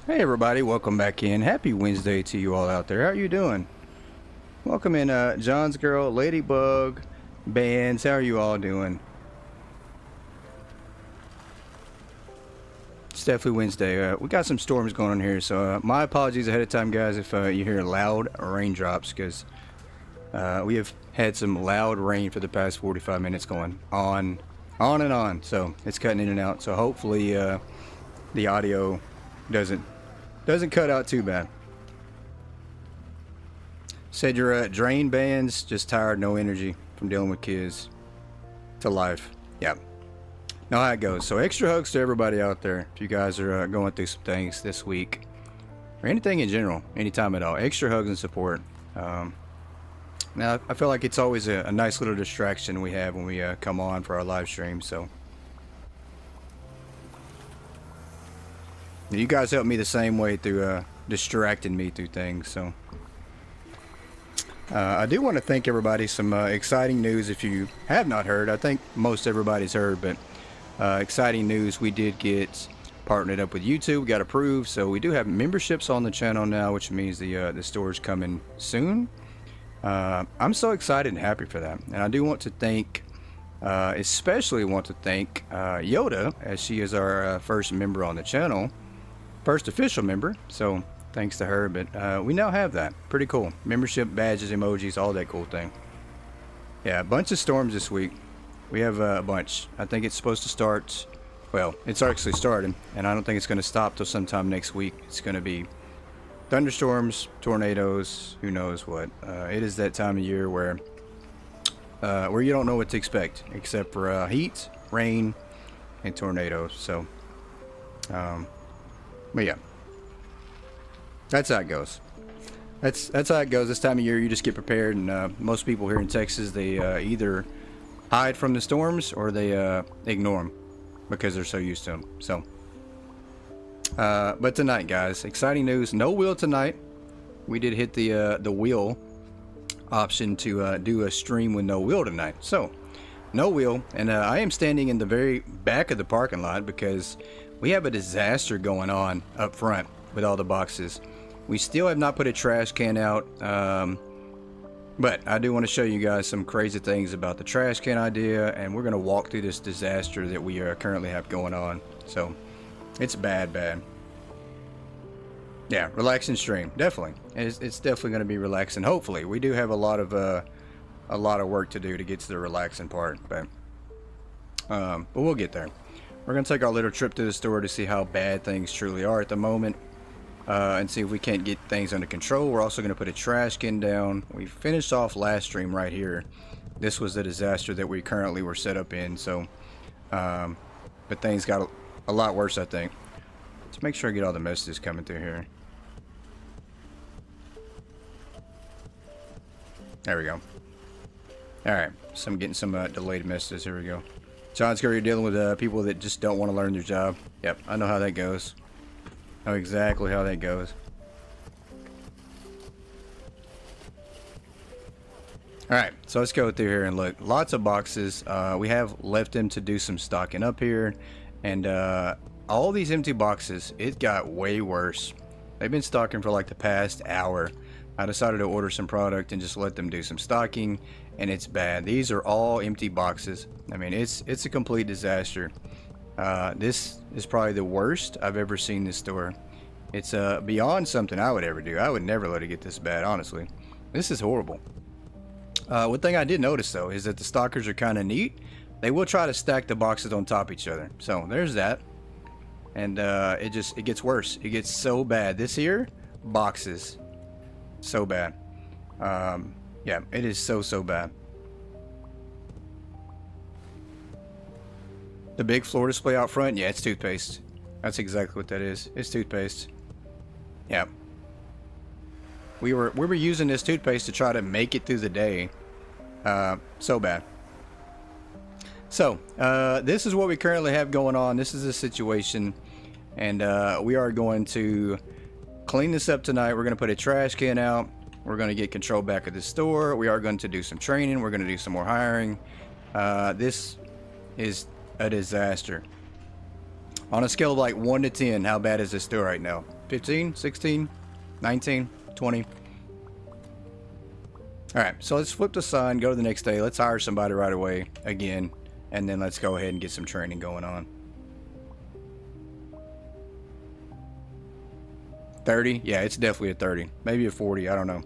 Hey everybody, welcome back in. Happy Wednesday to you all out there. How are you doing? Welcome in John's Girl, Ladybug, Bands. How are you all doing? It's definitely Wednesday. We got some storms going on here, so my apologies ahead of time, guys, if you hear loud raindrops, because we have had some loud rain for the past 45 minutes going on and on. So it's cutting in and out. So hopefully the audio doesn't cut out too bad. Said you're drained, Bands, just tired, no energy from dealing with kids to life. Yep. Know how it goes. So extra hugs to everybody out there if you guys are going through some things this week or anything in general, anytime at all. Extra hugs and support. Now I feel like it's always a nice little distraction we have when we come on for our live stream. So you guys help me the same way through distracting me through things. So I do want to thank everybody. Some exciting news if you have not heard. I think most everybody's heard, but exciting news. We did get partnered up with YouTube. We got approved, so we do have memberships on the channel now, which means the store's coming soon. I'm so excited and happy for that, and I do want to thank especially want to thank Yoda, as she is our first member on the channel. First official member, so thanks to her. But we now have that. Pretty cool. Membership, badges, emojis, all that cool thing. Yeah, a bunch of storms this week. We have a bunch. I think it's supposed to start, well, it's actually started, and I don't think it's going to stop till sometime next week. It's going to be thunderstorms, tornadoes, who knows what. It is that time of year where you don't know what to expect, except for heat, rain, and tornadoes. So but yeah, that's how it goes. That's how it goes. This time of year, you just get prepared, and most people here in Texas, they either hide from the storms or they ignore them because they're so used to them. So, but tonight, guys, exciting news. No wheel tonight. We did hit the wheel option to do a stream with no wheel tonight. So, no wheel, and I am standing in the very back of the parking lot because we have a disaster going on up front with all the boxes. We still have not put a trash can out, but I do want to show you guys some crazy things about the trash can idea, and we're going to walk through this disaster that we currently have going on. So it's bad. Yeah, relaxing stream, definitely. It's definitely going to be relaxing. Hopefully, we do have a lot of work to do to get to the relaxing part, but we'll get there. We're going to take our little trip to the store to see how bad things truly are at the moment, and see if we can't get things under control. We're also going to put a trash can down. We finished off last stream right here. This was the disaster that we currently were set up in. So, but things got a lot worse, I think. Let's make sure I get all the messages coming through here. There we go. All right, so I'm getting some delayed messages. Here we go. John's Girl, you're dealing with people that just don't want to learn their job. Yep, I know how that goes. I know exactly how that goes. Alright, so let's go through here and look. Lots of boxes. We have left them to do some stocking up here. And all these empty boxes, it got way worse. They've been stocking for like the past hour. I decided to order some product and just let them do some stocking, and it's bad. These are all empty boxes. I mean, it's a complete disaster. This is probably the worst I've ever seen this store. It's beyond something I would ever do. I would never let it get this bad, honestly. This is horrible. One thing I did notice though is that the stockers are kind of neat. They will try to stack the boxes on top of each other. So there's that. And it gets worse. It gets so bad. This here, boxes. So bad. Yeah, it is so bad. The big floor display out front, yeah, it's toothpaste. That's exactly what that is. It's toothpaste. Yeah. We were using this toothpaste to try to make it through the day. So bad. So, this is what we currently have going on. This is the situation, and we are going to clean this up tonight. We're going to put a trash can out. We're going to get control back of the store. We are going to do some training. We're going to do some more hiring. This is a disaster. On a scale of like 1 to 10, how bad is this store right now? 15, 16, 19, 20. Alright, so let's flip the sign, go to the next day. Let's hire somebody right away again. And then let's go ahead and get some training going on. 30? Yeah, it's definitely a 30. Maybe a 40, I don't know.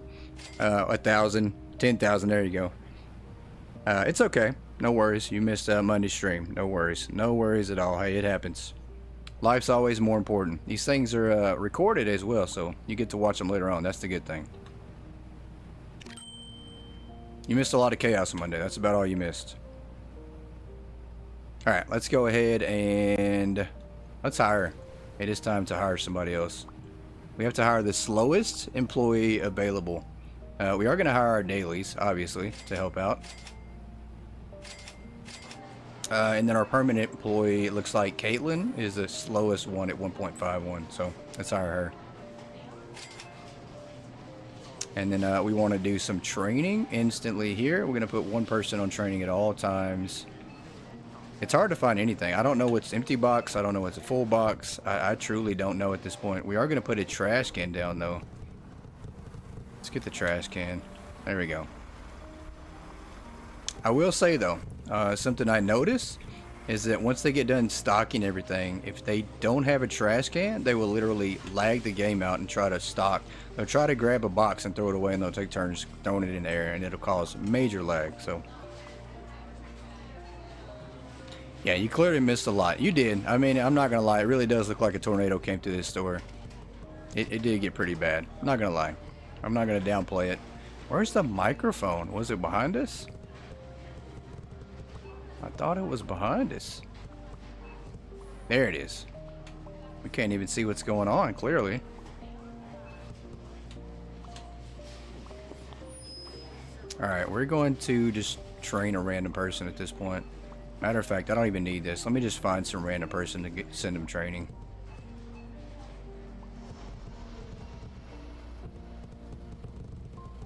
1,000, 10,000, there you go. It's okay. No worries. You missed Monday's stream. No worries. No worries at all. Hey, it happens. Life's always more important. These things are recorded as well, so you get to watch them later on. That's the good thing. You missed a lot of chaos on Monday. That's about all you missed. Alright, let's go ahead and let's hire. It is time to hire somebody else. We have to hire the slowest employee available. We are going to hire our dailies, obviously, to help out. And then our permanent employee, it looks like Caitlin is the slowest one at 1.51. So let's hire her. And then we want to do some training instantly here. We're going to put one person on training at all times. It's hard to find anything. I don't know what's empty box. I don't know what's a full box. I truly don't know at this point. We are going to put a trash can down, though. Let's get the trash can. There we go. I will say, though, something I noticed is that once they get done stocking everything, if they don't have a trash can, they will literally lag the game out and try to stock. They'll try to grab a box and throw it away, and they'll take turns throwing it in the air, and it'll cause major lag. So, yeah, you clearly missed a lot. You did. I mean, I'm not going to lie. It really does look like a tornado came through this store. It did get pretty bad. I'm not going to lie. I'm not going to downplay it. Where's the microphone? Was it behind us? I thought it was behind us. There it is. We can't even see what's going on, clearly. Alright, we're going to just train a random person at this point. Matter of fact, I don't even need this. Let me just find some random person to send them training.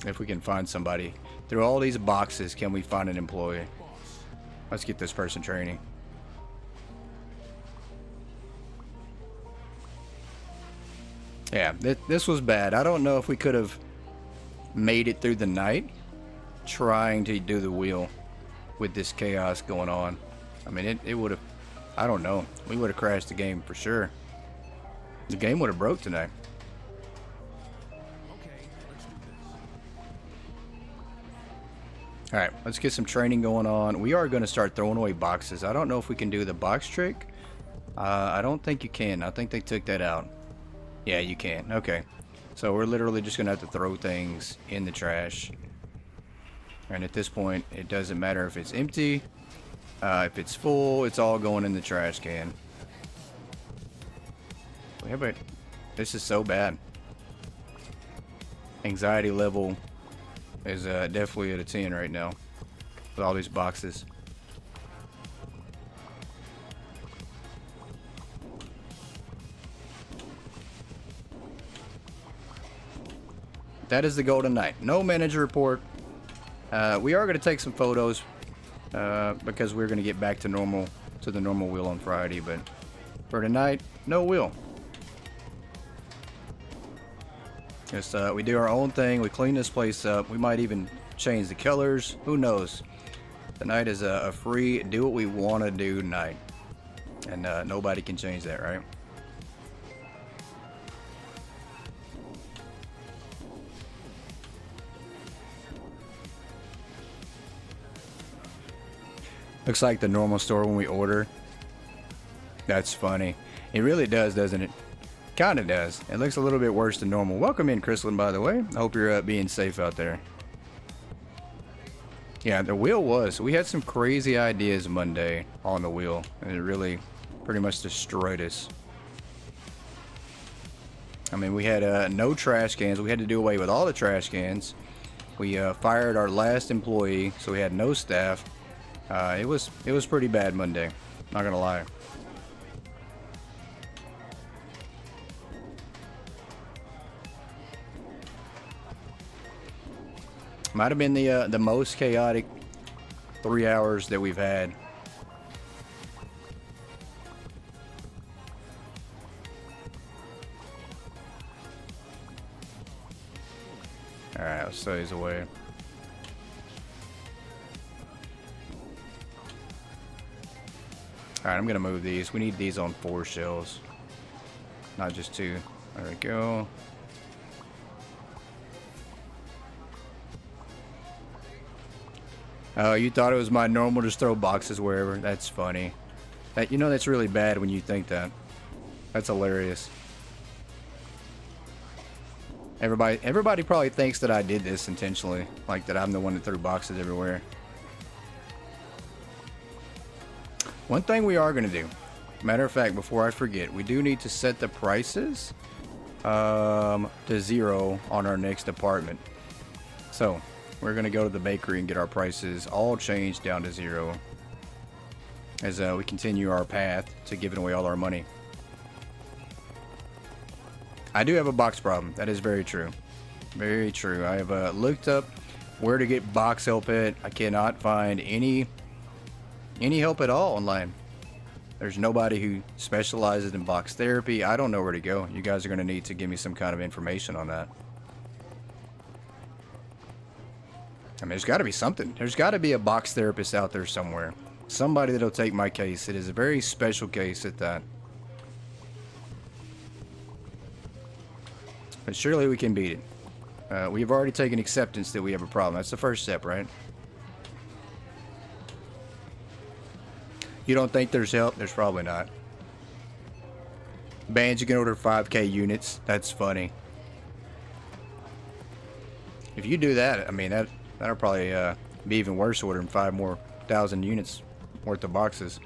If we can find somebody. Through all these boxes, can we find an employee? Let's get this person training. Yeah, this was bad. I don't know if we could have made it through the night trying to do the wheel with this chaos going on. I mean, it would have, I don't know. We would have crashed the game for sure. The game would have broke tonight. Alright, let's get some training going on. We are going to start throwing away boxes. I don't know if we can do the box trick. I don't think you can. I think they took that out. Yeah, you can. Okay. So we're literally just going to have to throw things in the trash. And at this point, it doesn't matter if it's empty. If it's full, it's all going in the trash can. Yeah, but this is so bad. Anxiety level is definitely at a 10 right now with all these boxes. That is the golden night. No manager report. We are going to take some photos because we're going to get back to normal, to the normal wheel on Friday, but for tonight, no wheel. Just, we do our own thing. We clean this place up. We might even change the colors. Who knows? Tonight is a free do what we want to do night. And nobody can change that, right? Looks like the normal store when we order. That's funny. It really does, doesn't it? Kind of does. It looks a little bit worse than normal. Welcome in, Chrislyn, by the way. I hope you're being safe out there. Yeah, the wheel was. We had some crazy ideas Monday on the wheel, and it really pretty much destroyed us. I mean, we had no trash cans. We had to do away with all the trash cans. We fired our last employee, so we had no staff. It was pretty bad Monday. Not gonna lie. Might have been the most chaotic 3 hours that we've had. Alright, let's throw these away. Alright, I'm gonna move these. We need these on 4 shelves, not just 2. There we go. Oh, you thought it was my normal just throw boxes wherever? That's funny. That, you know, that's really bad when you think that. That's hilarious. Everybody probably thinks that I did this intentionally, like that I'm the one that threw boxes everywhere. One thing we are going to do, matter of fact, before I forget, we do need to set the prices to 0 on our next apartment. So we're going to go to the bakery and get our prices all changed down to 0 as we continue our path to giving away all our money. I do have a box problem. That is very true. Very true. I have looked up where to get box help at. I cannot find any help at all online. There's nobody who specializes in box therapy. I don't know where to go. You guys are going to need to give me some kind of information on that. I mean, there's got to be something. There's got to be a box therapist out there somewhere. Somebody that'll take my case. It is a very special case at that. But surely we can beat it. We've already taken acceptance that we have a problem. That's the first step, right? You don't think there's help? There's probably not. Bands, you can order 5K units. That's funny. If you do that, I mean, that'll probably be even worse ordering 5,000 more units worth of boxes.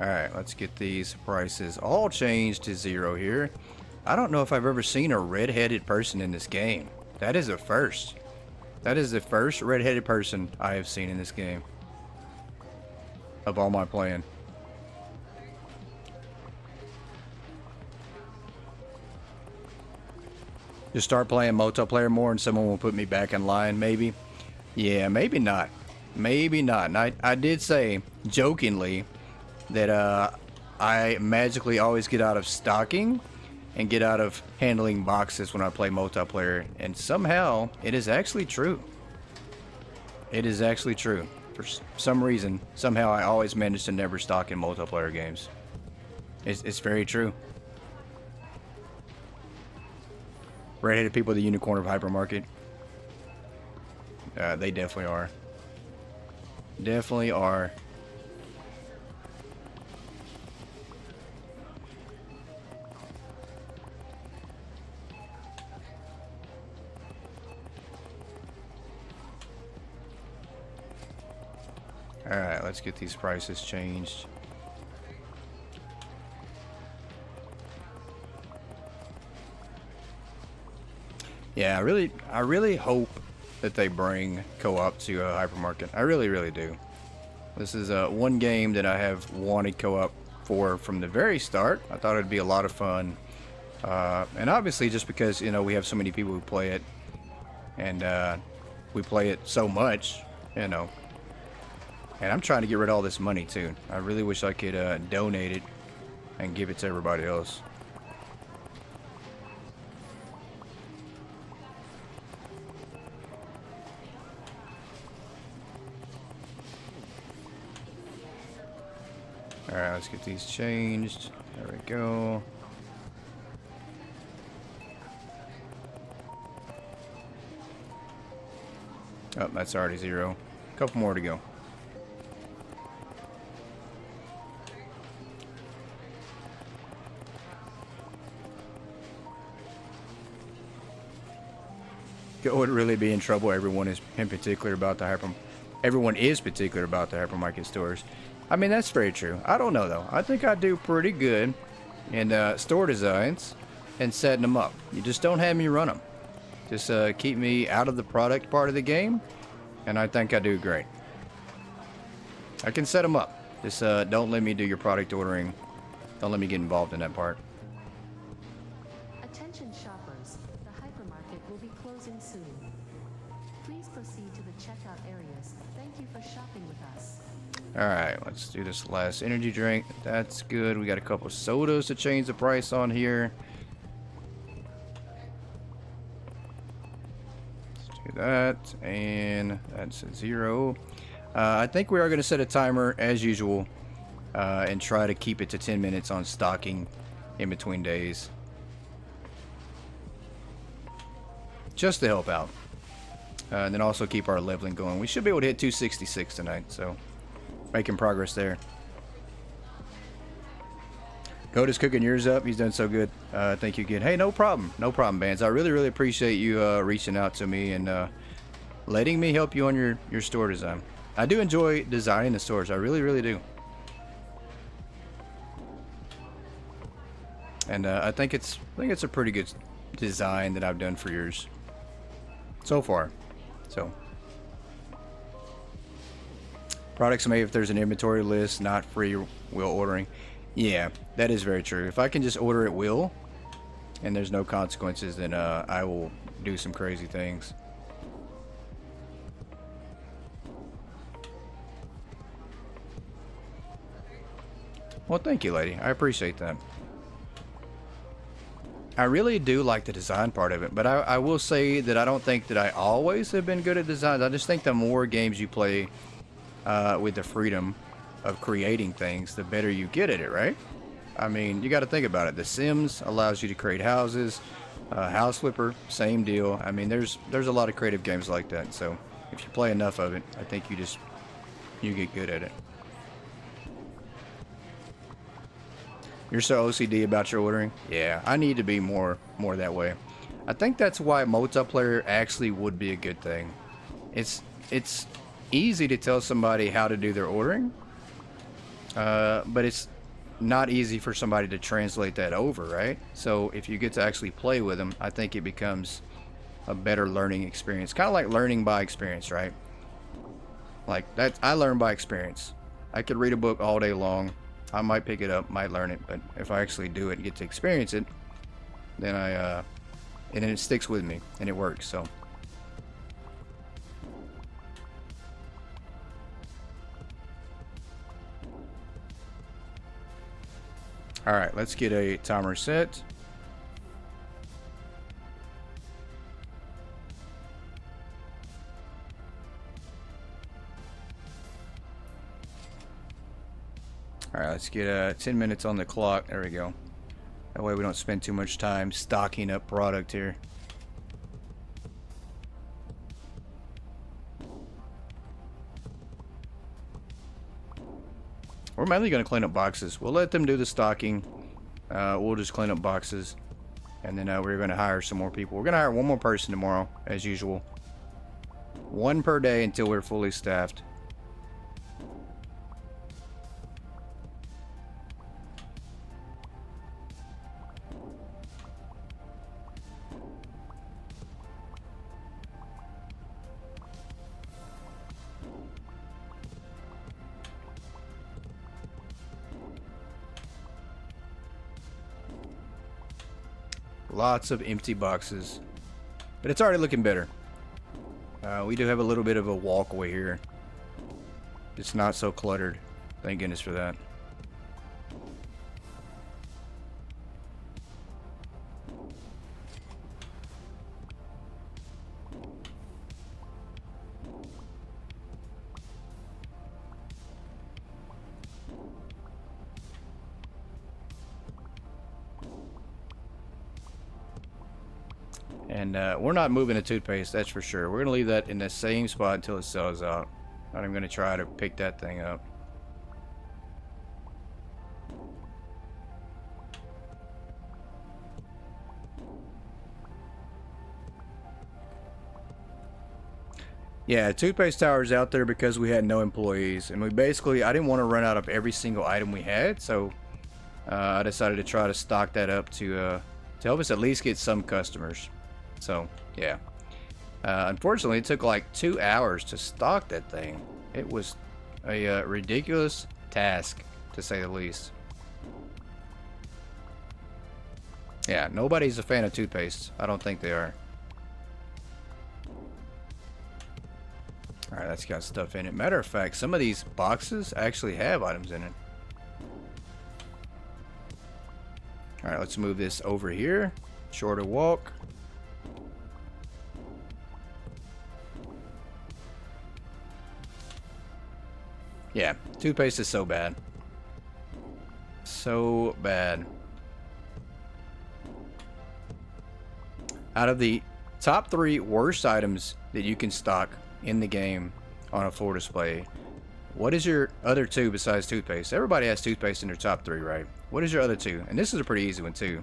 Alright, let's get these prices all changed to 0 here. I don't know if I've ever seen a red-headed person in this game. That is a first. That is the first red-headed person I have seen in this game. Of all my playing. Just start playing multiplayer more and someone will put me back in line, maybe? Yeah, maybe not. Maybe not. And I did say, jokingly, that I magically always get out of stocking and get out of handling boxes when I play multiplayer, and somehow it is actually true. It is actually true. For some reason, somehow I always manage to never stock in multiplayer games. It's very true. Red-headed people, the unicorn of hypermarket. They definitely are. Definitely are. Alright, let's get these prices changed. Yeah, I really hope that they bring co-op to Hypermarket. I really, really do. This is one game that I have wanted co-op for from the very start. I thought it'd be a lot of fun. And obviously just because, you know, we have so many people who play it. And we play it so much, you know. And I'm trying to get rid of all this money too. I really wish I could donate it and give it to everybody else. Alright, let's get these changed. There we go. Oh, that's already 0. A couple more to go. Would really be in trouble. Everyone is particular about the hypermarket stores. I mean, that's very true. I don't know though. I think I do pretty good in store designs and setting them up. You just don't have me run them. Just keep me out of the product part of the game, and I think I do great. I can set them up. Just don't let me do your product ordering. Don't let me get involved in that part. Attention shoppers, the hypermarket will be closing soon. Please proceed to the checkout areas. Thank you for shopping with us. Alright, let's do this last energy drink. That's good. We got a couple sodas to change the price on here. Let's do that. And that's a 0. I think we are going to set a timer as usual. And try to keep it to 10 minutes on stocking in between days. Just to help out. And then also keep our leveling going. We should be able to hit 266 tonight, so making progress there. Code is cooking yours up. He's done so good. Thank you again. Hey, no problem. No problem, Bands. I really, really appreciate you reaching out to me and letting me help you on your store design. I do enjoy designing the stores. I really, really do. And I think it's a pretty good design that I've done for yours so far. So products made if there's an inventory list, not free will ordering. Yeah, that is very true. If I can just order at will and there's no consequences, then I will do some crazy things. Well, thank you, lady. I appreciate that. I really do like the design part of it, but I will say that I don't think that I always have been good at designs. I just think the more games you play with the freedom of creating things, the better you get at it, right? I mean, you got to think about it. The Sims allows you to create houses. House Flipper, same deal. I mean, there's a lot of creative games like that. So if you play enough of it, I think you get good at it. You're so OCD about your ordering? Yeah, I need to be more that way. I think that's why multiplayer actually would be a good thing. It's easy to tell somebody how to do their ordering, but it's not easy for somebody to translate that over, right? So if you get to actually play with them, I think it becomes a better learning experience. Kind of like learning by experience, right? Like that, I learn by experience. I could read a book all day long. I might pick it up, might learn it, but if I actually do it and get to experience it, then and then it sticks with me and it works. So all right, let's get a timer set. Alright, let's get 10 minutes on the clock. There we go. That way we don't spend too much time stocking up product here. We're mainly going to clean up boxes. We'll let them do the stocking. We'll just clean up boxes. And then we're going to hire some more people. We're going to hire one more person tomorrow, as usual. One per day until we're fully staffed. Lots of empty boxes, but it's already looking better. We do have a little bit of a walkway here. It's not so cluttered. Thank goodness for that. And we're not moving the toothpaste, that's for sure. We're going to leave that in the same spot until it sells out. Not even going to try to pick that thing up. Yeah, toothpaste tower is out there because we had no employees. And I didn't want to run out of every single item we had. So I decided to try to stock that up to help us at least get some customers. So, yeah. Unfortunately, it took like 2 hours to stock that thing. It was a ridiculous task, to say the least. Yeah, nobody's a fan of toothpaste. I don't think they are. Alright, that's got stuff in it. Matter of fact, some of these boxes actually have items in it. Alright, let's move this over here. Shorter walk. Yeah, toothpaste is so bad. So bad. Out of the top 3 worst items that you can stock in the game on a floor display, what is your other 2 besides toothpaste? Everybody has toothpaste in their top 3, right? What is your other 2? And this is a pretty easy one too.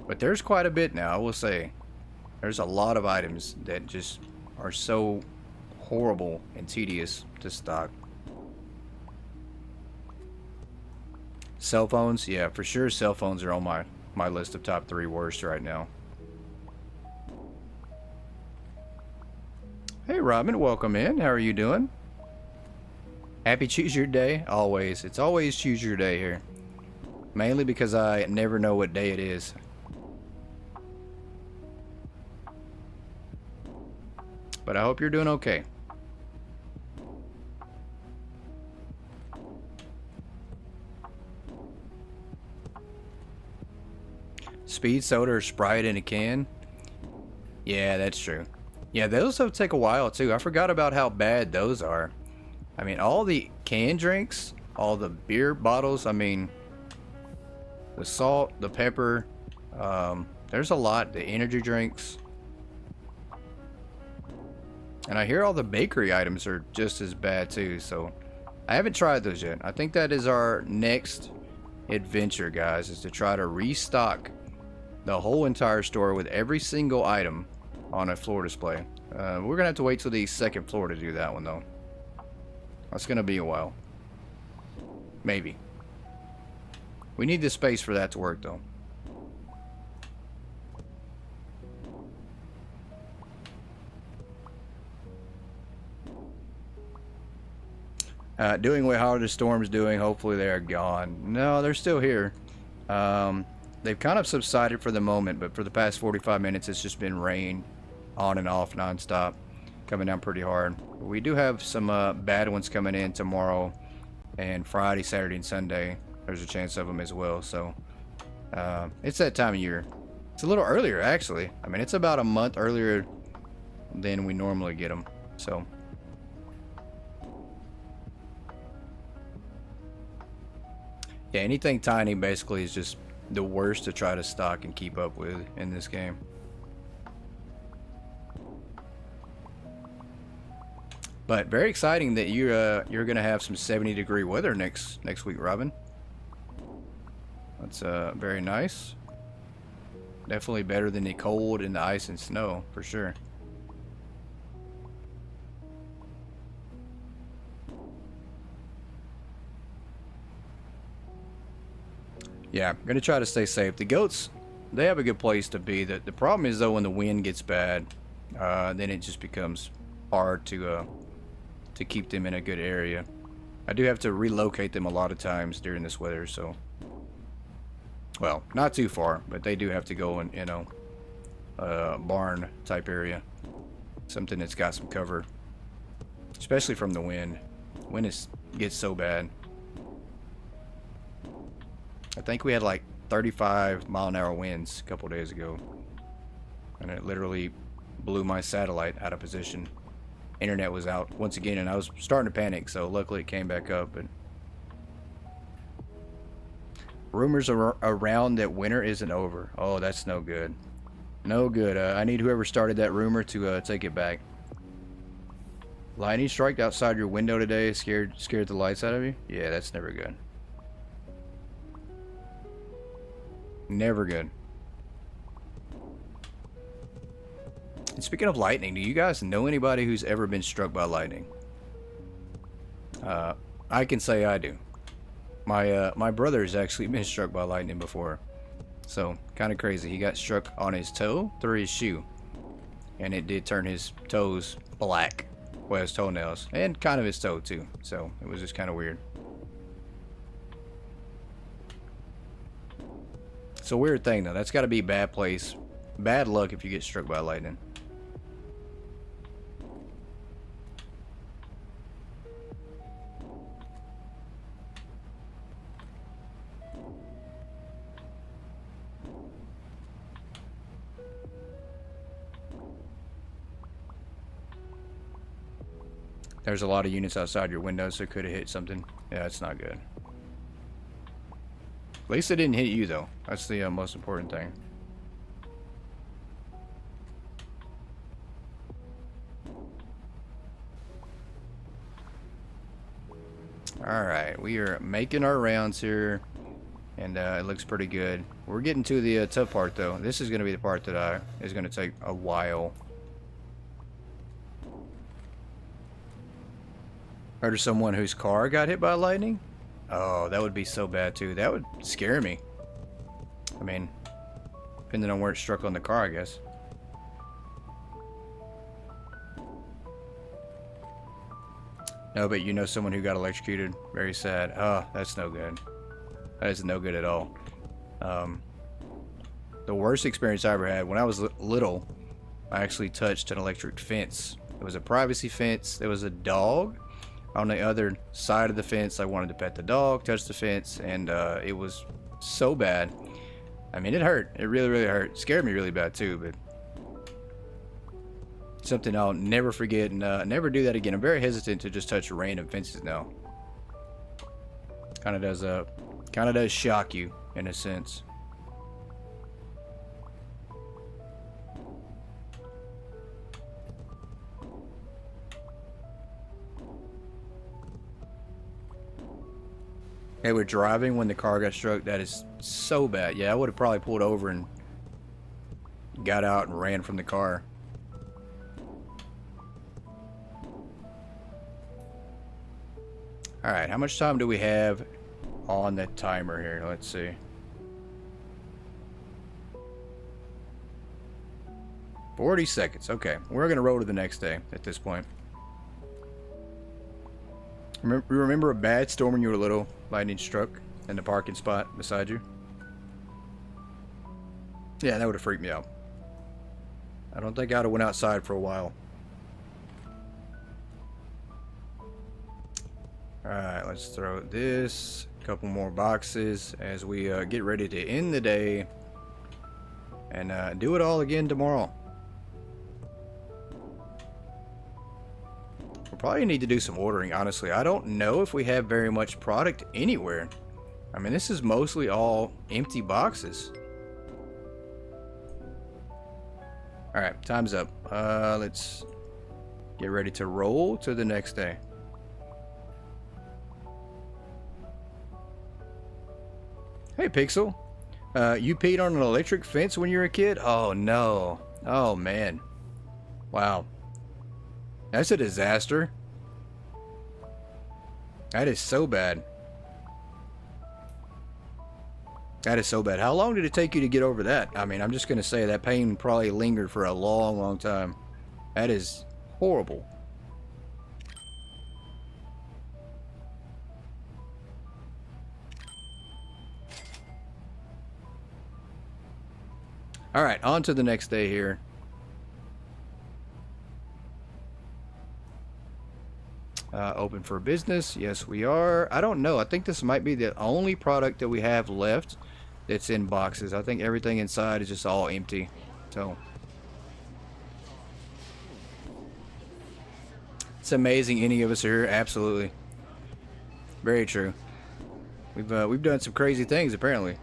But there's quite a bit now, I will say. There's a lot of items that just are so horrible and tedious to stock. Cell phones, yeah, for sure cell phones are on my list of top 3 worst right now. Hey Robin, welcome in. How are you doing? Happy Choose Your Day? Always. It's always Choose Your Day here. Mainly because I never know what day it is. But I hope you're doing okay. Speed soda or Sprite in a can? Yeah, that's true. Yeah, those will take a while too. I forgot about how bad those are. I mean, all the canned drinks, all the beer bottles, I mean, the salt, the pepper, there's a lot, the energy drinks. And I hear all the bakery items are just as bad too, so I haven't tried those yet. I think that is our next adventure, guys, is to try to restock the whole entire store with every single item on a floor display. We're gonna have to wait till the second floor to do that one though. That's gonna be a while. Maybe. We need the space for that to work though. Doing what Howard Storm's doing, hopefully they're gone. No, they're still here. They've kind of subsided for the moment, but for the past 45 minutes it's just been rain on and off non-stop, coming down pretty hard. We do have some bad ones coming in tomorrow and Friday, Saturday, and Sunday. There's a chance of them as well, so it's that time of year. It's a little earlier actually. I mean, it's about a month earlier than we normally get them, so yeah, anything tiny basically is just the worst to try to stock and keep up with in this game. But very exciting that you're gonna have some 70-degree weather next week, Robin. That's very nice. Definitely better than the cold and the ice and snow for sure. Yeah, I'm gonna try to stay safe. The goats, they have a good place to be. The problem is though, when the wind gets bad, then it just becomes hard to keep them in a good area. I do have to relocate them a lot of times during this weather, so, well, not too far, but they do have to go in, you know, barn type area, something that's got some cover, especially from the wind. Wind gets so bad. I think we had like 35-mile-an-hour winds a couple days ago, and it literally blew my satellite out of position. Internet was out once again, and I was starting to panic, so luckily it came back up. But rumors around that winter isn't over. Oh, that's no good. No good. I need whoever started that rumor to take it back. Lightning strike outside your window today scared the lights out of you? Yeah, that's never good. Never good. And speaking of lightning, do you guys know anybody who's ever been struck by lightning? I can say I do. My brother has actually been struck by lightning before. So, kind of crazy. He got struck on his toe through his shoe. And it did turn his toes black. Well, his toenails. And kind of his toe too. So, it was just kind of weird. It's a weird thing though. That's got to be a bad place. Bad luck if you get struck by lightning. There's a lot of units outside your window, so it could have hit something. Yeah, that's not good. At least it didn't hit you, though. That's the most important thing. Alright, we are making our rounds here. And it looks pretty good. We're getting to the tough part, though. This is going to be the part that is going to take a while. Heard of someone whose car got hit by lightning? Oh, that would be so bad, too. That would scare me. I mean, depending on where it struck on the car, I guess. No, but you know someone who got electrocuted. Very sad. Oh, that's no good. That is no good at all. The worst experience I ever had, when I was little, I actually touched an electric fence. It was a privacy fence. There was a dog on the other side of the fence. I wanted to pet the dog, touch the fence, and it was so bad. I mean, it hurt. It really, really hurt. It scared me really bad, too, but something I'll never forget and never do that again. I'm very hesitant to just touch random fences now. Kind of does shock you in a sense. They were driving when the car got struck. That is so bad. Yeah, I would have probably pulled over and got out and ran from the car. Alright, how much time do we have on the timer here? Let's see. $40 seconds. Okay, we're gonna roll to the next day at this point. Remember a bad storm when you were little? Lightning struck in the parking spot beside you? Yeah, that would have freaked me out. I don't think I'd have went outside for a while. Alright, let's throw this. A couple more boxes as we get ready to end the day. And do it all again tomorrow. We'll probably need to do some ordering, honestly. I don't know if we have very much product anywhere. I mean, this is mostly all empty boxes. Alright, time's up. Let's get ready to roll to the next day. Hey, Pixel. You peed on an electric fence when you were a kid? Oh, no. Oh, man. Wow. That's a disaster. That is so bad. That is so bad. How long did it take you to get over that? I mean, I'm just going to say that pain probably lingered for a long, long time. That is horrible. Alright, on to the next day here. Open for business. Yes, we are. I don't know. I think this might be the only product that we have left that's in boxes. I think everything inside is just all empty. So it's amazing any of us are here. Absolutely. Very true. We've done some crazy things apparently.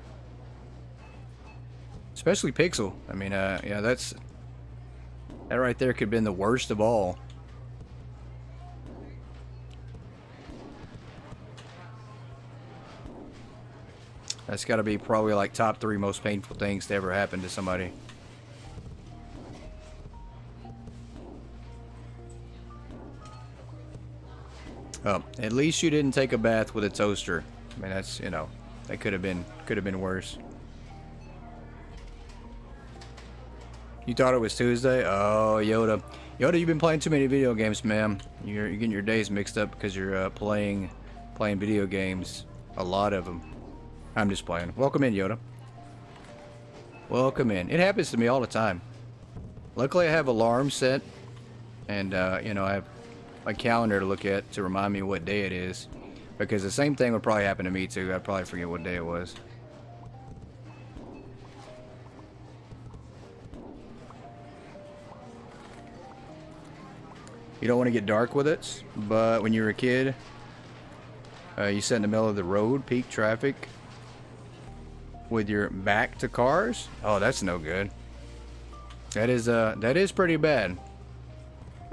Especially Pixel. I mean, yeah, that right there could have been the worst of all. That's got to be probably like top 3 most painful things to ever happen to somebody. Oh, at least you didn't take a bath with a toaster. I mean, that's, you know, that could have been worse. You thought it was Tuesday? Oh, Yoda. Yoda, you've been playing too many video games, ma'am. You're getting your days mixed up because you're playing video games. A lot of them. I'm just playing. Welcome in, Yoda. Welcome in. It happens to me all the time. Luckily, I have alarms set. And, you know, I have my calendar to look at to remind me what day it is. Because the same thing would probably happen to me, too. I'd probably forget what day it was. You don't want to get dark with it, but when you were a kid, you sit in the middle of the road, peak traffic, with your back to cars. Oh, that's no good. That is pretty bad.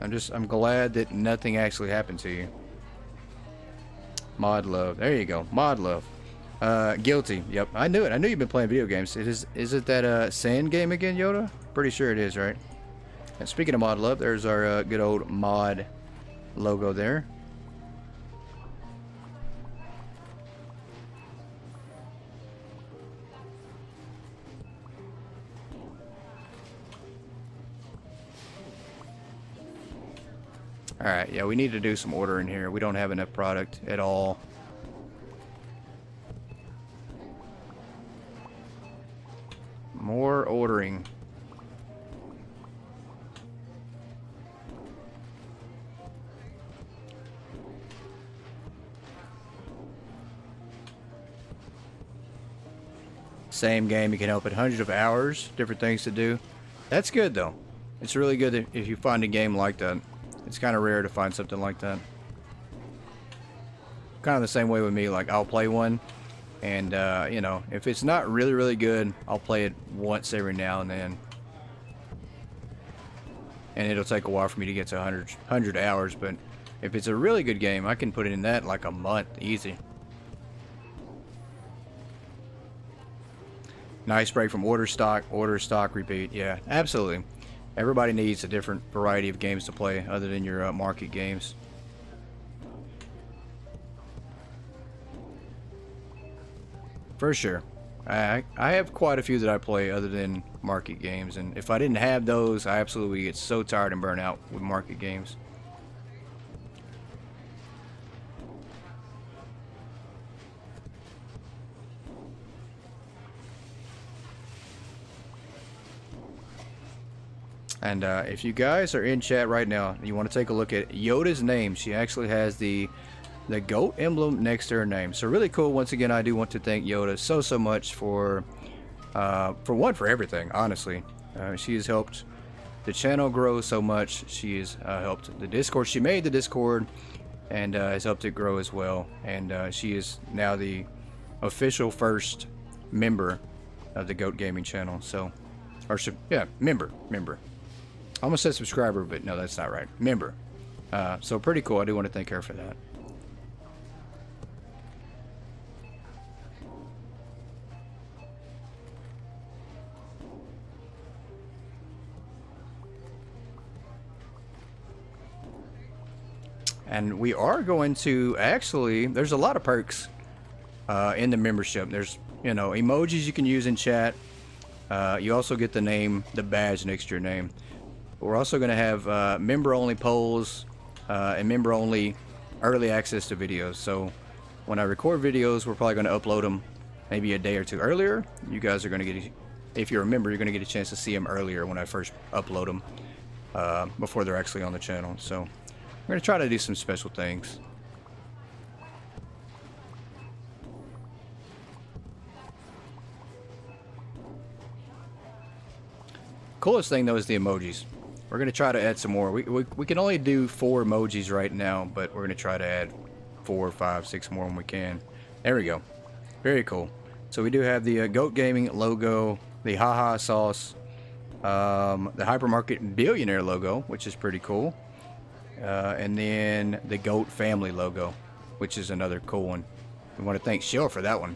I'm glad that nothing actually happened to you. Mod love. There you go. Mod love. Guilty. Yep, I knew it. I knew you've been playing video games. Is it that sand game again, Yoda? Pretty sure it is, right? And speaking of mod love, there's our good old mod logo there. Alright, yeah, we need to do some ordering here. We don't have enough product at all. More ordering. Same game, you can help it hundreds of hours, different things to do. That's good though. It's really good if you find a game like that. It's kind of rare to find something like that. Kind of the same way with me, like I'll play one and you know, if it's not really really good, I'll play it once every now and then. And it'll take a while for me to get to 100 hours, but if it's a really good game, I can put it in that like a month easy. Nice break from order stock, repeat. Yeah, absolutely. Everybody needs a different variety of games to play other than your market games. For sure. I have quite a few that I play other than market games, and if I didn't have those, I absolutely get so tired and burn out with market games. And if you guys are in chat right now, you want to take a look at Yoda's name. She actually has the goat emblem next to her name. So really cool. Once again, I do want to thank Yoda so much for everything. Honestly, she has helped the channel grow so much. She has helped the Discord. She made the Discord and has helped it grow as well. And she is now the official first member of the Goat Gaming channel. So, yeah, member. I almost said subscriber, but no, that's not right. Member. So pretty cool. I do want to thank her for that. And we are going to actually, there's a lot of perks in the membership. There's, you know, emojis you can use in chat. You also get the name, the badge next to your name. We're also going to have member-only polls and member-only early access to videos. So when I record videos, we're probably going to upload them maybe a day or two earlier. You guys are going to get, if you're a member, you're going to get a chance to see them earlier when I first upload them before they're actually on the channel. So we're going to try to do some special things. Coolest thing though is the emojis. We're going to try to add some more. We can only do 4 emojis right now, but we're going to try to add 4, 5, 6 more when we can. There we go. Very cool. So we do have the Goat Gaming logo, the haha sauce, the Hypermarket Billionaire logo, which is pretty cool. And then the Goat Family logo, which is another cool one. We want to thank Shill for that one,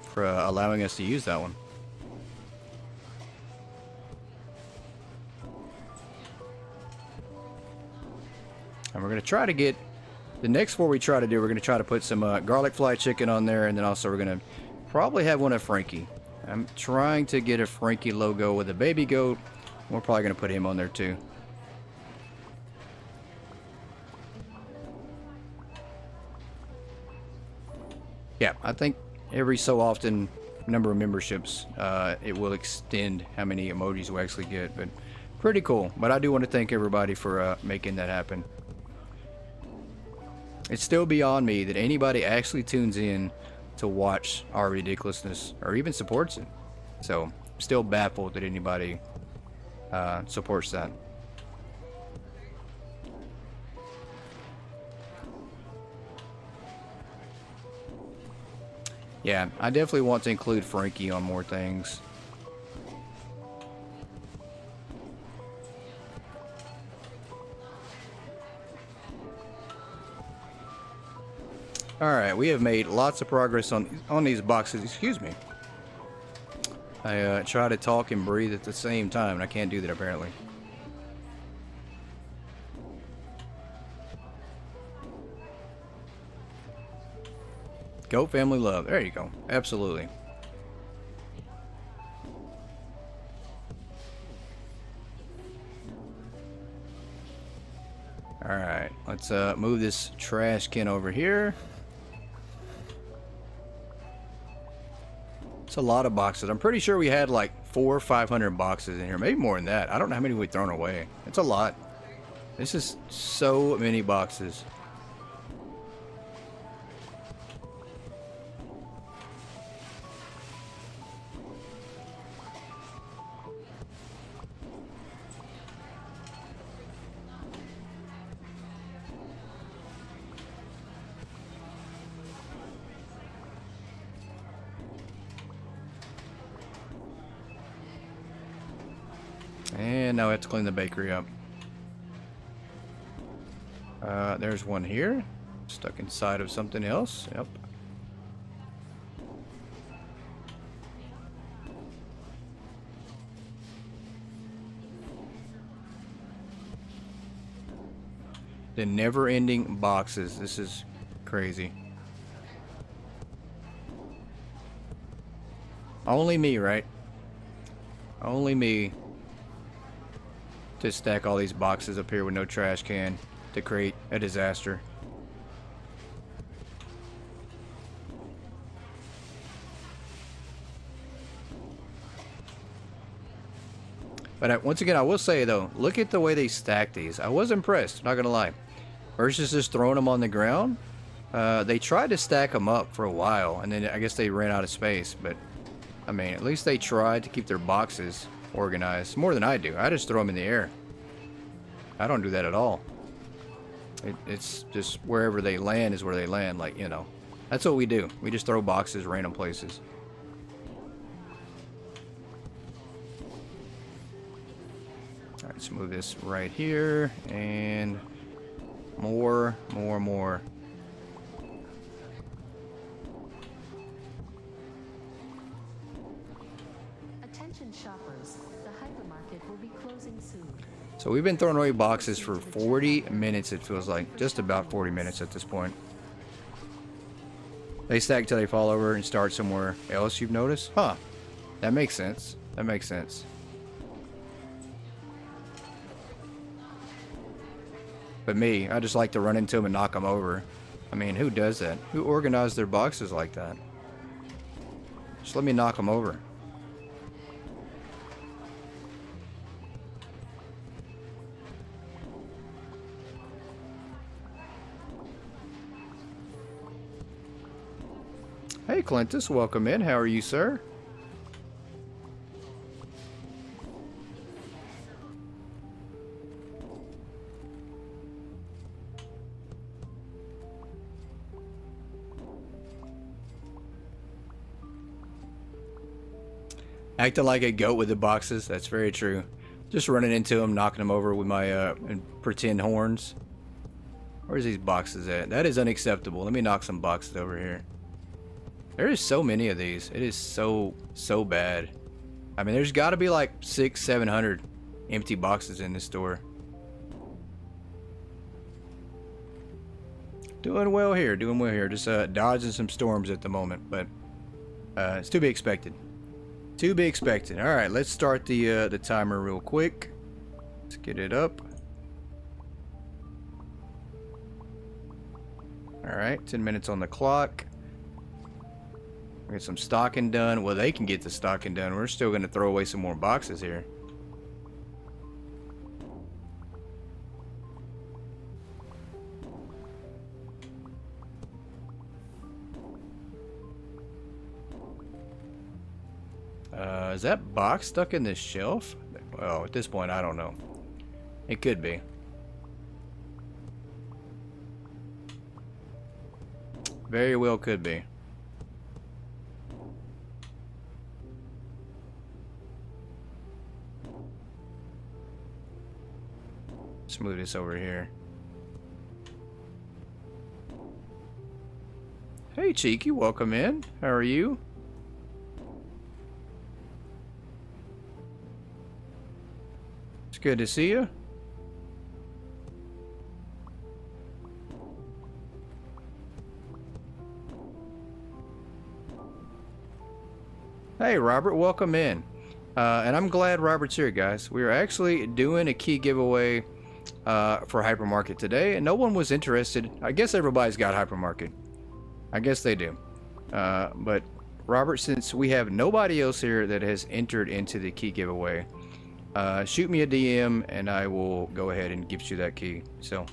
for allowing us to use that one. And we're going to try to get, the next 4 we try to do, we're going to try to put some garlic fried chicken on there, and then also we're going to probably have one of Frankie. I'm trying to get a Frankie logo with a baby goat. We're probably going to put him on there too. Yeah, I think every so often, number of memberships, it will extend how many emojis we actually get, but pretty cool. But I do want to thank everybody for making that happen. It's still beyond me that anybody actually tunes in to watch our ridiculousness or even supports it. So I'm still baffled that anybody supports that. Yeah, I definitely want to include Frankie on more things. Alright, we have made lots of progress on these boxes. Excuse me. I try to talk and breathe at the same time, and I can't do that apparently. Go family love. There you go. Absolutely. Alright, let's move this trash can over here. It's a lot of boxes. I'm pretty sure we had like 400 or 500 boxes in here. Maybe more than that. I don't know how many we've thrown away. It's a lot. This is so many boxes. And now we have to clean the bakery up. There's one here. Stuck inside of something else. Yep. The never-ending boxes. This is crazy. Only me, right? Only me to stack all these boxes up here with no trash can to create a disaster. But once again, I will say though, look at the way they stack these. I was impressed, not gonna lie. Versus just throwing them on the ground. They tried to stack them up for a while, and then I guess they ran out of space. But I mean, at least they tried to keep their boxes organized more than I do. I just throw them in the air. I don't do that at all. It's just wherever they land is where they land. Like, you know, that's what we do. We just throw boxes random places. All right, let's move this right here and more. Attention shoppers, the hypermarket will be closing soon. So we've been throwing away boxes for 40 minutes, it feels like. Just about 40 minutes at this point. They stack till they fall over and start somewhere else, you've noticed? Huh. That makes sense. That makes sense. But me, I just like to run into them and knock them over. I mean, who does that? Who organized their boxes like that? Just let me knock them over. Hey Clintus, welcome in. How are you, sir? Acting like a goat with the boxes. That's very true. Just running into them, knocking them over with my pretend horns. Where's these boxes at? That is unacceptable. Let me knock some boxes over here. There is so many of these. It is so bad. I mean, there's got to be like 600-700 empty boxes in this store. Doing well here. Doing well here. Just dodging some storms at the moment, but it's to be expected. To be expected. All right, let's start the timer real quick. Let's get it up. All right, 10 minutes on the clock. Get some stocking done. Well, they can get the stocking done. We're still going to throw away some more boxes here. Is that box stuck in this shelf? Well, at this point, I don't know. It could be. Very well could be. move this over here. Hey, Cheeky, welcome in. How are you? It's good to see you. Hey, Robert, welcome in. And I'm glad Robert's here, guys. We are actually doing a key giveaway for Hypermarket today, and no one was interested. I guess everybody's got Hypermarket. I guess they do. But Robert, since we have nobody else here that has entered into the key giveaway, shoot me a DM and I will go ahead and give you that key. So,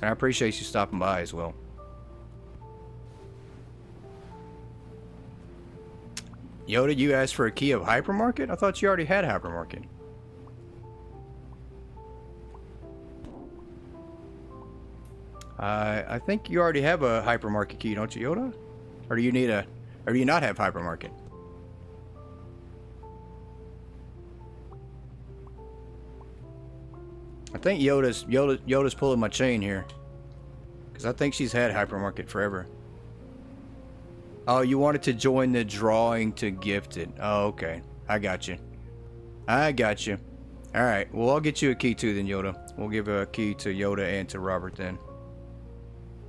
and I appreciate you stopping by as well. Yoda, you asked for a key of Hypermarket? I thought you already had Hypermarket. I think you already have a Hypermarket key, don't you, Yoda? Or do you need a, or do you not have Hypermarket? I think Yoda's pulling my chain here, because I think she's had Hypermarket forever. Oh, you wanted to join the drawing to gift it. Oh, okay. I got you. I got you. All right. Well, I'll get you a key too then, Yoda. We'll give a key to Yoda and to Robert then.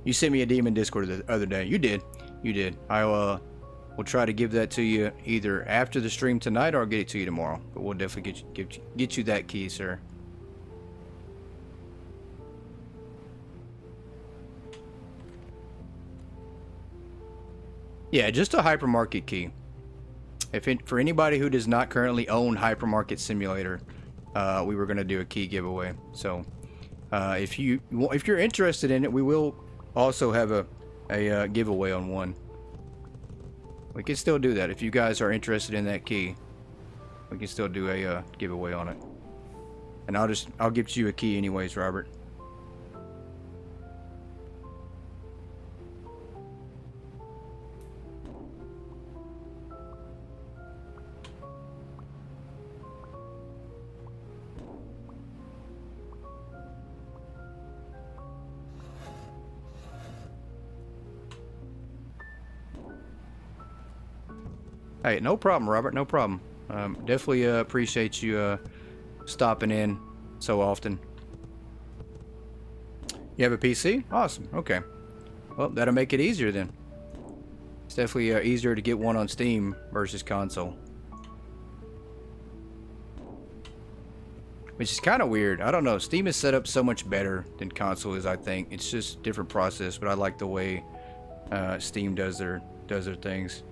You sent me a demon Discord the other day. You did. You did. I will try to give that to you either after the stream tonight or I'll get it to you tomorrow. But we'll definitely get you that key, sir. Yeah, just a Hypermarket key. For anybody who does not currently own Hypermarket Simulator, we were going to do a key giveaway. So, if you're interested in it, we will also have a giveaway on one. We can still do that if you guys are interested in that key. We can still do a giveaway on it. And I'll give you a key anyways, Robert. Hey, no problem, Robert. No problem. Definitely appreciate you stopping in so often. You have a PC? Awesome. Okay. Well, that'll make it easier then. It's definitely easier to get one on Steam versus console. Which is kind of weird. I don't know. Steam is set up so much better than console is, I think. It's just a different process, but I like the way Steam does their things.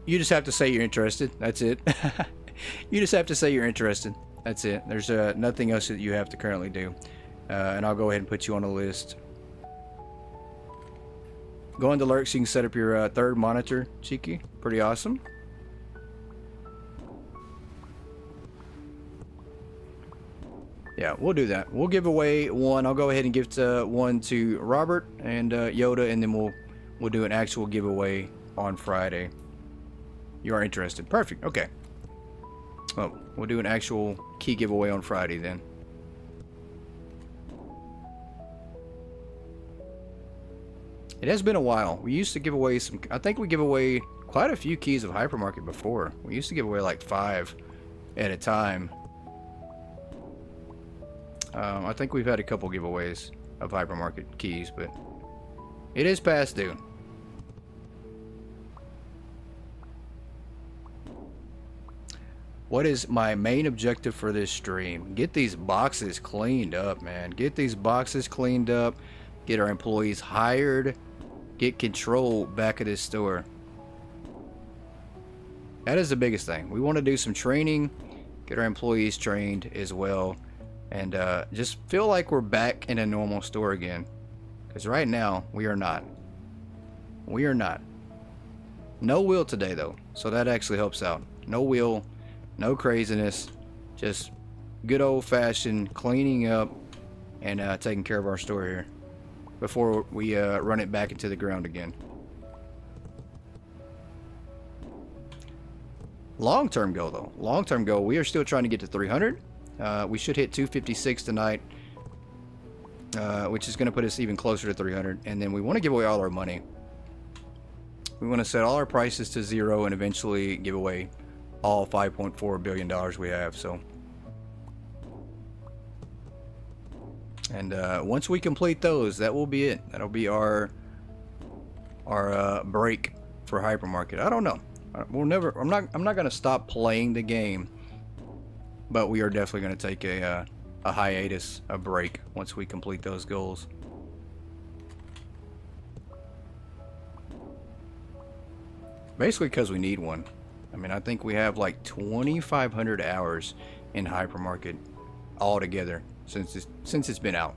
You just have to say you're interested. That's it. You just have to say you're interested. That's it. There's nothing else that you have to currently do. And I'll go ahead and put you on the list. Go into Lurk so you can set up your third monitor, Cheeky. Pretty awesome. Yeah, we'll do that. We'll give away one. I'll go ahead and give one to Robert and Yoda, and then we'll do an actual giveaway on Friday. You are interested. Perfect. Okay. Well, we'll do an actual key giveaway on Friday then. It has been a while. We used to give away some... I think we give away quite a few keys of Hypermarket before. We used to give away like 5 at a time. I think we've had a couple giveaways of Hypermarket keys, but it is past due. What is my main objective for this stream? Get these boxes cleaned up, man. Get these boxes cleaned up. Get our employees hired. Get control back at this store. That is the biggest thing. We want to do some training. Get our employees trained as well. And just feel like we're back in a normal store again. Because right now, we are not. We are not. No wheel today, though. So that actually helps out. No wheel. No craziness, just good old-fashioned cleaning up and taking care of our store here before we run it back into the ground again. Long-term goal, though. Long-term goal, we are still trying to get to 300. We should hit 256 tonight, which is going to put us even closer to 300. And then we want to give away all our money. We want to set all our prices to 0 and eventually give away all $5.4 billion we have. So, and once we complete those, that will be it. That'll be our break for Hypermarket. I don't know. We'll never. I'm not going to stop playing the game, but we are definitely going to take a hiatus, a break, once we complete those goals. Basically, because we need one. I mean, I think we have like 2,500 hours in Hypermarket altogether since it's been out,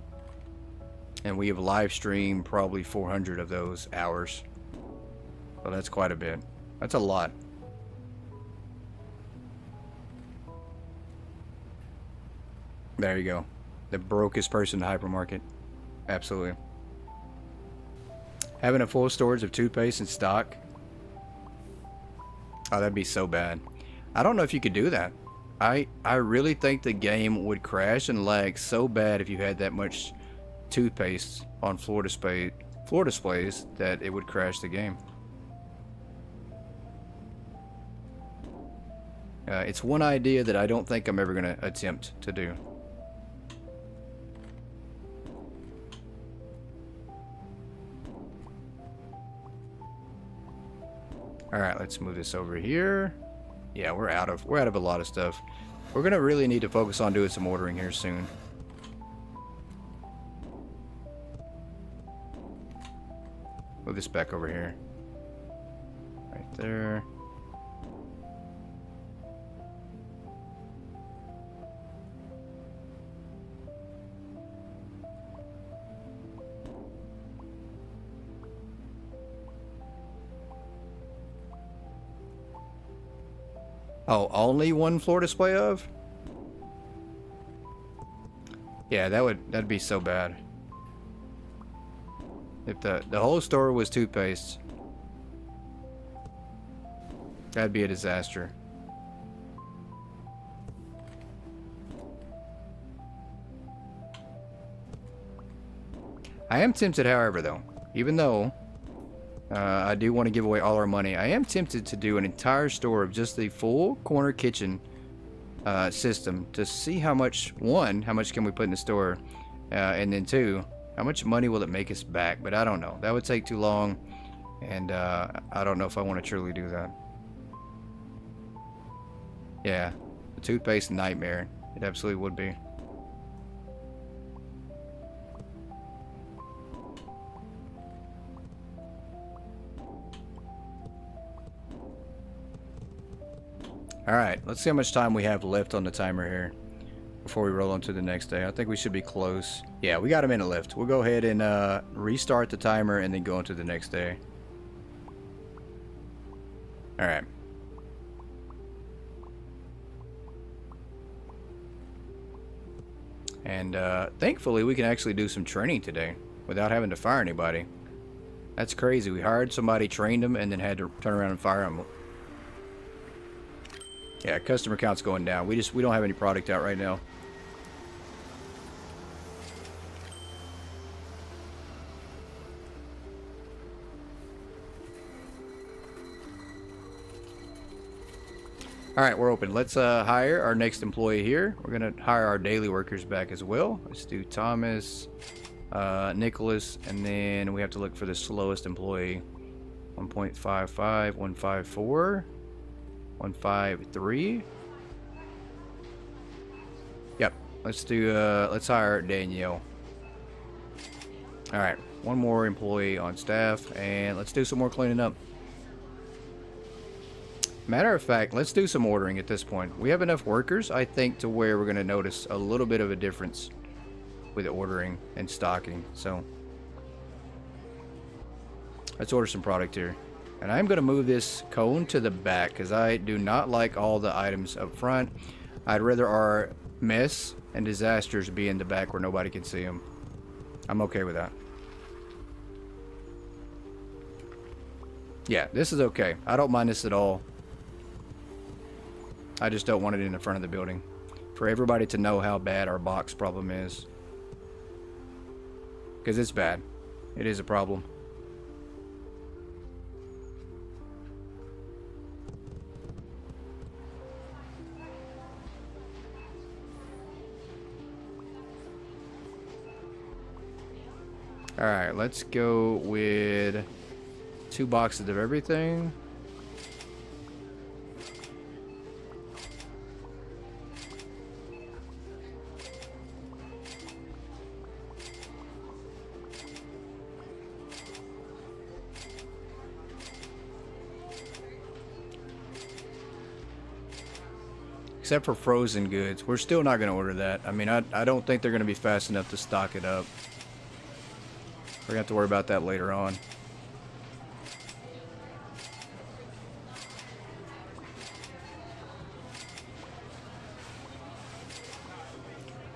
and we have live streamed probably 400 of those hours. So that's quite a bit. That's a lot. There you go. The brokest person in Hypermarket. Absolutely. Having a full storage of toothpaste in stock. Oh, that'd be so bad. I don't know if you could do that. I really think the game would crash and lag so bad if you had that much toothpaste on floor displays that it would crash the game. It's one idea that I don't think I'm ever going to attempt to do. All right, let's move this over here. Yeah, we're out of a lot of stuff. We're going to really need to focus on doing some ordering here soon. Move this back over here. Right there. Oh, only one floor display of? Yeah, that'd be so bad. If the whole store was toothpaste, that'd be a disaster. I am tempted, however, though, even though I do want to give away all our money, I am tempted to do an entire store of just the full corner kitchen system to see how much, one, how much can we put in the store, and then two, how much money will it make us back? But I don't know. That would take too long, and I don't know if I want to truly do that. Yeah, the toothpaste nightmare. It absolutely would be. Alright, let's see how much time we have left on the timer here before we roll on to the next day. I think we should be close. Yeah, we got a minute left. We'll go ahead and restart the timer and then go on to the next day. Alright. And thankfully we can actually do some training today without having to fire anybody. That's crazy. We hired somebody, trained them, and then had to turn around and fire them. Yeah, customer count's going down. We don't have any product out right now. All right, we're open. Let's hire our next employee here. We're gonna hire our daily workers back as well. Let's do Thomas, Nicholas, and then we have to look for the slowest employee. 1.55, 154. 153. Yep. Let's hire Danielle. All right, one more employee on staff, and let's do some more cleaning up. Matter of fact, let's do some ordering at this point. We have enough workers, I think, to where we're going to notice a little bit of a difference with ordering and stocking. So let's order some product here. And I'm going to move this cone to the back because I do not like all the items up front. I'd rather our mess and disasters be in the back where nobody can see them. I'm okay with that. Yeah, this is okay. I don't mind this at all. I just don't want it in the front of the building. For everybody to know how bad our box problem is. Because it's bad. It is a problem. Alright, let's go with 2 boxes of everything. Except for frozen goods. We're still not going to order that. I mean, I don't think they're going to be fast enough to stock it up. We're going to have to worry about that later on.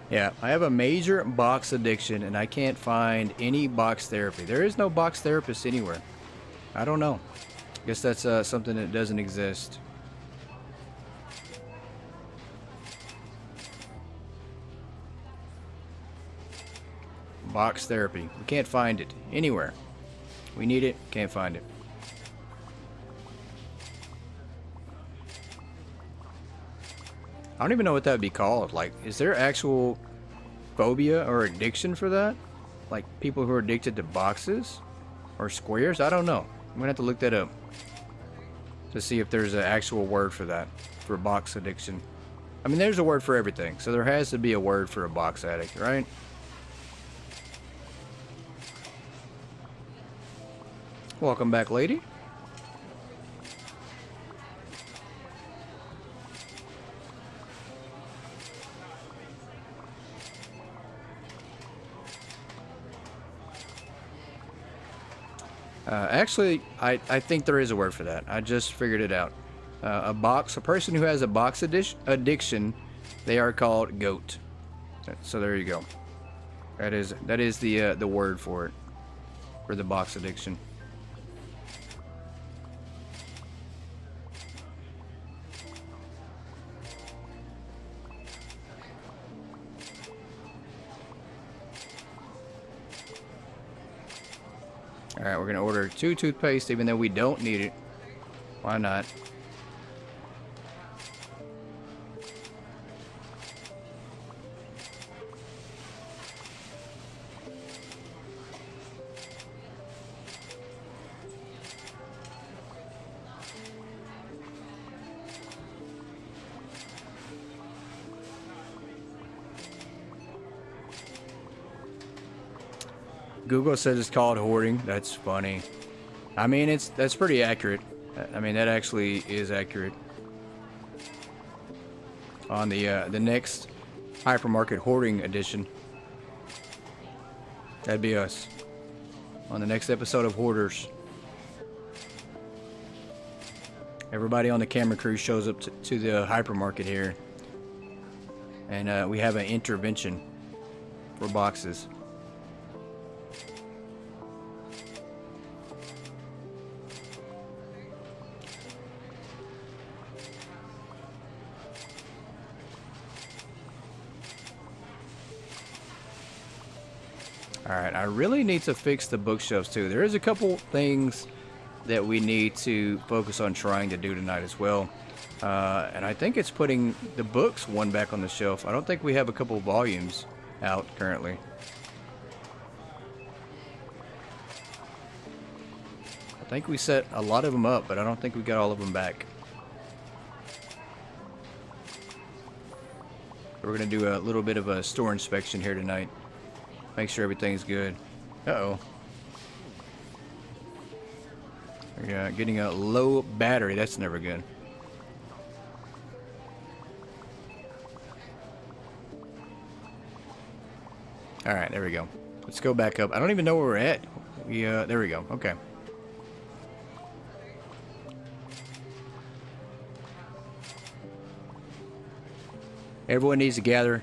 Yeah, I have a major box addiction and I can't find any box therapy. There is no box therapist anywhere. I don't know. I guess that's something that doesn't exist. Box therapy. We can't find it anywhere. We need it, can't find it. I don't even know what that would be called. Like, is there actual phobia or addiction for that? Like, people who are addicted to boxes or squares? I don't know. I'm gonna have to look that up to see if there's an actual word for that, for box addiction. I mean, there's a word for everything, so there has to be a word for a box addict, right? Welcome back, lady. Actually, I think there is a word for that. I just figured it out. A person who has a box addiction, they are called GOAT. So there you go. That is the word for it, for the box addiction. Alright, we're going to order 2 toothpaste even though we don't need it. Why not? Google says it's called hoarding. That's funny. I mean, that's pretty accurate. I mean, that actually is accurate. On the next Hypermarket Hoarding Edition, that'd be us. On the next episode of Hoarders, everybody on the camera crew shows up to the hypermarket here, and we have an intervention for boxes. Alright, I really need to fix the bookshelves too. There is a couple things that we need to focus on trying to do tonight as well. And I think it's putting the books one back on the shelf. I don't think we have a couple volumes out currently. I think we set a lot of them up, but I don't think we got all of them back. We're going to do a little bit of a store inspection here tonight. Make sure everything's good. Uh-oh. We're getting a low battery. That's never good. Alright, there we go. Let's go back up. I don't even know where we're at. There we go. Okay. Everyone needs to gather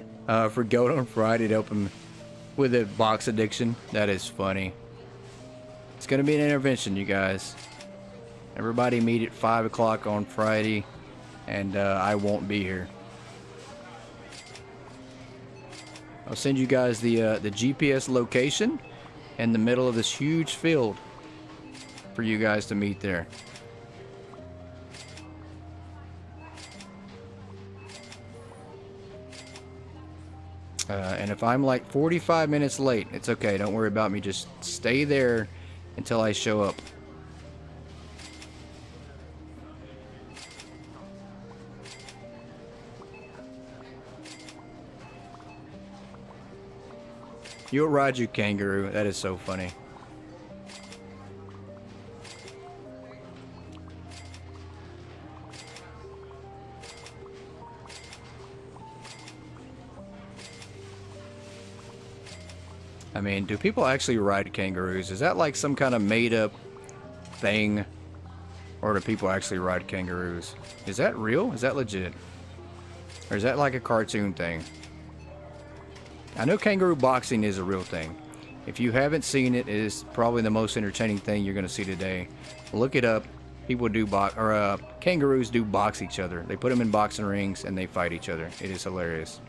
for Goat on Friday to open with a box addiction. That is funny. It's gonna be an intervention, you guys. Everybody meet at 5 o'clock on Friday and I won't be here. I'll send you guys the GPS location in the middle of this huge field for you guys to meet there. And if I'm like 45 minutes late, it's okay. Don't worry about me. Just stay there until I show up. You'll ride your kangaroo. That is so funny. I mean, do people actually ride kangaroos? Is that like some kind of made-up thing? Or do people actually ride kangaroos? Is that real? Is that legit? Or is that like a cartoon thing? I know kangaroo boxing is a real thing. If you haven't seen it, it is probably the most entertaining thing you're going to see today. Look it up. People do kangaroos do box each other. They put them in boxing rings and they fight each other. It is hilarious.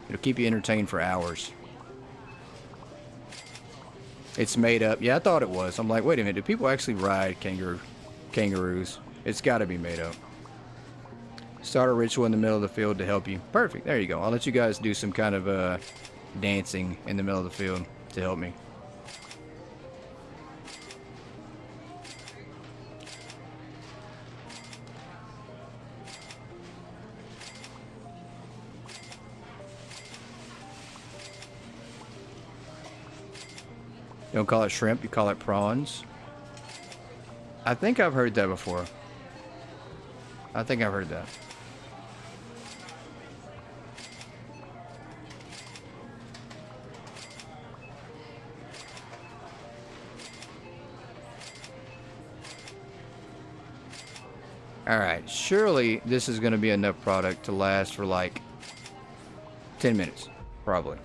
It'll keep you entertained for hours. It's made up. Yeah, I thought it was. I'm like, wait a minute. Do people actually ride kangaroos? It's got to be made up. Start a ritual in the middle of the field to help you. Perfect. There you go. I'll let you guys do some kind of dancing in the middle of the field to help me. Don't call it shrimp, you call it prawns. I think I've heard that before. I think I've heard that. Alright, surely this is going to be enough product to last for like 10 minutes, probably.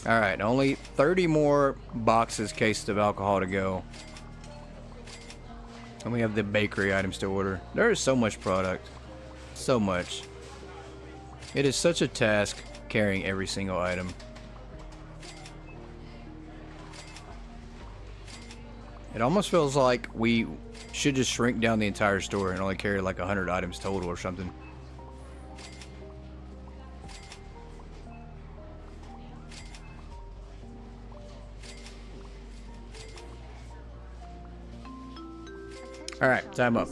Alright, only 30 more boxes, cases of alcohol to go. And we have the bakery items to order. There is so much product. So much. It is such a task carrying every single item. It almost feels like we should just shrink down the entire store and only carry like 100 items total or something. Alright, time up.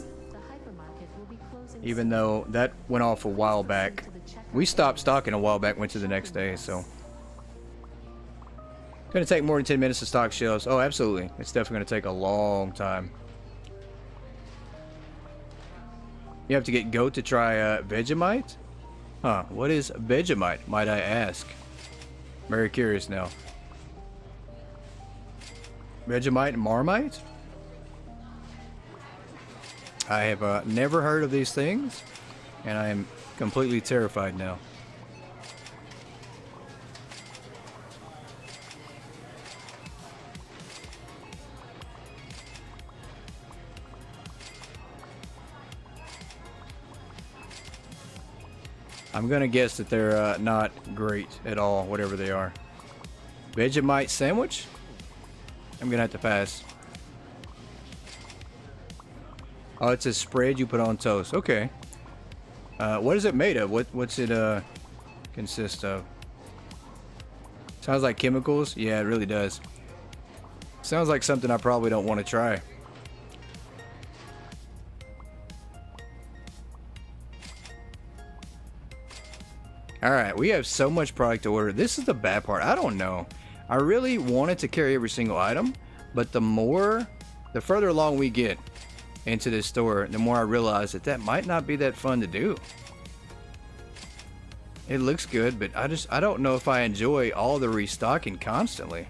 Even though that went off a while back. We stopped stocking a while back, went to the next day, so. It's gonna take more than 10 minutes to stock shelves. Oh, absolutely. It's definitely gonna take a long time. You have to get goat to try Vegemite? Huh, what is Vegemite, might I ask? Very curious now. Vegemite and Marmite? I have never heard of these things, and I am completely terrified now. I'm gonna guess that they're not great at all, whatever they are. Vegemite sandwich? I'm gonna have to pass. Oh, it's a spread you put on toast. Okay. What is it made of? What's it consist of? Sounds like chemicals. Yeah, it really does. Sounds like something I probably don't want to try. Alright, we have so much product to order. This is the bad part. I don't know. I really wanted to carry every single item, but the further along we get, into this store, the more I realize that that might not be that fun to do. It looks good, but I don't know if I enjoy all the restocking constantly.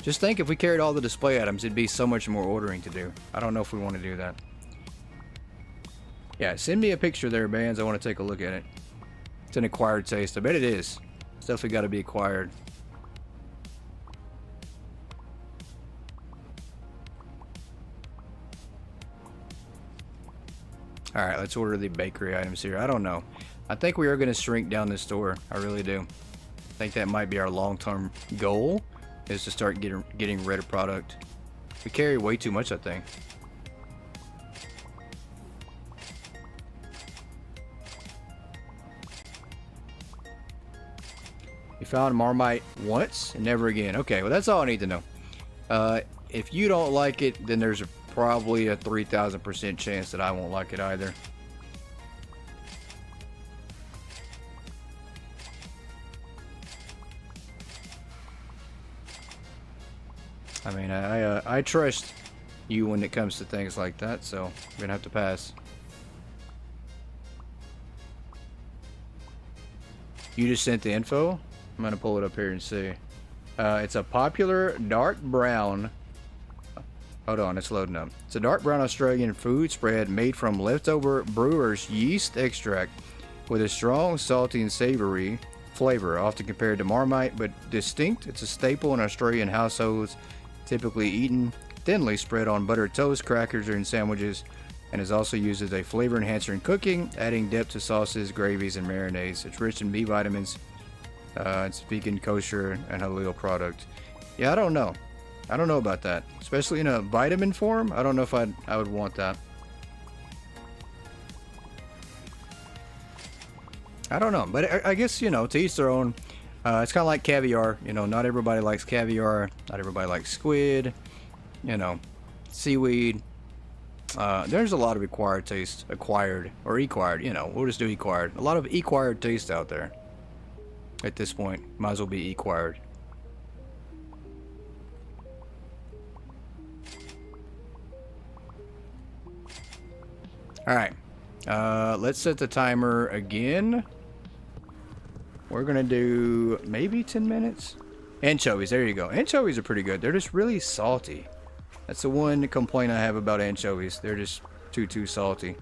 Just think if we carried all the display items, it'd be so much more ordering to do. I don't know if we want to do that. Yeah, send me a picture there, Bands. I want to take a look at it. It's an acquired taste. I bet it is. It's definitely got to be acquired. Alright, let's order the bakery items here. I don't know. I think we are going to shrink down this store. I really do. I think that might be our long-term goal, is to start getting rid of product. We carry way too much, I think. You found Marmite once and never again. Okay, well that's all I need to know. If you don't like it, then there's probably a 3,000% chance that I won't like it either. I mean, I trust you when it comes to things like that, so I'm gonna have to pass. You just sent the info? I'm gonna pull it up here and see. It's a popular dark brown. Hold on, it's loading up. It's a dark brown Australian food spread made from leftover brewer's yeast extract with a strong, salty, and savory flavor, often compared to Marmite, but distinct. It's a staple in Australian households, typically eaten thinly spread on buttered toast, crackers, or in sandwiches, and is also used as a flavor enhancer in cooking, adding depth to sauces, gravies, and marinades. It's rich in B vitamins. It's vegan, kosher, and halal product. Yeah, I don't know. I don't know about that. Especially in a vitamin form, I don't know if I would want that. I don't know, but I guess, you know, to each their own. It's kind of like caviar. You know, not everybody likes caviar. Not everybody likes squid. You know, seaweed. There's a lot of acquired taste. Acquired or acquired. You know, we'll just do acquired. A lot of acquired taste out there. At this point, might as well be acquired. Alright, let's set the timer again. We're gonna do maybe 10 minutes. Anchovies, there you go. Anchovies are pretty good. They're just really salty. That's the one complaint I have about anchovies. They're just too salty.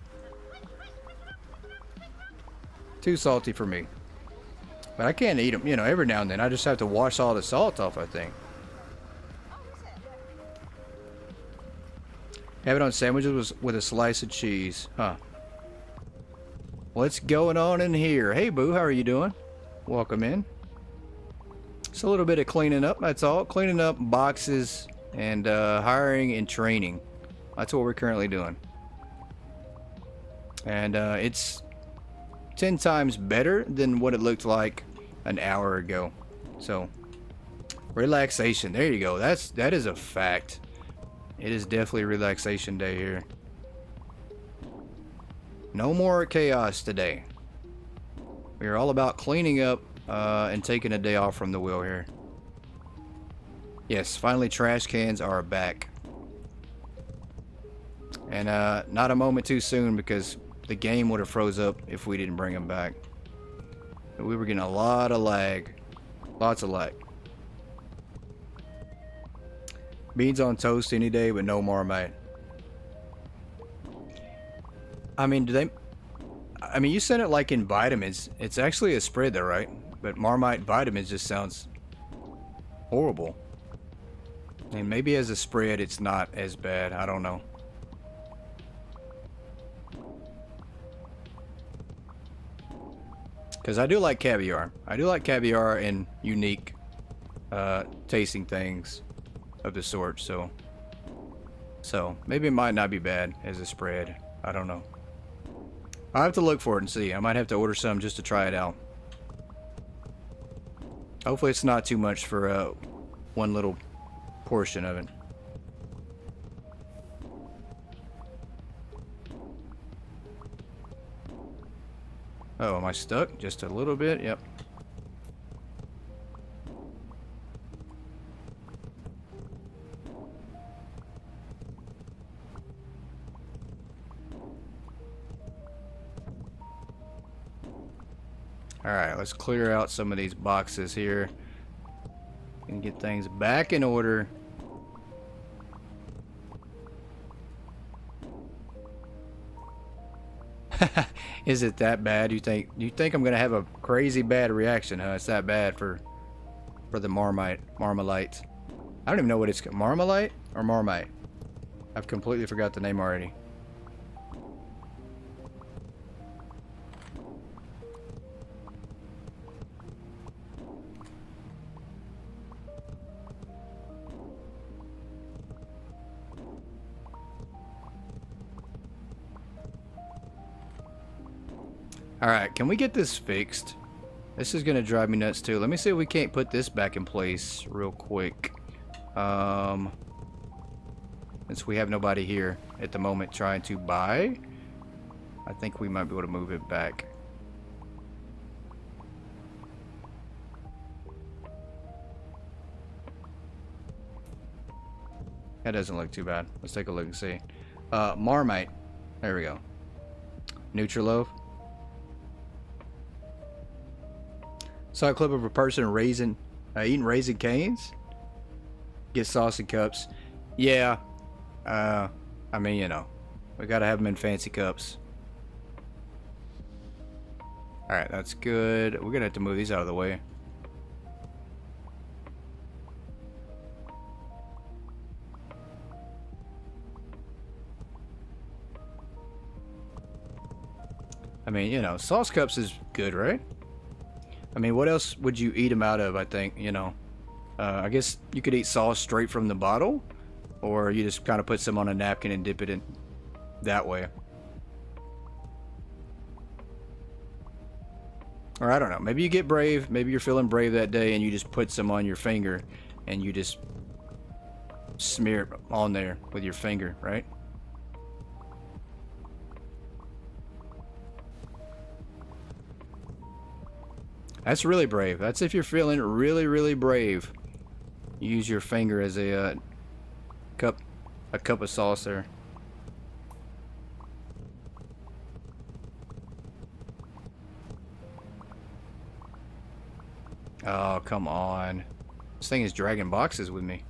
Too salty for me. But I can't eat them, you know, every now and then. I just have to wash all the salt off, I think. Have it on sandwiches with a slice of cheese. Huh. What's going on in here? Hey, Boo, how are you doing? Welcome in. It's a little bit of cleaning up, that's all. Cleaning up boxes and hiring and training. That's what we're currently doing. And it's 10 times better than what it looked like an hour ago. So, relaxation. There you go. That is a fact. It is definitely relaxation day here. No more chaos today. We are all about cleaning up and taking a day off from the wheel here. Yes, finally trash cans are back. And not a moment too soon, because the game would have froze up if we didn't bring them back. We were getting a lot of lag. Lots of lag. Beans on toast any day, but no Marmite. I mean, you sent it like in vitamins. It's actually a spread though, right? But Marmite vitamins just sounds horrible. And maybe as a spread, it's not as bad. I don't know. Because I do like caviar. I do like caviar and unique tasting things of the sort. So maybe it might not be bad as a spread. I don't know. I'll have to look for it and see. I might have to order some just to try it out. Hopefully it's not too much for one little portion of it. Oh, am I stuck? Just a little bit? Yep. Alright, let's clear out some of these boxes here and get things back in order. Is it that bad? You think I'm gonna have a crazy bad reaction, huh? It's that bad for the Marmite. I don't even know what it's called. Marmite or Marmite? I've completely forgot the name already. Alright, can we get this fixed? This is going to drive me nuts too. Let me see if we can't put this back in place real quick. Since we have nobody here at the moment trying to buy, I think we might be able to move it back. That doesn't look too bad. Let's take a look and see. Marmite. There we go. Nutriloaf. Saw a clip of a person eating Raisin Canes. Get sauce in cups. Yeah. I mean, you know, we gotta have them in fancy cups. Alright, that's good. We're gonna have to move these out of the way. I mean, you know, sauce cups is good, right? I mean, what else would you eat them out of, I think, you know? I guess you could eat sauce straight from the bottle, or you just kind of put some on a napkin and dip it in that way. Or I don't know, maybe you get brave, maybe you're feeling brave that day and you just put some on your finger and you just smear it on there with your finger, right? That's really brave. That's if you're feeling really, really brave. Use your finger as a cup of sauce there. Oh, come on. This thing is dragging boxes with me.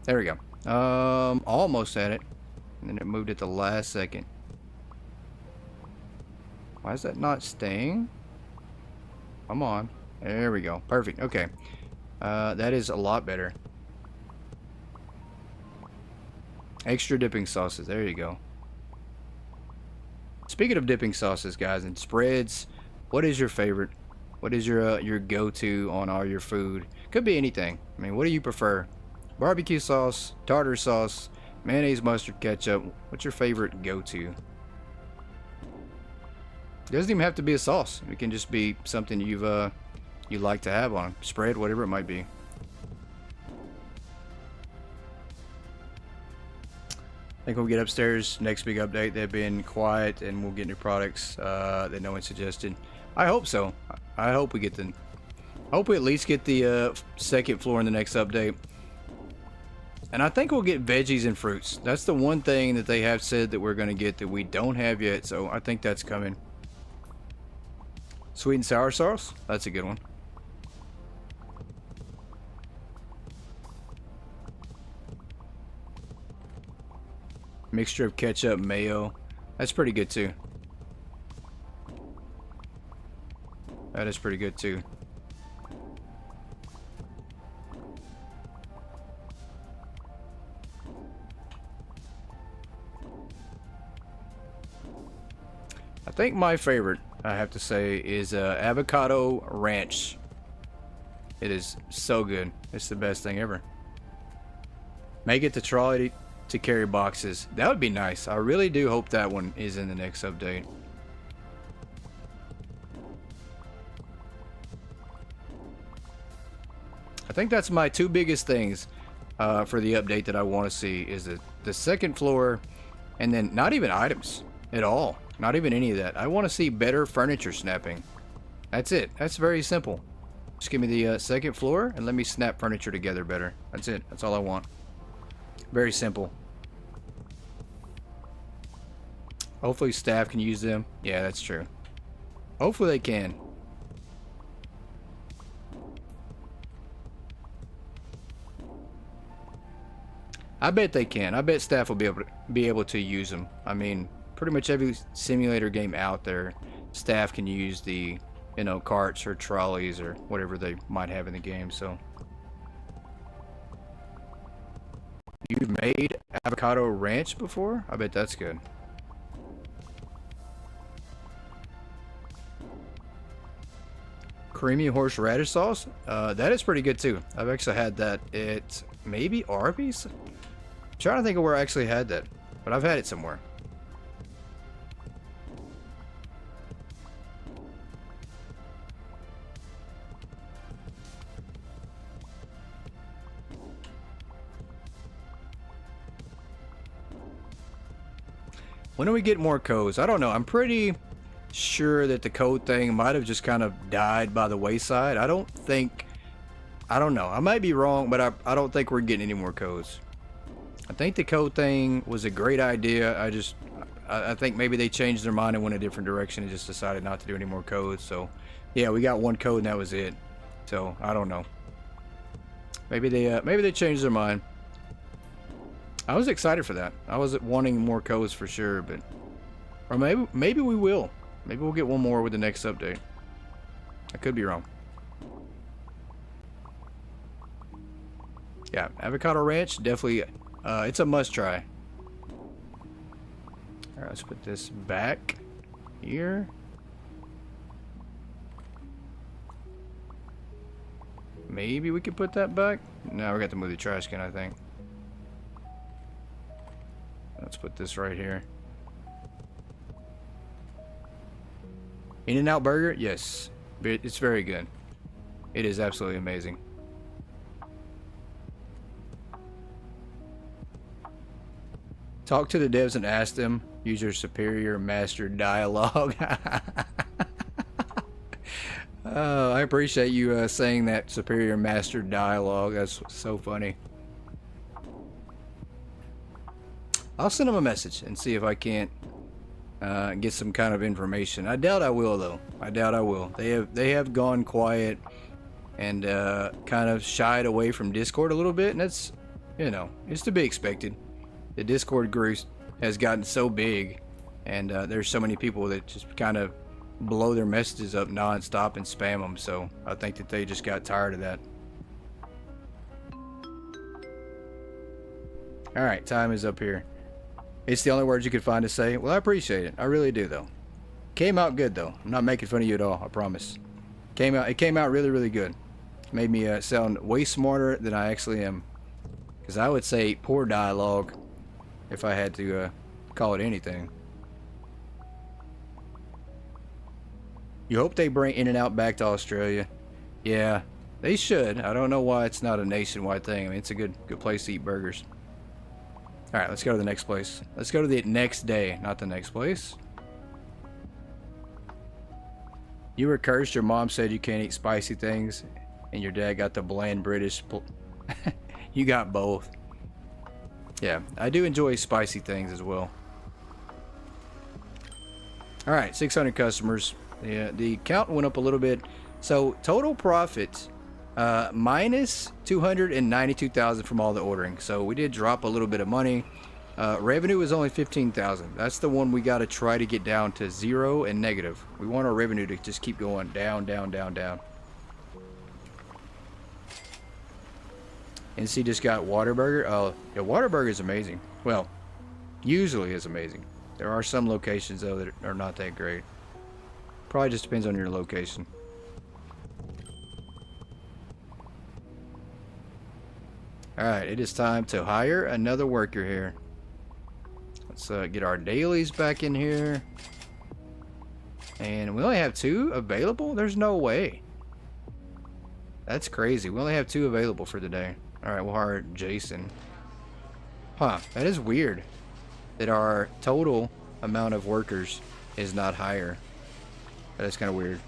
There we go. Almost had it. And then it moved at the last second. Why is that not staying? Come on. There we go. Perfect. Okay. That is a lot better. Extra dipping sauces. There you go. Speaking of dipping sauces, guys, and spreads, what is your favorite? What is your go-to on all your food? Could be anything. I mean, what do you prefer? Barbecue sauce, tartar sauce, mayonnaise, mustard, ketchup. What's your favorite go-to? It doesn't even have to be a sauce. It can just be something you like to have on spread, whatever it might be. I think we'll get upstairs. Next big update. They've been quiet, and we'll get new products that no one suggested. I hope so. I hope we get the. I hope we at least get the second floor in the next update. And I think we'll get veggies and fruits. That's the one thing that they have said that we're going to get that we don't have yet. So I think that's coming. Sweet and sour sauce. That's a good one. Mixture of ketchup, mayo. That's pretty good too. That is pretty good too. I think my favorite, I have to say, is avocado ranch. It is so good. It's the best thing ever. Make it the trolley to carry boxes. That would be nice. I really do hope that one is in the next update. I think that's my two biggest things for the update that I want to see is the second floor, and then not even items at all. Not even any of that. I want to see better furniture snapping. That's it. That's very simple. Just give me the second floor and let me snap furniture together better. That's it. That's all I want. Very simple. Hopefully staff can use them. Yeah, that's true. Hopefully they can. I bet they can. I bet staff will be able to use them. I mean, pretty much every simulator game out there, staff can use the, you know, carts or trolleys or whatever they might have in the game. So you've made avocado ranch before? I bet that's good. Creamy horseradish sauce? That is pretty good too. I've actually had that at maybe Arby's? I'm trying to think of where I actually had that, but I've had it somewhere. When do we get more codes? I don't know. I'm pretty sure that the code thing might have just kind of died by the wayside. I don't know. I might be wrong, but I don't think we're getting any more codes. I think the code thing was a great idea. I think maybe they changed their mind and went a different direction and just decided not to do any more codes. So yeah, we got one code and that was it. So I don't know. Maybe they changed their mind. I was excited for that. I was wanting more codes for sure, but or maybe we will. Maybe we'll get one more with the next update. I could be wrong. Yeah, avocado ranch definitely. It's a must try. All right, let's put this back here. Maybe we could put that back. No, we got to move the trash can, I think. Let's put this right here. In-N-Out burger? Yes. It's very good. It is absolutely amazing. Talk to the devs and ask them. Use your superior master dialogue. Oh, I appreciate you saying that, superior master dialogue. That's so funny. I'll send them a message and see if I can't get some kind of information. I doubt I will, though. I doubt I will. They have gone quiet and kind of shied away from Discord a little bit, and that's, you know, it's to be expected. The Discord group has gotten so big, and there's so many people that just kind of blow their messages up non-stop and spam them. So I think that they just got tired of that. All right, time is up here. It's the only words you could find to say. Well, I appreciate it. I really do, though. Came out good, though. I'm not making fun of you at all. I promise. It came out really, really good. Made me sound way smarter than I actually am. Because I would say poor dialogue if I had to call it anything. You hope they bring In-N-Out back to Australia. Yeah, they should. I don't know why it's not a nationwide thing. I mean, it's a good place to eat burgers. All right, let's go to the next place. Let's go to the next day, not the next place. You were cursed. Your mom said you can't eat spicy things, and your dad got the bland British. You got both. Yeah, I do enjoy spicy things as well. All right, 600 customers. Yeah, the count went up a little bit. So total profit minus 292,000 from all the ordering. So we did drop a little bit of money. Revenue is only 15,000. That's the one we got to try to get down to 0 and negative. We want our revenue to just keep going down, down, down, down. NC just got Waterburger. Oh, yeah, Waterburger is amazing. Well, usually is amazing. There are some locations though that are not that great. Probably just depends on your location. Alright, it is time to hire another worker here. Let's get our dailies back in here. And we only have 2 available? There's no way. That's crazy. We only have 2 available for the day. Alright, we'll hire Jason. Huh, that is weird. That our total amount of workers is not higher. That is kind of weird.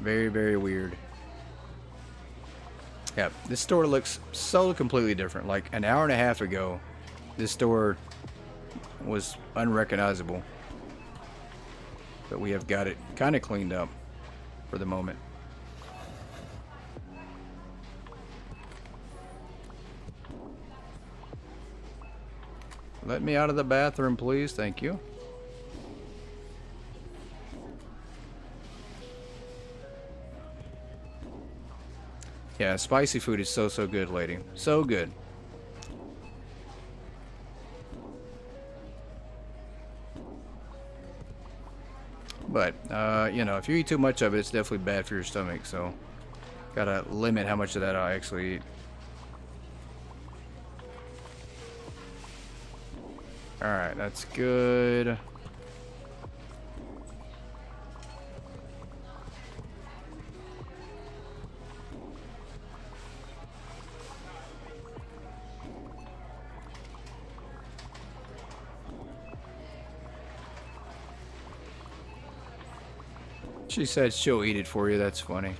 Very, very weird. Yeah, this store looks so completely different. Like an hour and a half ago, this store was unrecognizable. But we have got it kind of cleaned up for the moment. Let me out of the bathroom, please. Thank you. Yeah, spicy food is so good, lady. So good. But, you know, if you eat too much of it, it's definitely bad for your stomach. So, gotta limit how much of that I actually eat. Alright, that's good. She said she'll eat it for you. That's funny.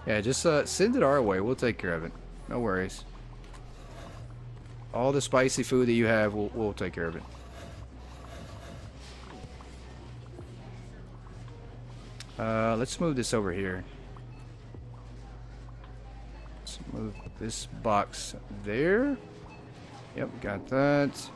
Yeah, just send it our way. We'll take care of it. No worries. All the spicy food that you have, we'll take care of it. Let's move this over here. Let's move this box there. Yep, got that.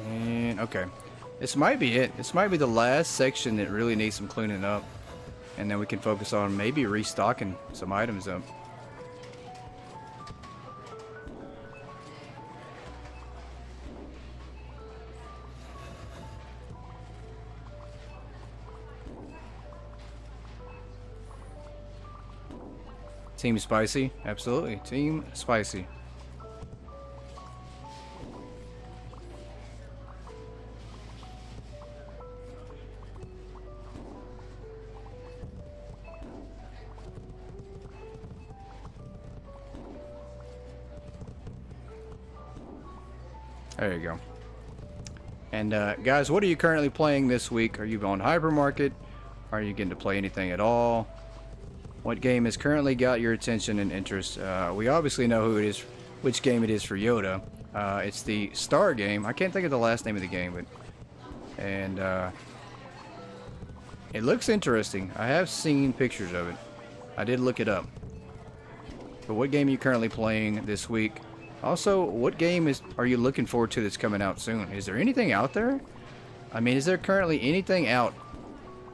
And okay, this might be it. This might be the last section that really needs some cleaning up, and then we can focus on maybe restocking some items up. Team Spicy, absolutely. Team Spicy. There you go. And guys, what are you currently playing this week? Are you on Hypermarket? Are you getting to play anything at all? What game has currently got your attention and interest? We obviously know who it is, which game it is for Yoda. It's the Star game. I can't think of the last name of the game, but it looks interesting. I have seen pictures of it. I did look it up. But what game are you currently playing this week? Also, what game are you looking forward to that's coming out soon? Is there anything out there? I mean, is there currently anything out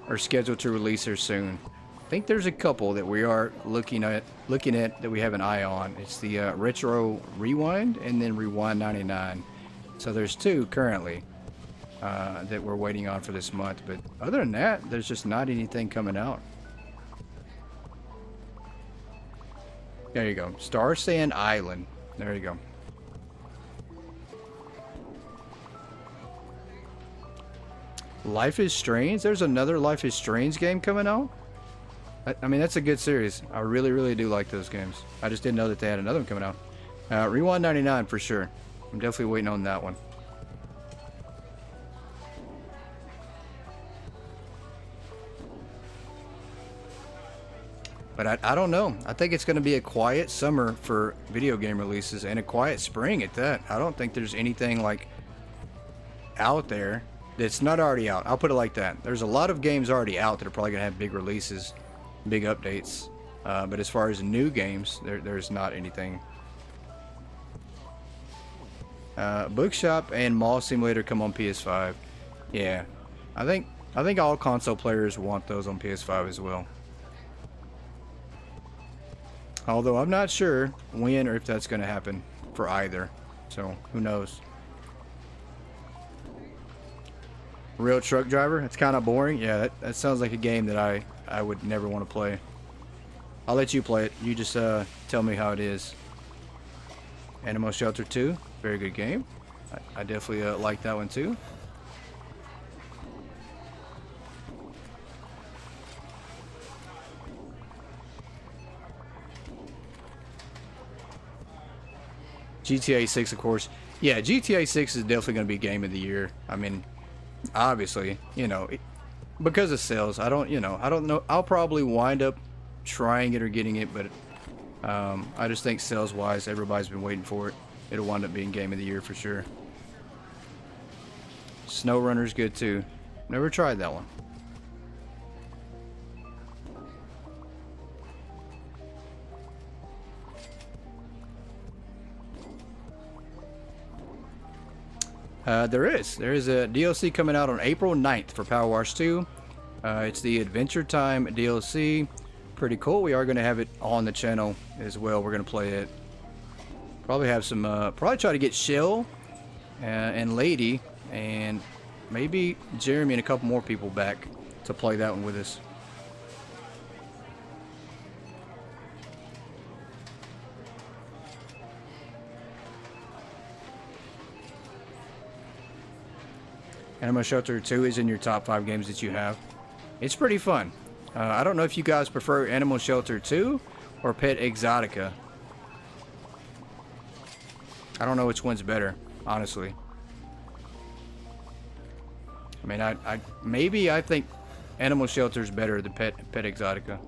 or scheduled to release here soon? I think there's a couple that we are looking at that we have an eye on. It's the Retro Rewind and then Rewind 99. So there's two currently that we're waiting on for this month. But other than that, there's just not anything coming out. There you go. Star Sand Island. There you go. Life is Strange. There's another Life is Strange game coming out. I mean, that's a good series. I really do like those games. I just didn't know that they had another one coming out. Rewind 99 for sure. I'm definitely waiting on that one. But I don't know. I think it's going to be a quiet summer for video game releases and a quiet spring at that. I don't think there's anything like out there that's not already out. I'll put it like that. There's a lot of games already out that are probably going to have big releases, big updates. But as far as new games, there's not anything. Bookshop and Mall Simulator come on PS5. Yeah, I think all console players want those on PS5 as well. Although I'm not sure when or if that's going to happen for either. So, who knows. Real Truck Driver? It's kind of boring. Yeah, that sounds like a game that I would never want to play. I'll let you play it. You just tell me how it is. Animal Shelter 2. Very good game. I definitely like that one too. GTA 6, of course. Yeah, GTA 6 is definitely going to be game of the year. I mean, obviously, you know, because of sales. I don't know. I'll probably wind up trying it or getting it, but I just think sales-wise, everybody's been waiting for it. It'll wind up being game of the year for sure. Snow Runner's good too. Never tried that one. There is a DLC coming out on April 9th for Power Wash 2. It's the Adventure Time DLC. Pretty cool. We are going to have it on the channel as well. We're going to play it. Probably have some, probably try to get Shell and Lady and maybe Jeremy and a couple more people back to play that one with us. Animal Shelter 2 is in your top 5 games that you have. It's pretty fun. I don't know if you guys prefer Animal Shelter 2 or Pet Exotica. I don't know which one's better, honestly. I mean, I think Animal Shelter is better than Pet Exotica.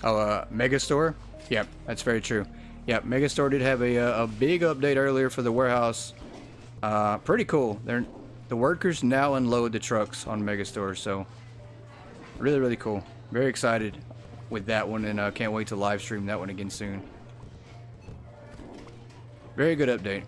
Oh, Megastore? Yep, that's very true. Yep, Megastore did have a big update earlier for the warehouse. Pretty cool. The workers now unload the trucks on Megastore, so really, really cool. Very excited with that one, and can't wait to live stream that one again soon. Very good update.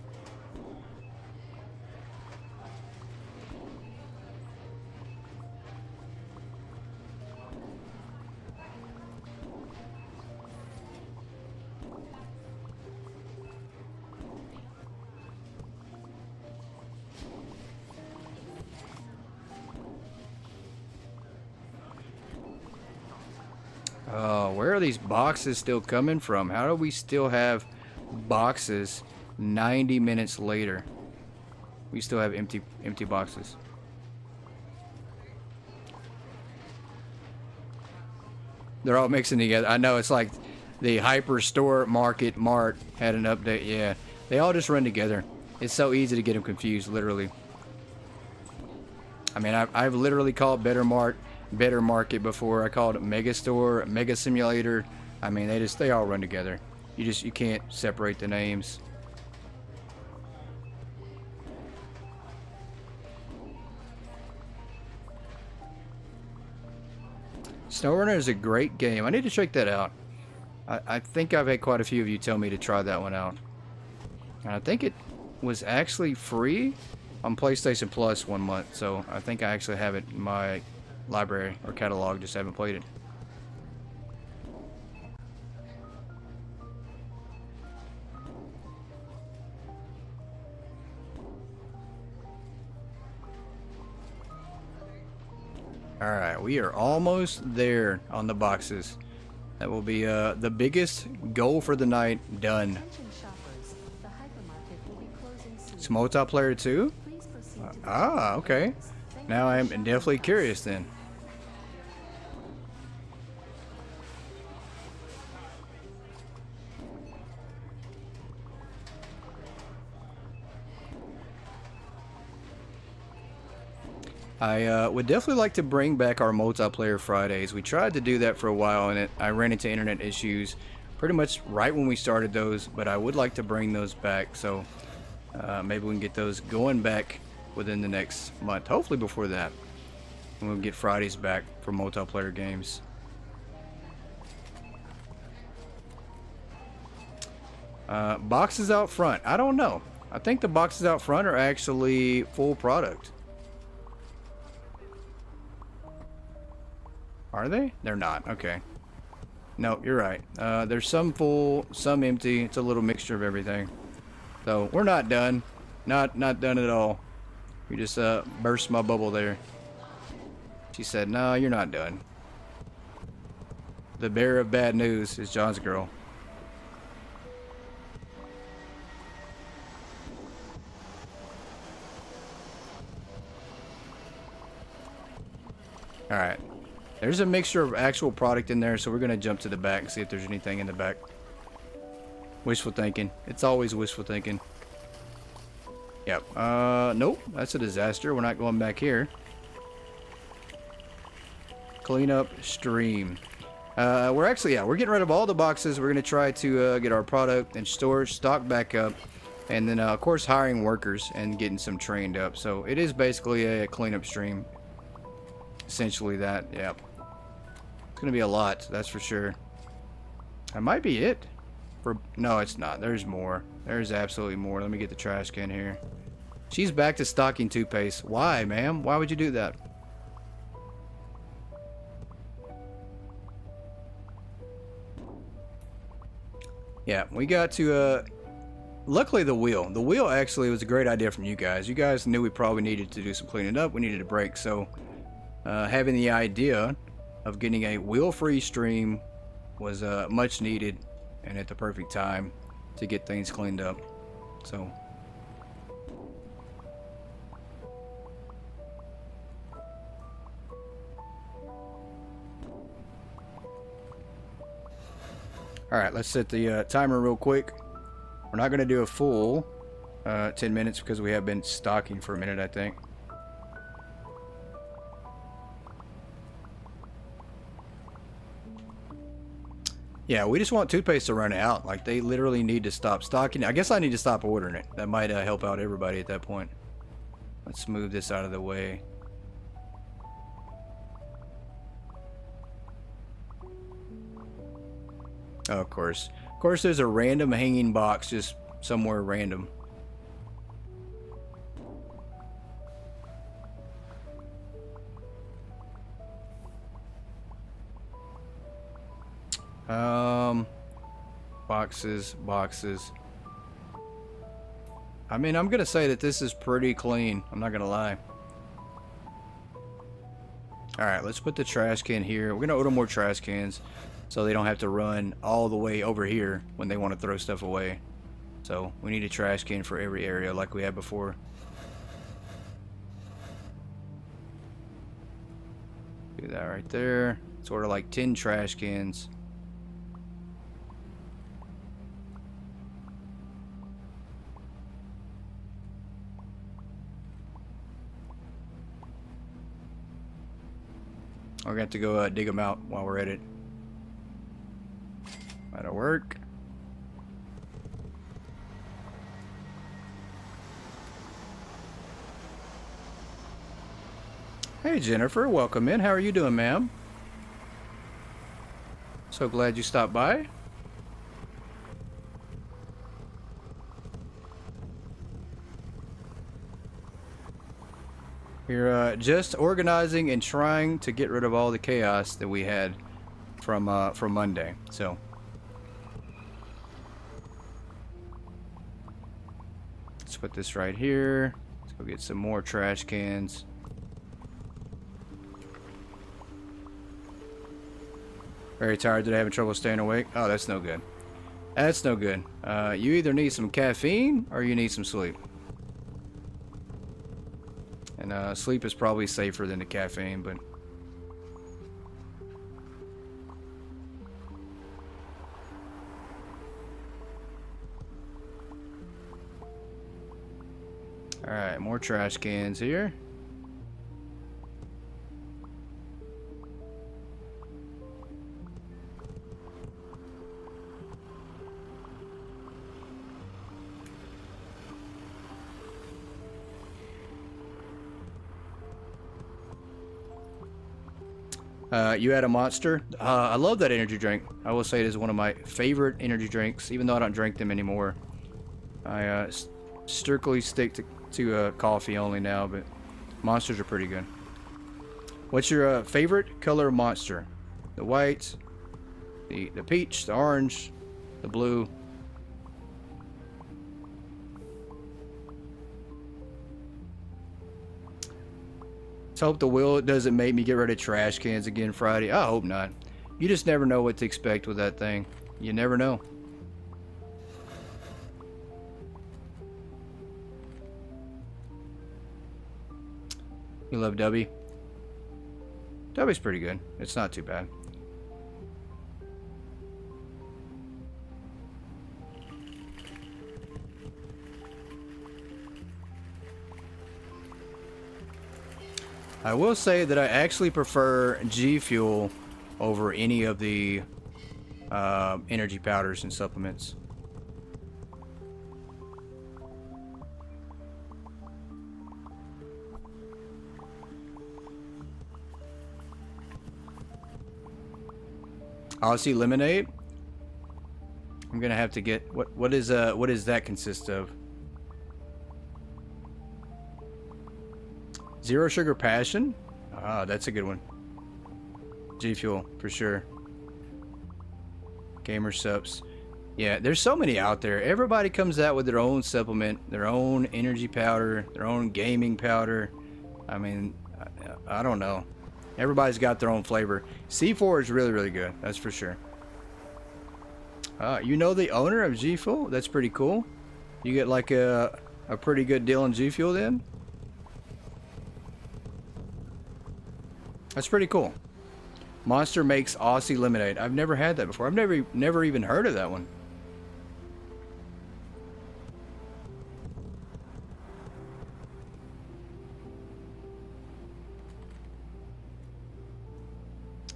Oh, where are these boxes still coming from? How do we still have boxes 90 minutes later? We still have empty boxes. They're all mixing together. I know, it's like the Hypermarket Mart had an update. Yeah, they all just run together. It's so easy to get them confused, literally. I mean, I've literally called Better Market before. I called it Megastore, Mega Simulator. I mean, they all run together. You can't separate the names. SnowRunner is a great game. I need to check that out. I think I've had quite a few of you tell me to try that one out. And I think it was actually free on PlayStation Plus 1 month. So I think I actually have it in my library or catalog, just haven't played it. Alright, we are almost there on the boxes. That will be the biggest goal for the night done. Attention shoppers, the hypermarket will be closing soon. It's multiplayer too? Please proceed to the Okay. Thank Now you I am for shopping definitely with us. curious then. I would definitely like to bring back our multiplayer Fridays. We tried to do that for a while, and I ran into internet issues pretty much right when we started those, but I would like to bring those back, so maybe we can get those going back within the next month, hopefully before that, and we'll get Fridays back for multiplayer games. Boxes out front, I don't know. I think the boxes out front are actually full product. Are they? They're not. Okay. No, you're right. There's some full, some empty. It's a little mixture of everything. So we're not done. Not done at all. You just burst my bubble there. She said, "No, you're not done." The bearer of bad news is John's girl. Alright. There's a mixture of actual product in there, so we're going to jump to the back and see if there's anything in the back. Wishful thinking. It's always wishful thinking. Yep. Nope. That's a disaster. We're not going back here. Clean up stream. We're getting rid of all the boxes. We're going to try to get our product and storage stock back up. And then, of course, hiring workers and getting some trained up. So it is basically a cleanup stream. Essentially that, yeah. It's going to be a lot, that's for sure. That might be it. No, it's not. There's more. There's absolutely more. Let me get the trash can here. She's back to stocking toothpaste. Why, ma'am? Why would you do that? Yeah, we got to, luckily the wheel. The wheel actually was a great idea from you guys. You guys knew we probably needed to do some cleaning up. We needed a break, so having the idea of getting a wheel-free stream was much needed and at the perfect time to get things cleaned up. So alright, let's set the timer real quick. We're not going to do a full 10 minutes because we have been stocking for a minute, I think. Yeah, we just want toothpaste to run out. Like, they literally need to stop stocking. I guess I need to stop ordering it. That might help out everybody at that point. Let's move this out of the way. Oh, of course. Of course, there's a random hanging box just somewhere random. Boxes. I mean, I'm gonna say that this is pretty clean. I'm not gonna lie. Alright, let's put the trash can here. We're gonna order more trash cans so they don't have to run all the way over here when they want to throw stuff away. So, we need a trash can for every area like we had before. Do that right there. Let's order like 10 trash cans. We're going to have to go dig them out while we're at it. That'll work. Hey Jennifer, welcome in. How are you doing, ma'am? So glad you stopped by. We're just organizing and trying to get rid of all the chaos that we had from Monday. So let's put this right here. Let's go get some more trash cans. Very tired today, having trouble staying awake. Oh, that's no good. That's no good. You either need some caffeine or you need some sleep. And sleep is probably safer than the caffeine, but alright, more trash cans here. You had a Monster. I love that energy drink. I will say it is one of my favorite energy drinks, even though I don't drink them anymore. I strictly stick to coffee only now, but Monsters are pretty good. What's your favorite color Monster? The white, the peach, the orange, the blue. Let's hope the wheel doesn't make me get rid of trash cans again Friday. I hope not. You just never know what to expect with that thing. You never know. You love Dubby. Dobby's pretty good. It's not too bad. I will say that I actually prefer G Fuel over any of the energy powders and supplements. Aussie lemonade. I'm gonna have to get what does that consist of? Zero sugar passion? Ah, that's a good one. G Fuel for sure. Gamer Sups. Yeah, there's so many out there. Everybody comes out with their own supplement, their own energy powder, their own gaming powder. I mean, I don't know. Everybody's got their own flavor. C4 is really, really good. That's for sure. You know the owner of G Fuel? That's pretty cool. You get like a pretty good deal on G Fuel then? That's pretty cool. Monster makes Aussie lemonade. I've never had that before. I've never even heard of that one.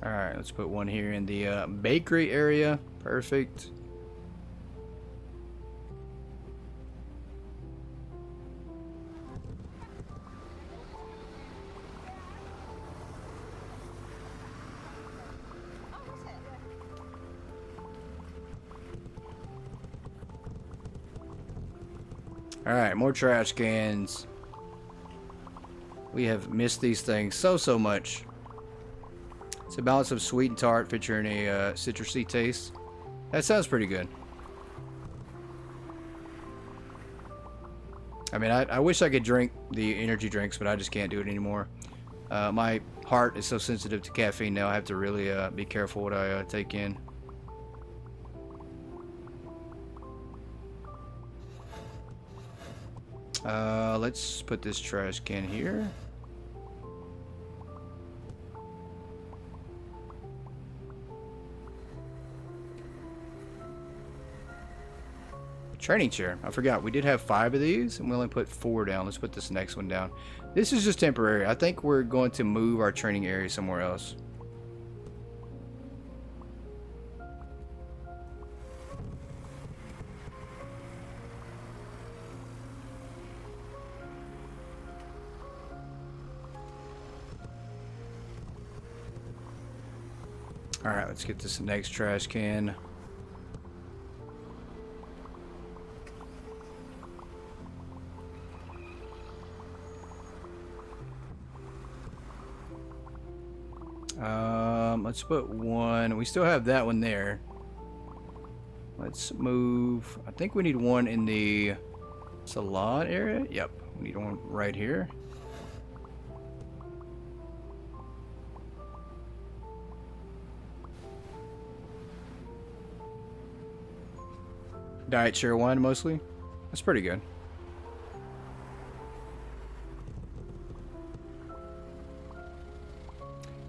Alright, let's put one here in the bakery area. Perfect. Alright, more trash cans. We have missed these things so much. It's a balance of sweet and tart featuring a citrusy taste. That sounds pretty good. I mean, I wish I could drink the energy drinks, but I just can't do it anymore. My heart is so sensitive to caffeine now. I have to really be careful what I take in. Let's put this trash can here. Training chair. I forgot. We did have 5 of these, and we only put 4 down. Let's put this next one down. This is just temporary. I think we're going to move our training area somewhere else. Alright, let's get this next trash can. Let's put one. We still have that one there. Let's move. I think we need one in the salon area. Yep, we need one right here. Diet share one mostly. That's pretty good.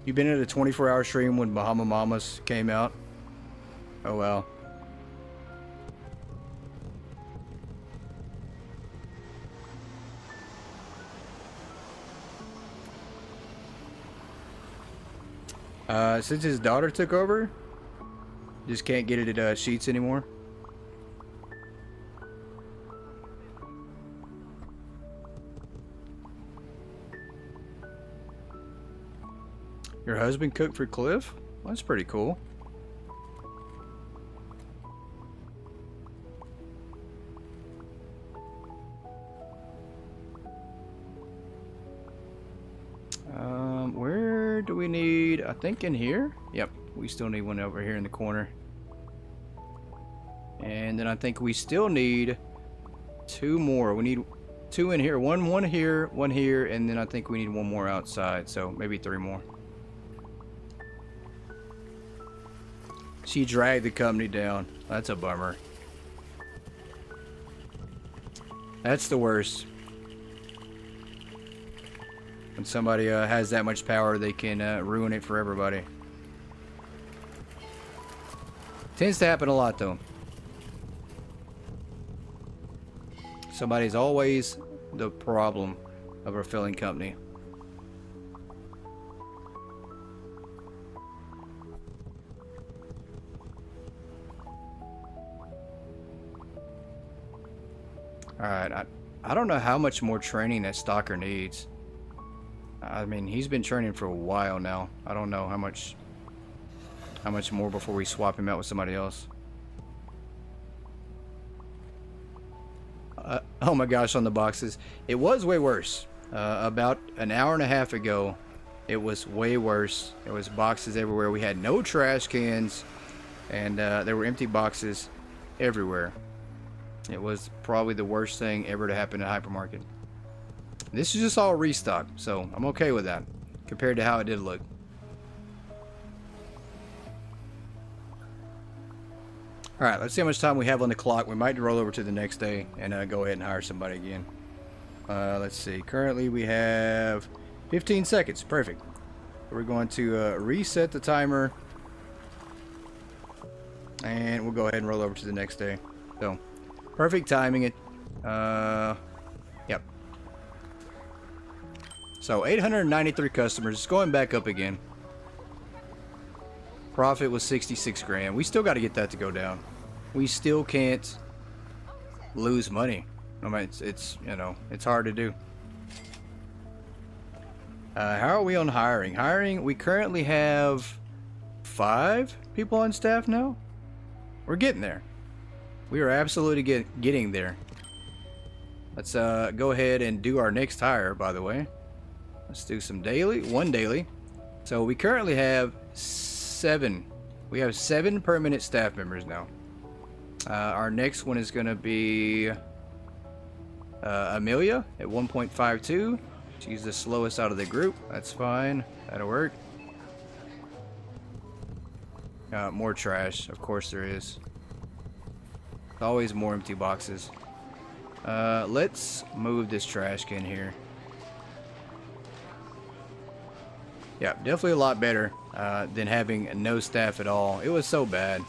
You been in a 24-hour stream when Bahama Mamas came out? Oh well. Since his daughter took over, just can't get it at Sheets anymore. Your husband cooked for Cliff? Well, that's pretty cool. Where do we need? I think in here. Yep, we still need one over here in the corner. And then I think we still need 2 more. We need 2 in here. One here, one here, and then I think we need 1 more outside. So maybe 3 more. She dragged the company down. That's a bummer. That's the worst. When somebody has that much power, they can ruin it for everybody. Tends to happen a lot, though. Somebody's always the problem of a filling company. Alright, I don't know how much more training that Stalker needs. I mean, he's been training for a while now. I don't know how much more before we swap him out with somebody else. Oh my gosh, on the boxes. It was way worse. About an hour and a half ago, it was way worse. There was boxes everywhere. We had no trash cans, and there were empty boxes everywhere. It was probably the worst thing ever to happen at Hypermarket. This is just all restock, so I'm okay with that compared to how it did look. Alright, let's see how much time we have on the clock. We might roll over to the next day and go ahead and hire somebody again. Let's see. Currently we have 15 seconds. Perfect. We're going to reset the timer. And we'll go ahead and roll over to the next day. So, perfect timing. Yep. So, 893 customers. It's going back up again. Profit was 66 grand. We still got to get that to go down. We still can't lose money. I mean, it's you know, it's hard to do. How are we on hiring? Hiring, we currently have 5 people on staff now. We're getting there. We are absolutely getting there. Let's go ahead and do our next hire, by the way. Let's do some daily, 1 daily. So we currently have 7. We have 7 permanent staff members now. Our next one is going to be Amelia at 1.52. She's the slowest out of the group. That's fine. That'll work. More trash. Of course there is. Always more empty boxes. Let's move this trash can here. Yeah, definitely a lot better than having no staff at all. It was so bad.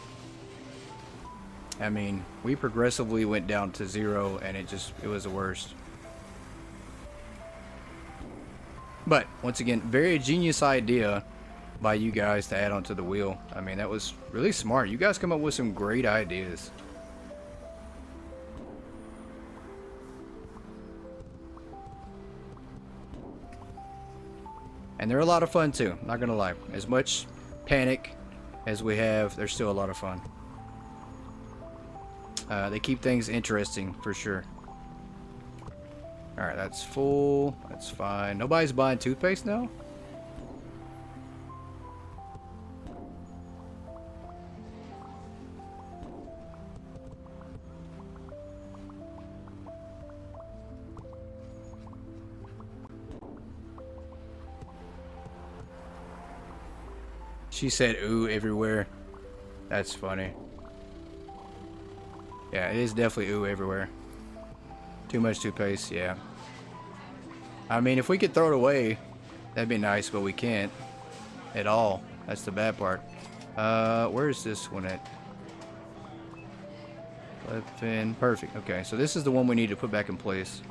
I mean, we progressively went down to 0 and it was the worst. But once again, very genius idea by you guys to add onto the wheel. I mean, that was really smart. You guys come up with some great ideas. And they're a lot of fun too, not gonna lie. As much panic as we have, they're still a lot of fun. They keep things interesting for sure. Alright, that's full. That's fine. Nobody's buying toothpaste now? She said ooh everywhere. That's funny. Yeah, it is definitely ooh everywhere. Too much toothpaste, yeah. I mean, if we could throw it away, that'd be nice, but we can't at all. That's the bad part. Where's this one at? Left pin. Perfect. Okay, so this is the one we need to put back in place.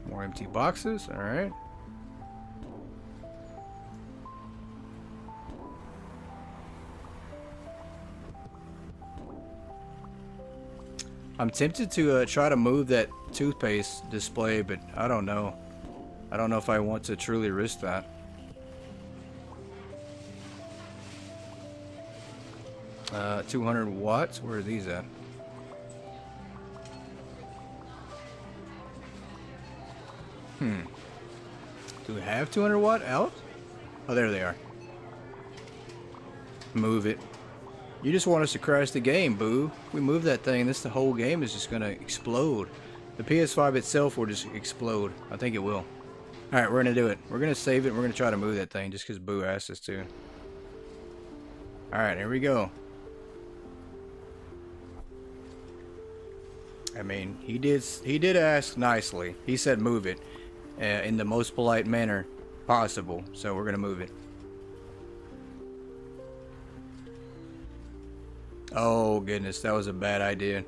More empty boxes, alright. I'm tempted to try to move that toothpaste display, but I don't know. I don't know if I want to truly risk that. Uh, 200 watts? Where are these at? Do we have 200 watt out? Oh, there they are. Move it. You just want us to crash the game, boo. If we move that thing, the whole game is just gonna explode. The PS5 itself will just explode. I think it will. Alright, we're gonna do it. We're gonna save it. We're gonna try to move that thing just because Boo asked us to. Alright, here we go. I mean, he did ask nicely. He said move it in the most polite manner possible. So we're gonna move it. Oh goodness, that was a bad idea.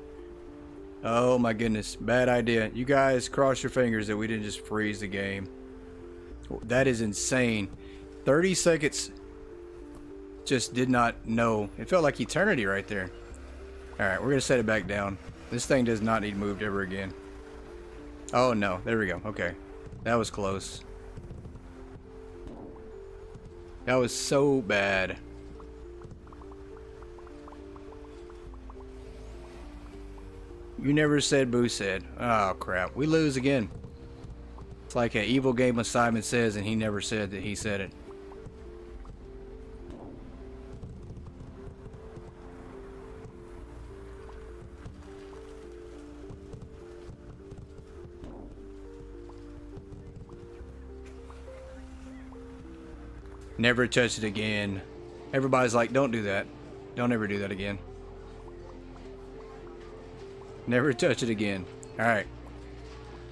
Oh my goodness, bad idea. You guys cross your fingers that we didn't just freeze the game. That is insane. 30 seconds. Just did not know. It felt like eternity right there. Alright, we're gonna set it back down. This thing does not need moved ever again. Oh no, there we go. Okay. That was close. That was so bad. You never said Boo said. Oh crap. We lose again. It's like an evil game of Simon Says and he never said that he said it. Never touch it again. Everybody's like, don't do that. Don't ever do that again. Never touch it again. Alright.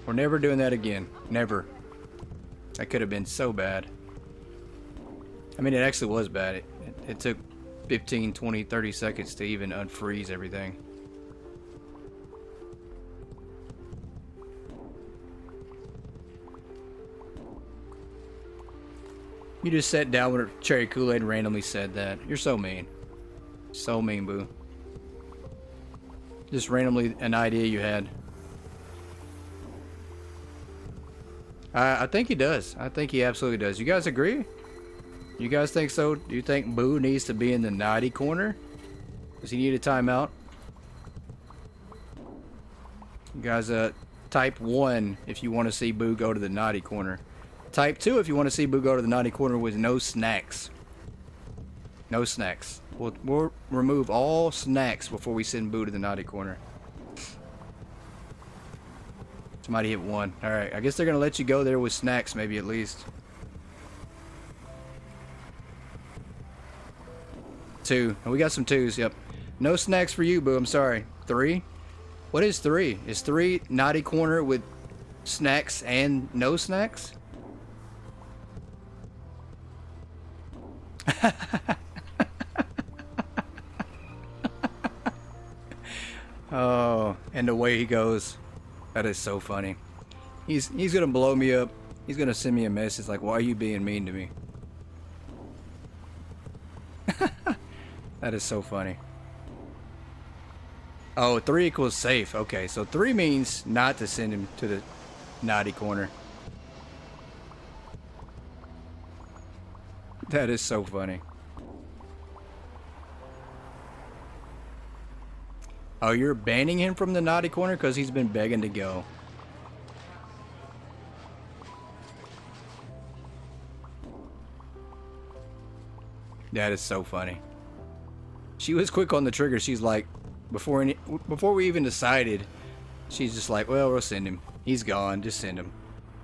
We're never doing that again. Never. That could have been so bad. I mean, it actually was bad. It took 15, 20, 30 seconds to even unfreeze everything. You just sat down with cherry Kool-Aid and randomly said that. You're so mean. So mean, Boo. Just randomly an idea you had. I think he does. I think he absolutely does. You guys agree? You guys think so? Do you think Boo needs to be in the naughty corner? Does he need a timeout? You guys, type 1 if you want to see Boo go to the naughty corner. Type 2 if you want to see Boo go to the naughty corner with no snacks. No snacks. We'll remove all snacks before we send Boo to the naughty corner. Somebody hit 1. Alright, I guess they're going to let you go there with snacks maybe at least. 2. And we got some 2s, yep. No snacks for you, Boo, I'm sorry. 3? What is 3? Is 3 naughty corner with snacks and no snacks? Oh, and the way he goes, that is so funny. He's gonna blow me up. He's gonna send me a message like, why are you being mean to me? That is so funny. Oh, 3 equals safe. Okay, so 3 means not to send him to the naughty corner. That is so funny. Oh, you're banning him from the naughty corner because he's been begging to go. That is so funny. She was quick on the trigger. She's like, before we even decided, she's just like, well, we'll send him. He's gone. Just send him.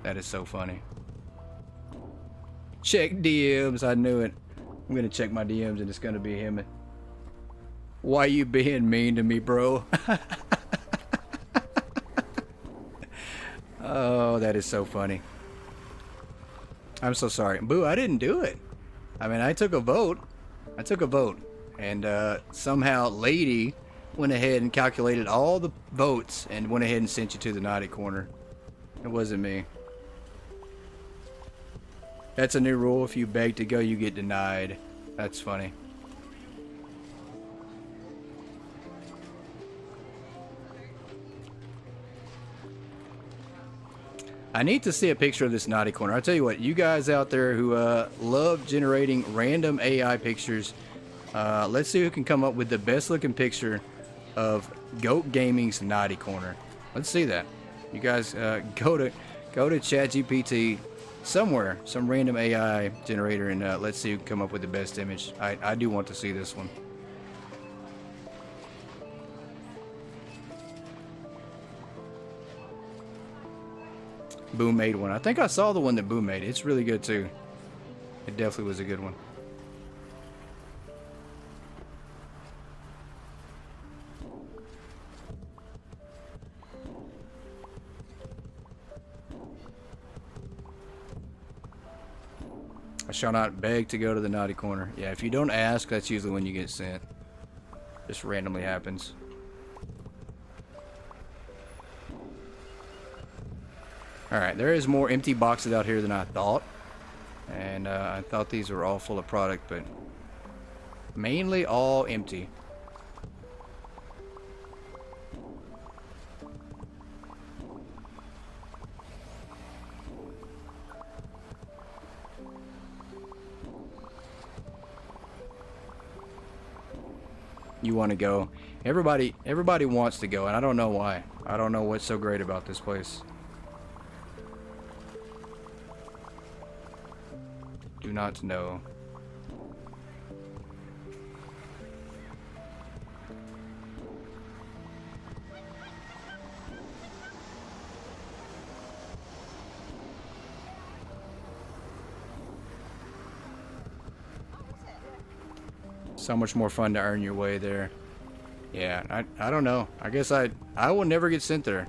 That is so funny. Check DMs. I knew it. I'm gonna check my DMs and it's gonna be him. Why you being mean to me, bro? Oh, that is so funny. I'm so sorry. Boo, I didn't do it. I mean, I took a vote. And somehow Lady went ahead and calculated all the votes and went ahead and sent you to the naughty corner. It wasn't me. That's a new rule. If you beg to go, you get denied. That's funny. I need to see a picture of this naughty corner. I'll tell you what, you guys out there who love generating random AI pictures, let's see who can come up with the best looking picture of Goat Gaming's naughty corner. Let's see that. You guys go to ChatGPT somewhere, some random AI generator, and let's see who can come up with the best image. I do want to see this one. Boom made one. I think I saw the one that Boom made. It's really good too. It definitely was a good one. I shall not beg to go to the naughty corner. Yeah, if you don't ask, that's usually when you get sent. Just randomly happens. Alright, there is more empty boxes out here than I thought. And I thought these were all full of product, but mainly all empty. You want to go. Everybody wants to go, and I don't know why. I don't know what's so great about this place. Do not know. So much more fun to earn your way there. Yeah, I don't know. I guess I will never get sent there.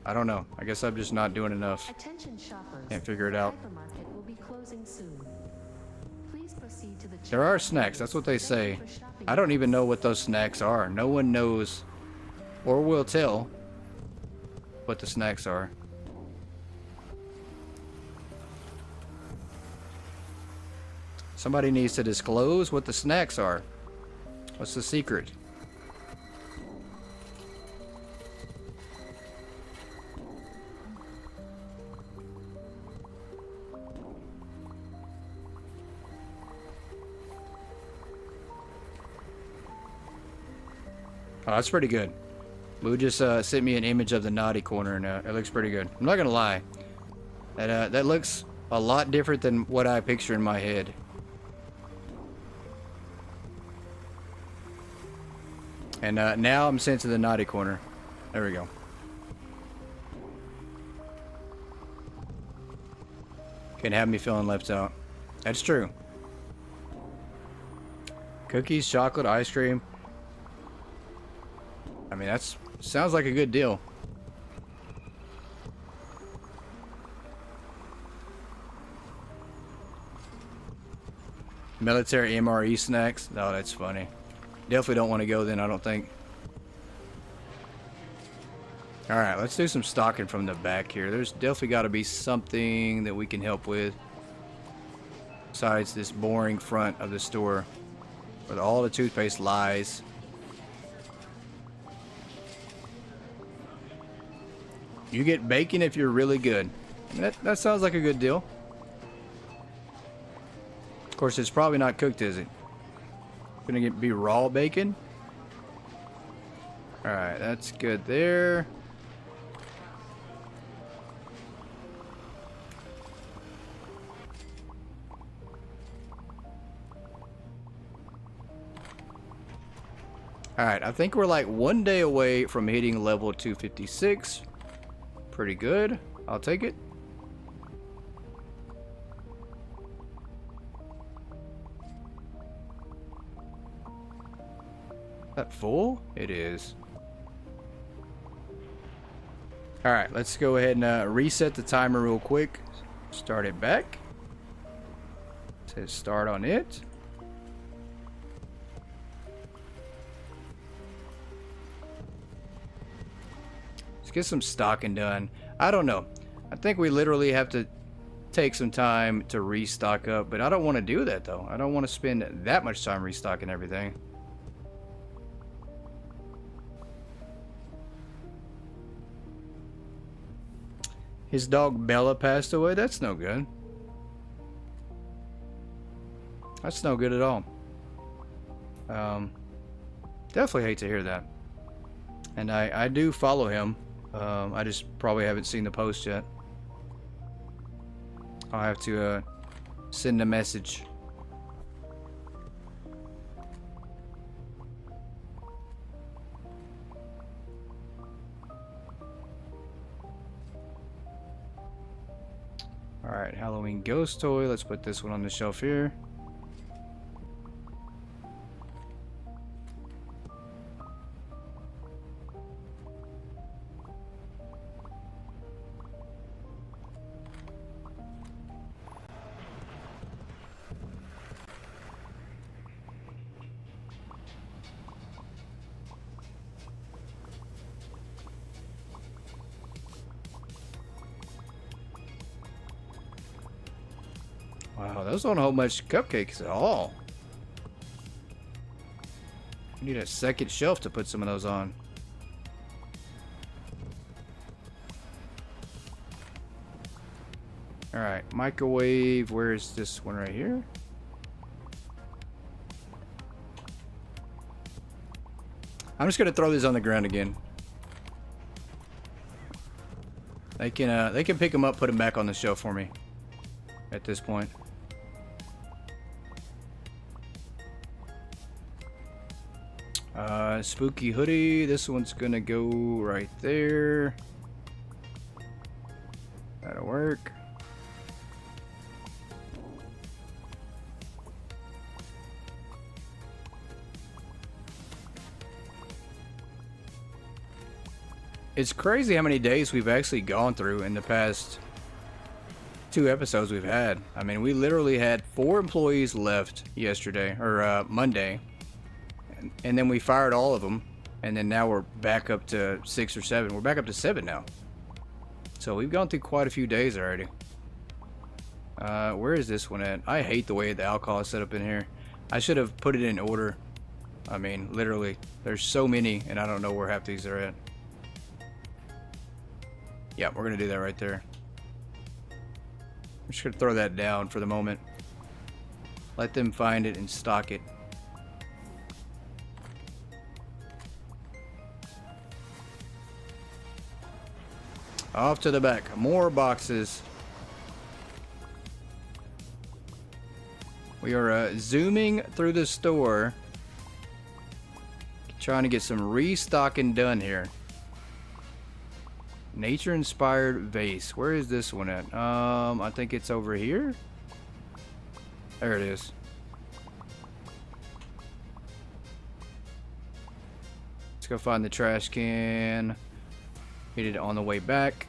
I don't know. I guess I'm just not doing enough. Attention shoppers. Can't figure it out. Hypermarket will be closing soon. Please proceed to the There are snacks. That's what they say. I don't even know what those snacks are. No one knows or will tell what the snacks are. Somebody needs to disclose what the snacks are. What's the secret? Oh, that's pretty good. Lou just sent me an image of the naughty corner, and it looks pretty good. I'm not gonna lie. That looks a lot different than what I picture in my head. And now I'm sent to the naughty corner. There we go. Can have me feeling left out. That's true. Cookies, chocolate, ice cream. I mean, that's sounds like a good deal. Military MRE snacks. Oh, that's funny. Definitely don't want to go then, I don't think. Alright, let's do some stocking from the back here. There's definitely got to be something that we can help with. Besides this boring front of the store where all the toothpaste lies. You get bacon if you're really good. That sounds like a good deal. Of course, it's probably not cooked, is it? Gonna be raw bacon. Alright, that's good there. Alright, I think we're like one day away from hitting level 256. Pretty good. I'll take it. That full? It is. Alright, let's go ahead and reset the timer real quick. Start it back. It says start on it. Let's get some stocking done. I don't know. I think we literally have to take some time to restock up, but I don't want to do that though. I don't want to spend that much time restocking everything. His dog Bella passed away. That's no good. That's no good at all. Definitely hate to hear that. And I do follow him. I just probably haven't seen the post yet. I'll have to send a message. Alright, Halloween ghost toy. Let's put this one on the shelf here. Wow, those don't hold much cupcakes at all. We need a second shelf to put some of those on. Alright, microwave. Where is this one right here? I'm just gonna throw these on the ground again. They can pick them up, put them back on the shelf for me at this point. Spooky hoodie. This one's gonna go right there. That'll work. It's crazy how many days we've actually gone through in the past 2 episodes we've had. I mean, we literally had 4 employees left yesterday, or Monday. And then we fired all of them. And then now we're back up to 6 or 7. We're back up to 7 now. So we've gone through quite a few days already. Where is this one at? I hate the way the alcohol is set up in here. I should have put it in order. I mean, literally. There's so many, and I don't know where half these are at. Yeah, we're going to do that right there. I'm just going to throw that down for the moment. Let them find it and stock it. Off to the back. More boxes. We are zooming through the store. Trying to get some restocking done here. Nature inspired vase. Where is this one at? I think it's over here. There it is. Let's go find the trash can. Hit it on the way back.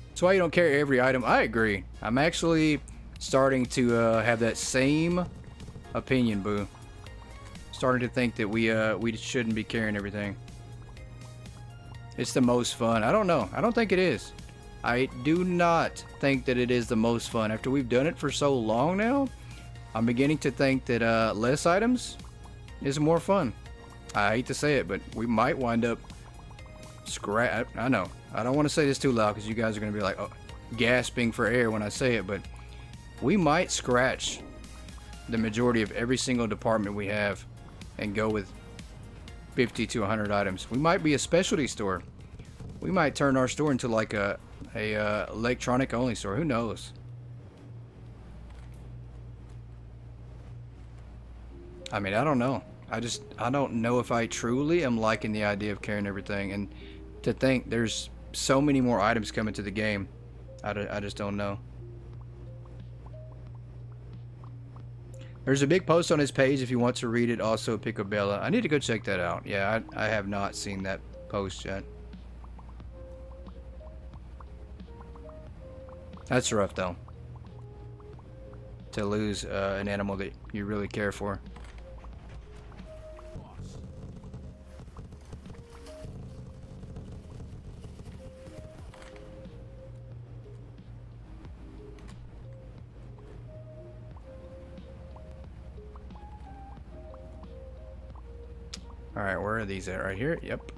That's why you don't carry every item. I agree. I'm actually starting to have that same opinion, Boo. Starting to think that we shouldn't be carrying everything. It's the most fun. I don't know. I don't think it is. I do not think that it is the most fun. After we've done it for so long now, I'm beginning to think that less items is more fun. I hate to say it, but we might wind up I know. I don't want to say this too loud because you guys are going to be like, oh, gasping for air when I say it, but we might scratch the majority of every single department we have and go with 50 to 100 items. We might be a specialty store. We might turn our store into like a electronic only store. Who knows? I mean, I don't know. I don't know if I truly am liking the idea of carrying everything, and to think there's so many more items coming to the game. I just don't know. There's a big post on his page if you want to read it. Also, Picobella. I need to go check that out. Yeah, I have not seen that post yet. That's rough, though. To lose an animal that you really care for. Alright, where are these at? Right here? Yep.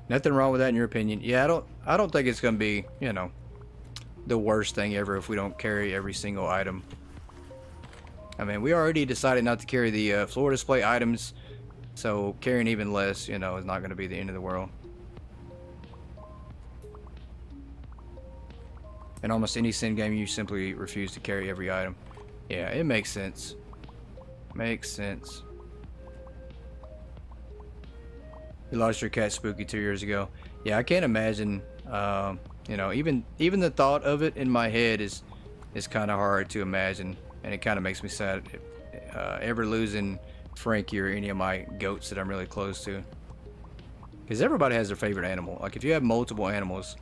Nothing wrong with that in your opinion. Yeah, I don't think it's gonna be, you know, the worst thing ever if we don't carry every single item. I mean, we already decided not to carry the floor display items, so carrying even less, you know, is not gonna be the end of the world. In almost any sim game, you simply refuse to carry every item. Yeah, it makes sense. Makes sense. You lost your cat Spooky 2 years ago. Yeah, I can't imagine. You know, even the thought of it in my head is kind of hard to imagine, and it kind of makes me sad. Ever losing Frankie or any of my goats that I'm really close to. Because everybody has their favorite animal. Like if you have multiple animals,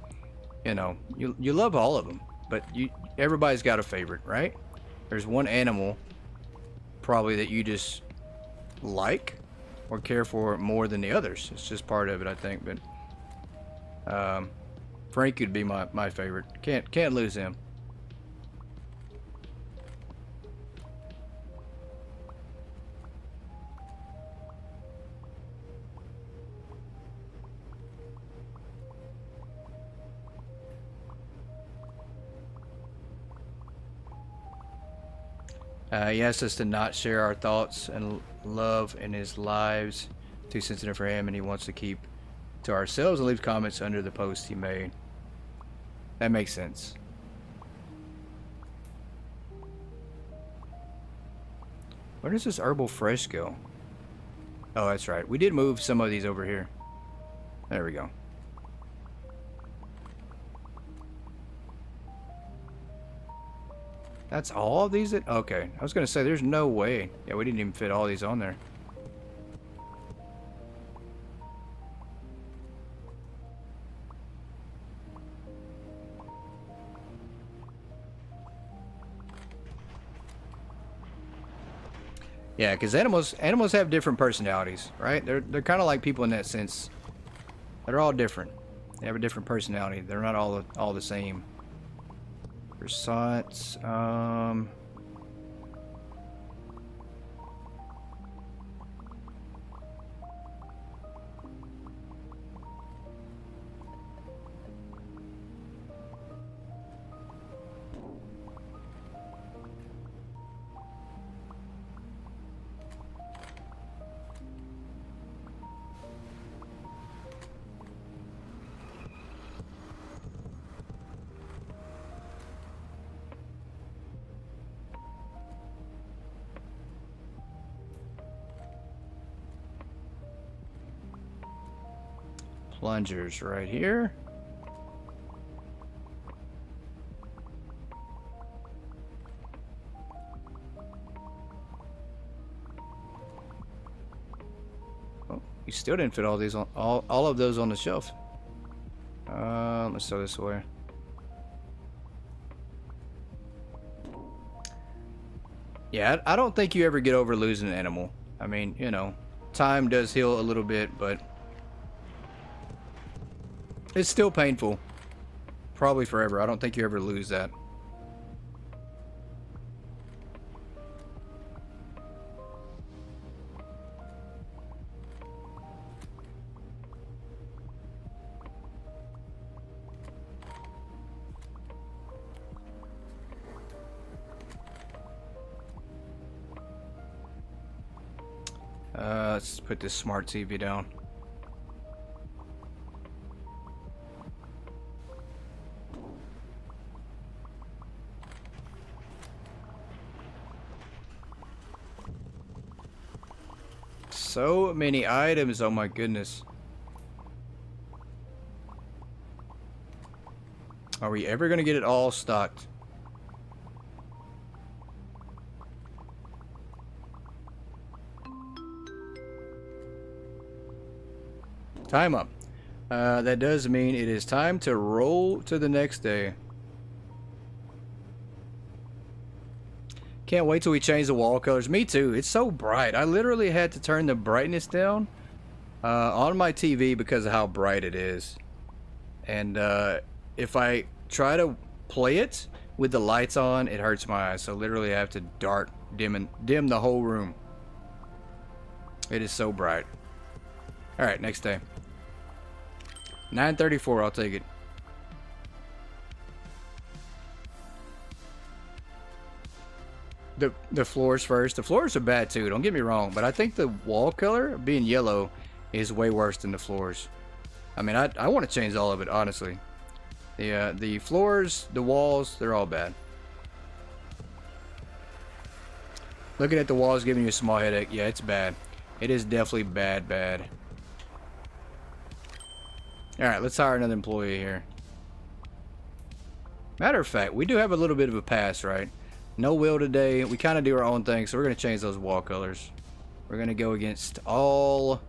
you know, you love all of them, but everybody's got a favorite, right? There's one animal probably that you just like or care for more than the others. It's just part of it, I think. But Frankie would be my favorite. Can't lose him. He asked us to not share our thoughts and love in his lives. Too sensitive for him, and he wants to keep to ourselves and leave comments under the post he made. That makes sense. Where does this herbal fresh go? Oh, that's right. We did move some of these over here. There we go. That's all of these? Okay. I was going to say, there's no way. Yeah, we didn't even fit all these on there. Yeah, because animals have different personalities, right? They're kind of like people in that sense. They're all different. They have a different personality. They're not all the same. Croissants. Plungers right here. Oh, you still didn't fit all these on all of those on the shelf. Let's throw this away. Yeah, I don't think you ever get over losing an animal. I mean, you know, time does heal a little bit, but it's still painful. Probably forever. I don't think you ever lose that. Let's put this smart TV down. So many items, oh my goodness. Are we ever gonna get it all stocked? Time up. That does mean it is time to roll to the next day. Can't wait till we change the wall colors. Me too. It's so bright. I literally had to turn the brightness down on my TV because of how bright it is. And if I try to play it with the lights on, it hurts my eyes. So literally I have to dim the whole room. It is so bright. All right, next day. 9:34. I'll take it. The floors first. The floors are bad too, don't get me wrong, but I think the wall color being yellow is way worse than the floors. I mean, I want to change all of it, honestly. The floors, the walls, they're all bad. Looking at the wall is giving you a small headache. Yeah, it's bad. It is definitely bad. Alright, let's hire another employee here. Matter of fact, we do have a little bit of a pass, right? No will today. We kind of do our own thing, so we're going to change those wall colors. We're going to go against all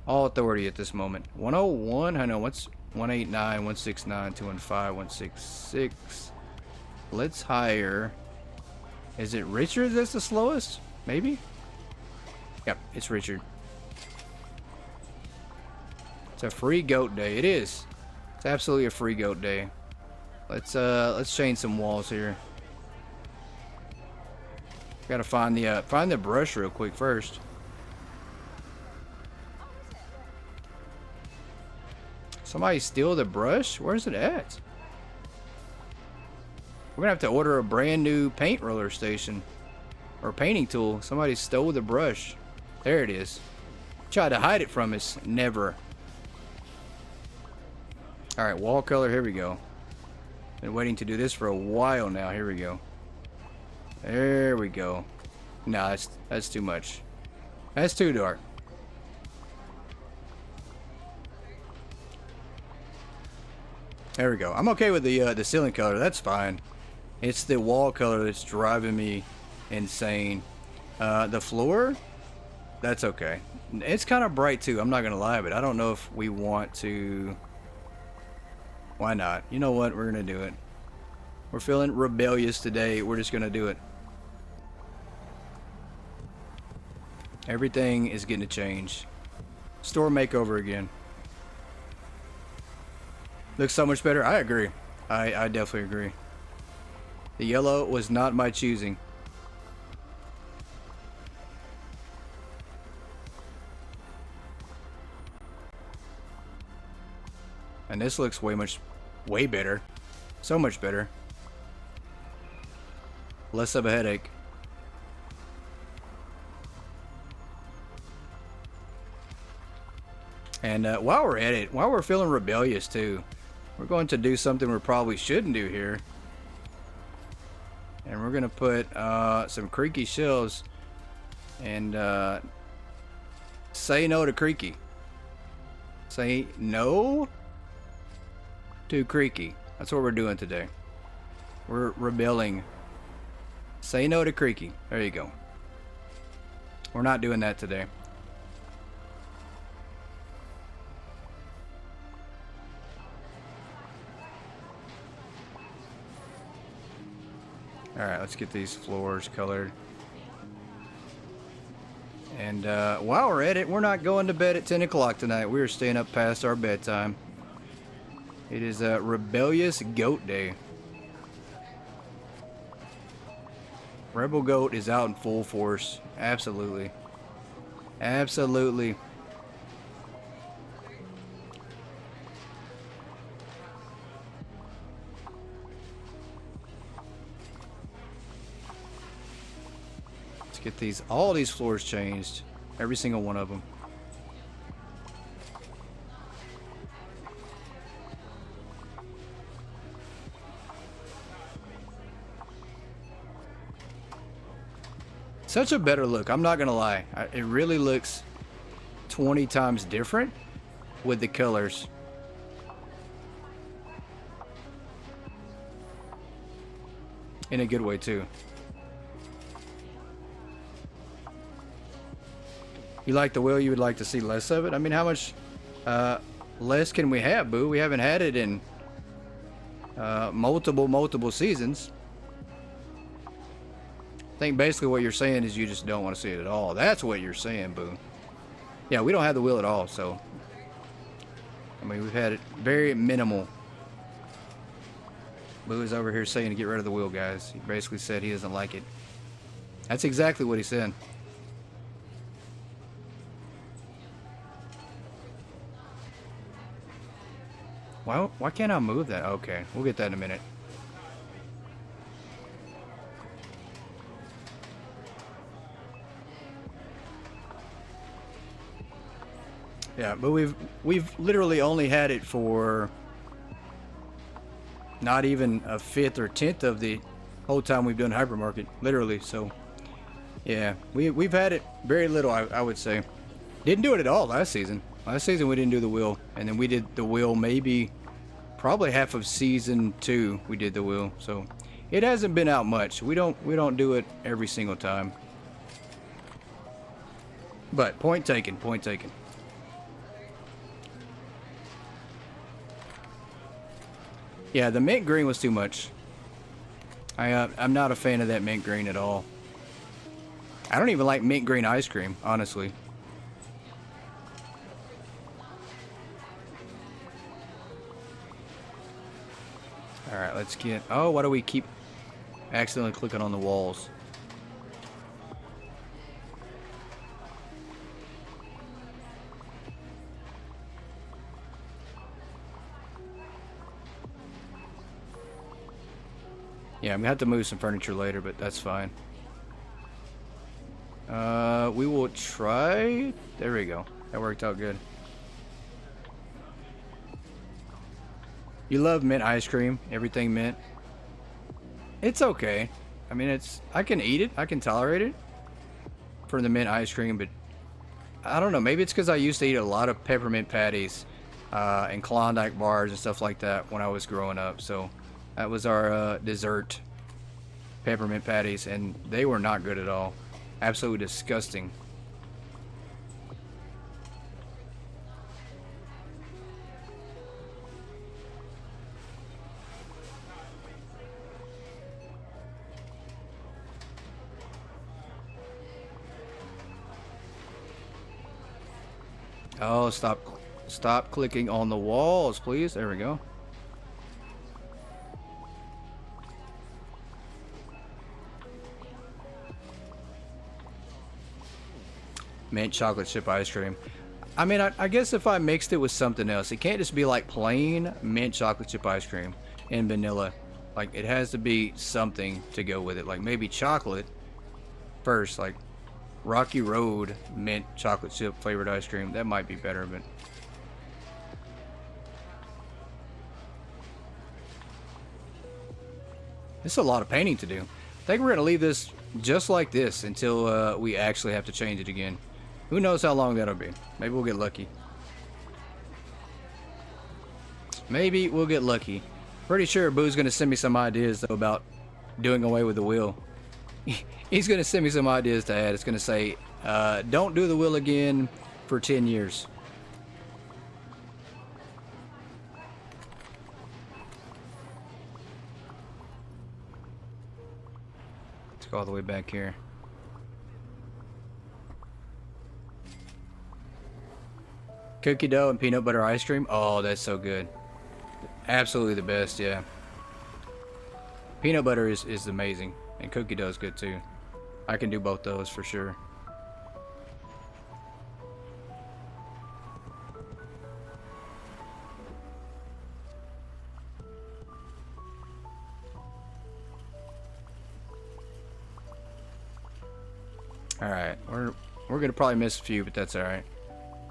authority at this moment. 101, I know, what's 189, 169, 215, 166. Let's hire... Is it Richard that's the slowest? Maybe? Yep, it's Richard. It's a free goat day. It is. It's absolutely a free goat day. Let's change some walls here. Gotta find the brush real quick first. Somebody steal the brush? Where's it at? We're gonna have to order a brand new paint roller station or painting tool. Somebody stole the brush. There it is. Tried to hide it from us. Never. Alright, wall color. Here we go. Been waiting to do this for a while now. Here we go. There we go. Nah, that's too much. That's too dark. There we go. I'm okay with the ceiling color. That's fine. It's the wall color that's driving me insane. The floor, that's okay. It's kind of bright too. I'm not gonna lie, but I don't know if we want to. Why not? You know what? We're gonna do it. We're feeling rebellious today. We're just gonna do it. Everything is getting a change. Store makeover again. Looks so much better. I agree. I definitely agree. The yellow was not my choosing. And this looks way better. So much better. Less of a headache. And while we're at it, while we're feeling rebellious too, we're going to do something we probably shouldn't do here. And we're going to put some creaky shelves and say no to creaky. Say no to creaky. That's what we're doing today. We're rebelling. Say no to creaky. There you go. We're not doing that today. Alright, let's get these floors colored. And while we're at it, we're not going to bed at 10 o'clock tonight. We're staying up past our bedtime. It is a rebellious goat day. Rebel goat is out in full force. Absolutely. Absolutely. Get all these floors changed. Every single one of them. Such a better look. I'm not gonna lie. It really looks 20 times different with the colors. In a good way too. You like the wheel, you would like to see less of it? I mean, how much less can we have, boo? We haven't had it in multiple seasons. I think basically what you're saying is you just don't want to see it at all. That's what you're saying, boo. Yeah, we don't have the wheel at all, so. I mean, we've had it very minimal. Boo is over here saying to get rid of the wheel, guys. He basically said he doesn't like it. That's exactly what he said. Why can't I move that? Okay, we'll get that in a minute. Yeah, but we've literally only had it for not even a fifth or tenth of the whole time we've done Hypermarket, literally. So Yeah, we've had it very little, I would say. Didn't do it at all last season. Last season we didn't do the wheel, and then we did the wheel maybe probably half of season 2 we did the wheel. So it hasn't been out much. We don't do it every single time. But point taken, point taken. Yeah, the mint green was too much. I'm not a fan of that mint green at all. I don't even like mint green ice cream, honestly. Alright, let's get... Oh, why do we keep accidentally clicking on the walls? Yeah, I'm gonna have to move some furniture later, but that's fine. We will try... There we go. That worked out good. You love mint ice cream, everything mint. It's okay. I mean, I can eat it, I can tolerate it for the mint ice cream, but I don't know, maybe it's because I used to eat a lot of peppermint patties and Klondike bars and stuff like that when I was growing up. So that was our dessert, peppermint patties, and they were not good at all. Absolutely disgusting. Oh, stop clicking on the walls, please. There we go. Mint chocolate chip ice cream. I mean, I guess if I mixed it with something else, it can't just be like plain mint chocolate chip ice cream and vanilla. Like, it has to be something to go with it. Like, maybe chocolate first, like Rocky Road mint chocolate chip flavored ice cream. That might be better, but it's a lot of painting to do. I think we're gonna leave this just like this until we actually have to change it again. Who knows how long that'll be? Maybe we'll get lucky. Maybe we'll get lucky. Pretty sure Boo's gonna send me some ideas though about doing away with the wheel. He's gonna send me some ideas to add. It's gonna say, don't do the wheel again for 10 years. Let's go all the way back here. Cookie dough and peanut butter ice cream. Oh, that's so good. Absolutely the best, yeah. Peanut butter is amazing. And cookie dough is good too. I can do both those for sure. Alright, we're gonna probably miss a few, but that's alright.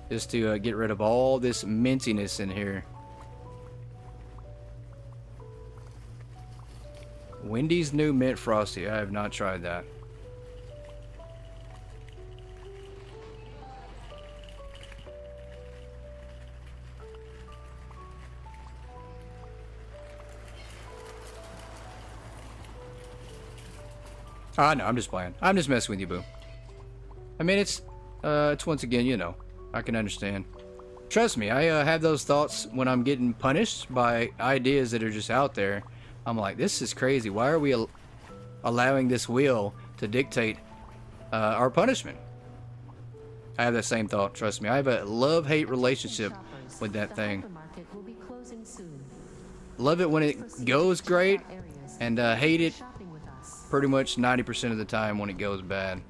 Just to get rid of all this mintiness in here. Wendy's new mint frosty. I have not tried that. Ah, no, I'm just playing. I'm just messing with you, Boo. I mean, it's once again, you know, I can understand. Trust me, I have those thoughts when I'm getting punished by ideas that are just out there. I'm like, this is crazy. Why are we allowing this wheel to dictate our punishment? I have that same thought, trust me. I have a love-hate relationship with that thing. Love it when it goes great, and hate it pretty much 90% of the time when it goes bad.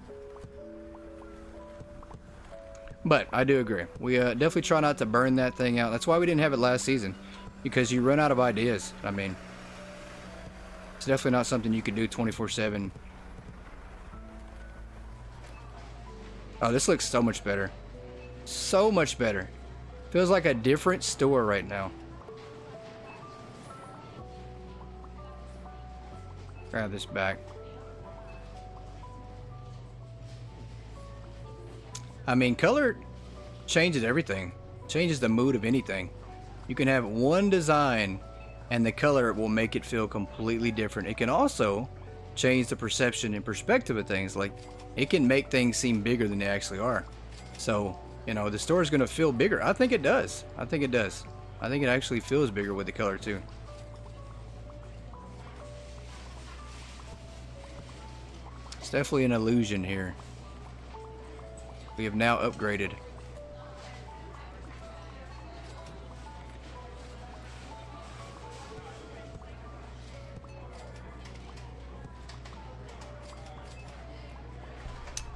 But I do agree. We definitely try not to burn that thing out. That's why we didn't have it last season, because you run out of ideas. I mean, it's definitely not something you could do 24/7. Oh, this looks so much better. So much better. Feels like a different store right now. Grab this back. I mean, color changes everything. Changes the mood of anything. You can have one design and the color will make it feel completely different. It can also change the perception and perspective of things. Like, it can make things seem bigger than they actually are. So, you know, the store is going to feel bigger. I think it does. I think it does. I think it actually feels bigger with the color too. It's definitely an illusion here. We have now upgraded.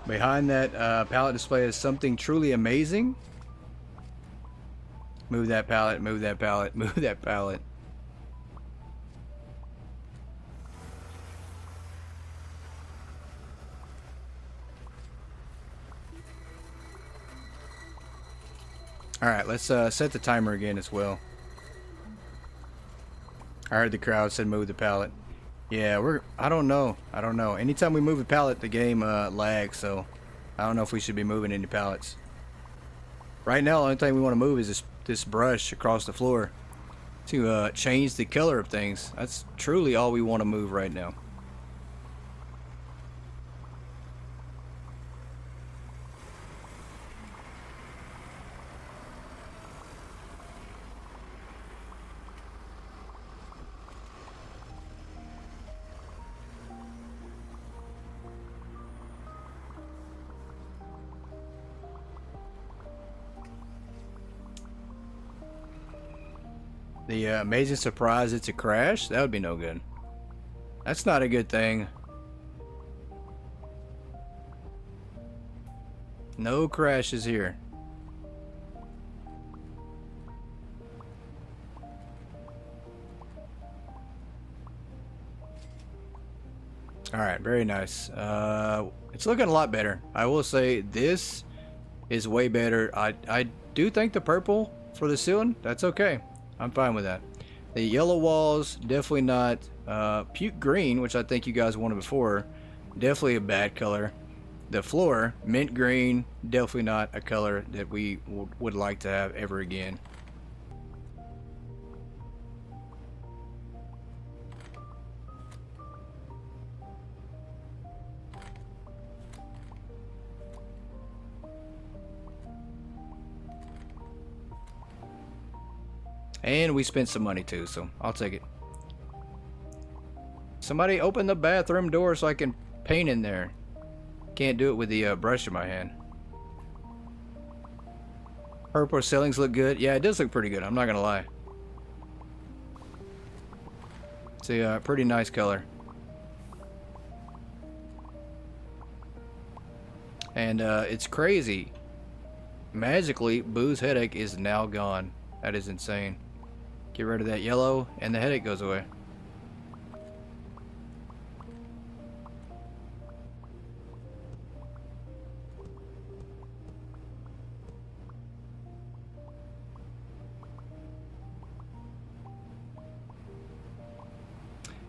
Behind that pallet display is something truly amazing. Move that pallet, move that pallet, move that pallet. Alright, let's set the timer again as well. I heard the crowd said move the pallet. Yeah, I don't know. Anytime we move a pallet, the game lags, so I don't know if we should be moving any pallets. Right now, the only thing we want to move is this brush across the floor to change the color of things. That's truly all we want to move right now. The amazing surprise, it's a crash? That would be no good. That's not a good thing. No crashes here. Alright, very nice. It's looking a lot better. I will say this is way better. I do think the purple for the ceiling, that's okay. I'm fine with that. The yellow walls, definitely not. Puke green, which I think you guys wanted before, definitely a bad color. The floor, mint green, definitely not a color that we would like to have ever again. And we spent some money too, so I'll take it. Somebody open the bathroom door so I can paint in there. Can't do it with the brush in my hand. Purple ceilings look good. Yeah, it does look pretty good. I'm not gonna lie. It's a pretty nice color. And it's crazy. Magically, Boo's headache is now gone. That is insane. Get rid of that yellow and the headache goes away.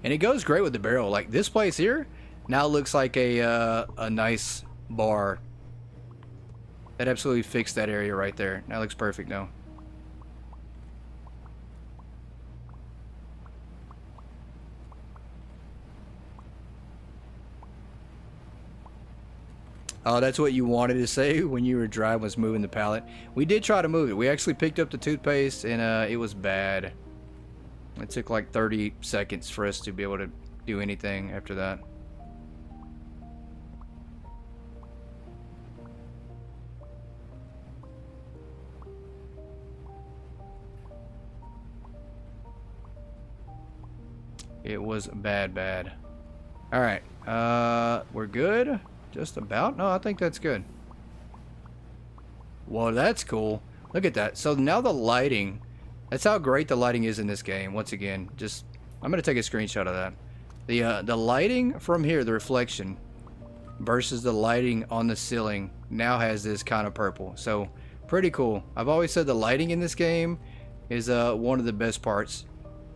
And it goes great with the barrel. Like this place here now looks like a nice bar. That absolutely fixed that area right there. That looks perfect now. Oh, that's what you wanted to say when you were driving, was moving the pallet. We did try to move it. We actually picked up the toothpaste and it was bad. It took like 30 seconds for us to be able to do anything after that. It was bad. Alright, we're good? Just about? No, I think that's good. Well, that's cool. Look at that. So now the lighting, that's how great the lighting is in this game. Once again, just, I'm going to take a screenshot of that. The lighting from here, the reflection, versus the lighting on the ceiling now has this kind of purple. So, pretty cool. I've always said the lighting in this game is one of the best parts,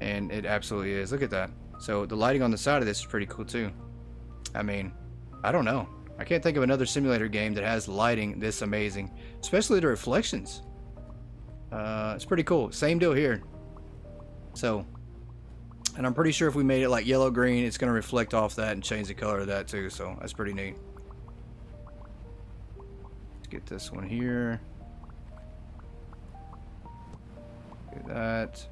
and it absolutely is. Look at that. So, the lighting on the side of this is pretty cool too. I mean, I don't know. I can't think of another simulator game that has lighting this amazing, especially the reflections. It's pretty cool. Same deal here. So, and I'm pretty sure if we made it like yellow green, it's going to reflect off that and change the color of that too. So that's pretty neat. Let's get this one here. Do that.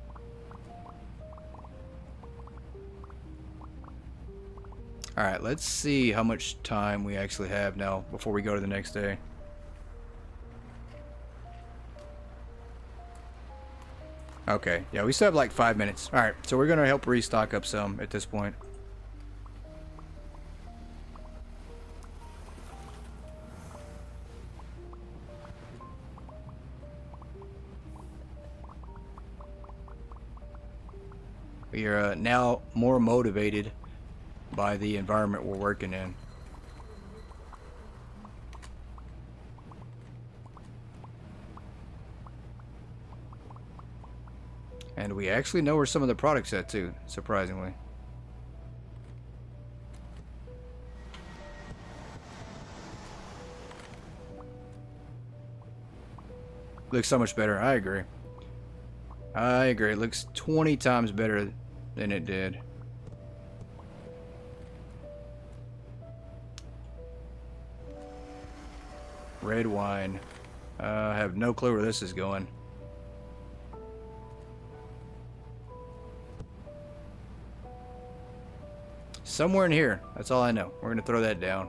Alright, let's see how much time we actually have now before we go to the next day. Okay, yeah, we still have like 5 minutes. Alright, so we're going to help restock up some at this point. We are now more motivated by the environment we're working in. And we actually know where some of the products at too, surprisingly. Looks so much better. I agree. I agree. It looks 20 times better than it did. Red wine. I have no clue where this is going. Somewhere in here. That's all I know. We're going to throw that down.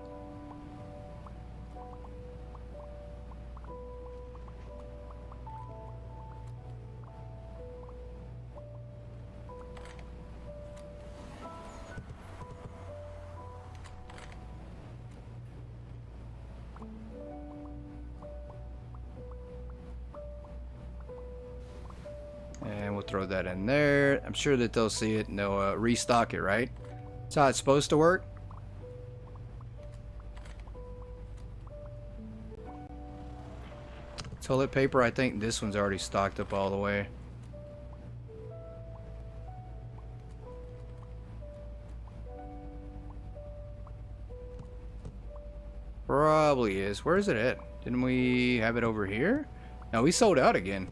And we'll throw that in there. I'm sure that they'll see it and they'll restock it, right? That's how it's supposed to work. Toilet paper, I think this one's already stocked up all the way. Probably is. Where is it at? Didn't we have it over here? No, we sold out again.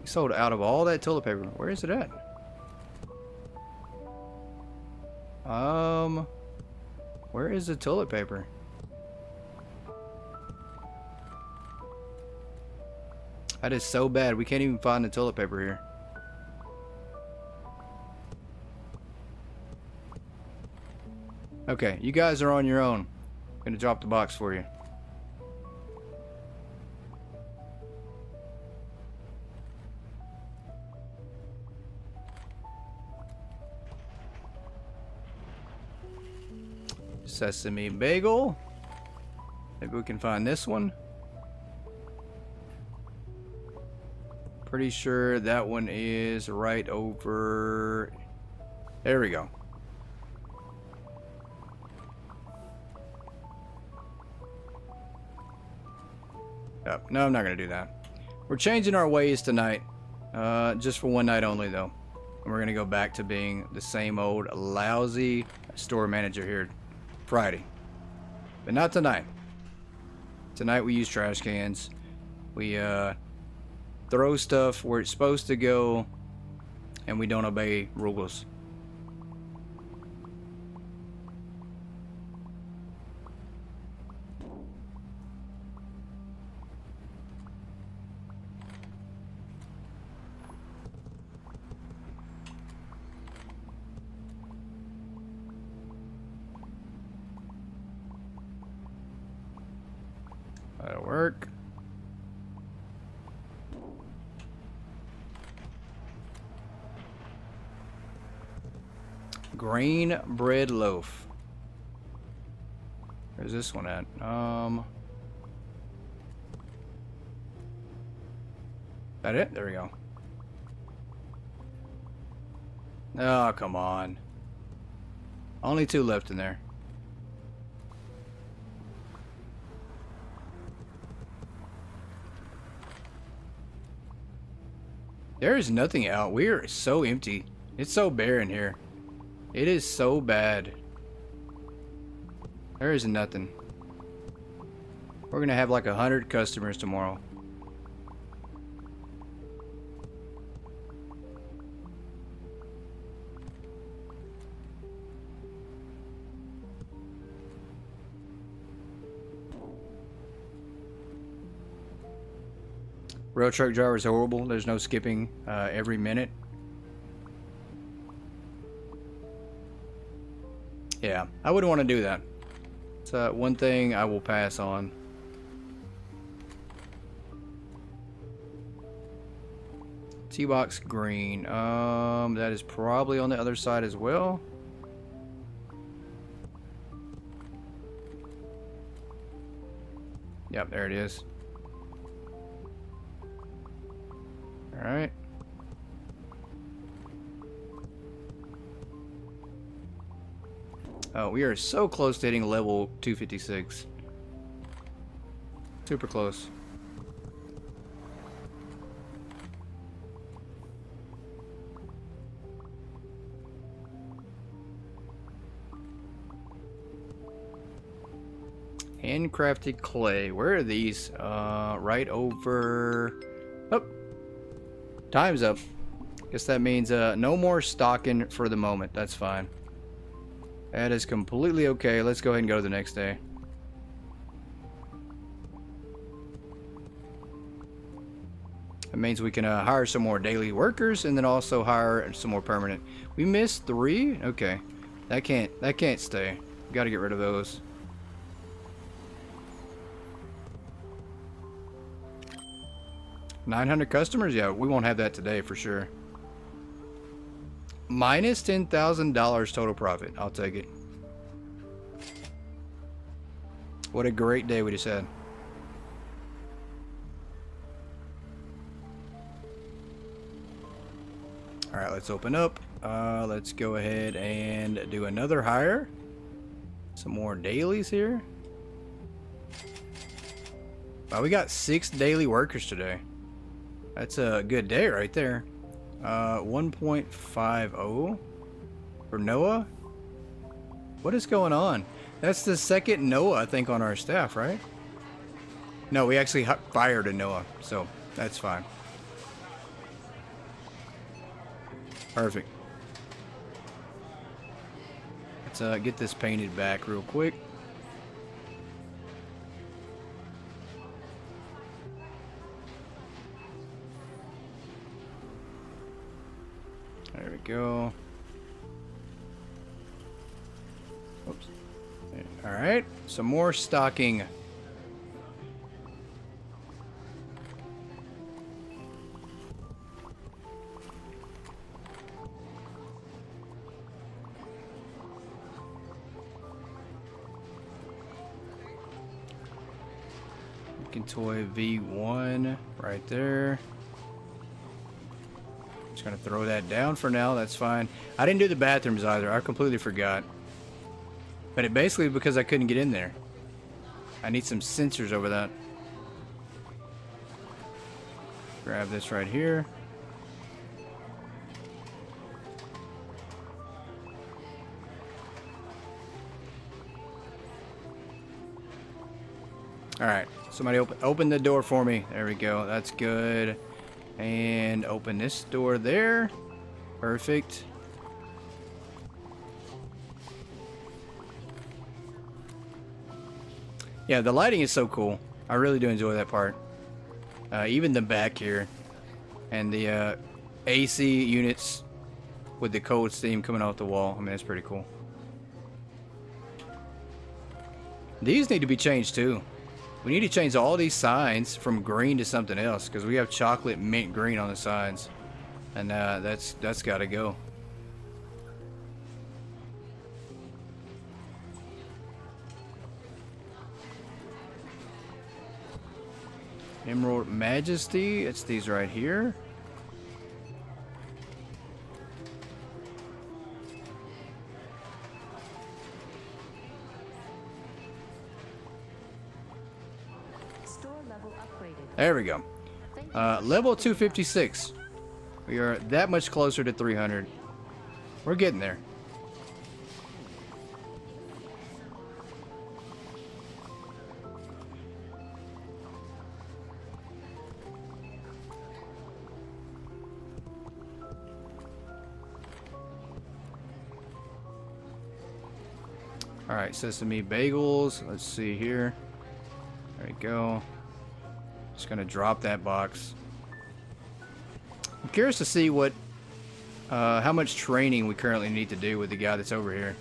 We sold out of all that toilet paper. Where is it at? Where is the toilet paper? That is so bad. We can't even find the toilet paper here. Okay, you guys are on your own. I'm gonna drop the box for you. Sesame bagel. Maybe we can find this one. Pretty sure that one is right over. There we go. Oh, no, I'm not gonna do that. We're changing our ways tonight. Just for one night only though. And we're gonna go back to being the same old lousy store manager here Friday. But not tonight. Tonight we use trash cans. We throw stuff where it's supposed to go, and we don't obey rules. That'll work. Grain bread loaf. Where's this one at? That it? There we go. Oh, come on. Only 2 left in there. There is nothing out. We are so empty. It's so bare in here. It is so bad. There is nothing. We're gonna have like 100 customers tomorrow. Rail truck driver is horrible. There's no skipping every minute. Yeah, I wouldn't want to do that. It's one thing I will pass on. T-box green. That is probably on the other side as well. Yep, there it is. All right. Oh, we are so close to hitting level 256. Super close. Handcrafted clay. Where are these? Right over. Oh, time's up. Guess that means no more stocking for the moment. That's fine. That is completely okay. Let's go ahead and go to the next day. That means we can hire some more daily workers and then also hire some more permanent. We missed 3? Okay. That can't stay. Got to get rid of those. $900 customers? Yeah, we won't have that today for sure. Minus $10,000 total profit. I'll take it. What a great day we just had. Alright, let's open up. Let's go ahead and do another hire. Some more dailies here. Wow, we got 6 daily workers today. That's a good day right there. 1.50 for Noah. What is going on? That's the second Noah, I think, on our staff, right? No, we actually fired a Noah, so that's fine. Perfect. Let's get this painted back real quick. There we go. Oops. All right, some more stocking. Lincoln Toy V1 right there. Just gonna throw that down for now. That's fine. I didn't do the bathrooms either. I completely forgot. But it basically because I couldn't get in there. I need some sensors over that. Grab this right here. All right, somebody open the door for me. There we go. That's good. And open this door there. Perfect. Yeah, the lighting is so cool. I really do enjoy that part. Even the back here. And the AC units with the cold steam coming off the wall. I mean, that's pretty cool. These need to be changed too. We need to change all these signs from green to something else because we have chocolate mint green on the signs. And that's got to go. Emerald Majesty, it's these right here. Store level upgraded. There we go. Level 256. We are that much closer to 300. We're getting there. Alright, sesame bagels. Let's see here. There we go. Just gonna drop that box. I'm curious to see what, how much training we currently need to do with the guy that's over here.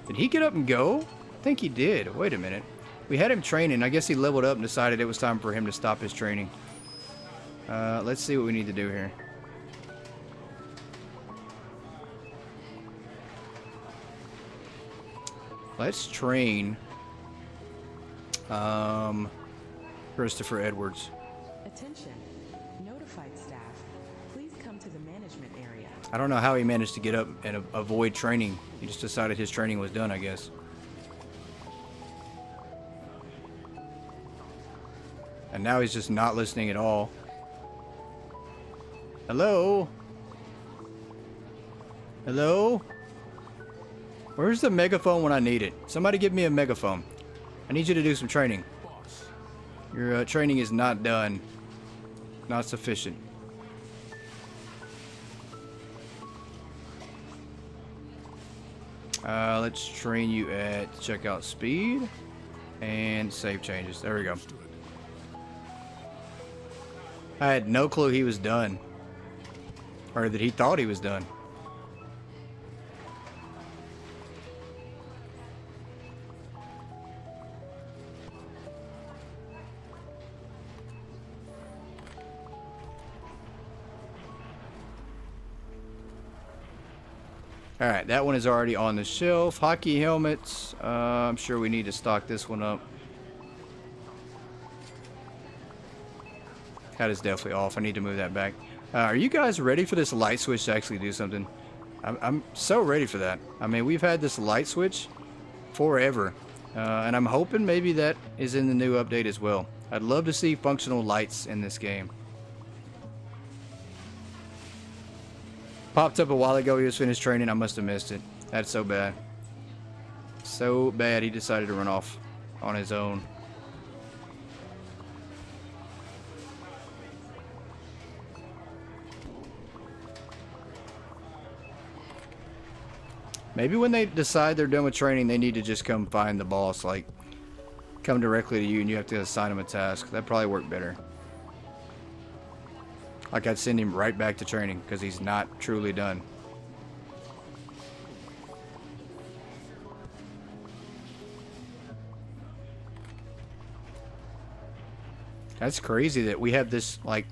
Did he get up and go? I think he did. Wait a minute. We had him training. I guess he leveled up and decided it was time for him to stop his training. Let's see what we need to do here. Let's train Christopher Edwards. Attention, notified staff. Please come to the management area. I don't know how he managed to get up and avoid training. He just decided his training was done, I guess. And now he's just not listening at all. Hello? Hello? Where's the megaphone when I need it? Somebody give me a megaphone. I need you to do some training. Your training is not done. Not sufficient. Let's train you at checkout speed and save changes. There we go. I had no clue he was done. Or that he thought he was done. Alright, that one is already on the shelf. Hockey helmets. I'm sure we need to stock this one up. That is definitely off. I need to move that back. Are you guys ready for this light switch to actually do something? I'm so ready for that. I mean, we've had this light switch forever. And I'm hoping maybe that is in the new update as well. I'd love to see functional lights in this game. Popped up a while ago. He was finished training. I must have missed it. That's so bad. So bad he decided to run off on his own. Maybe when they decide they're done with training, they need to just come find the boss. Like, come directly to you and you have to assign him a task. That'd probably work better. Like, I'd send him right back to training because he's not truly done. That's crazy that we have this, like,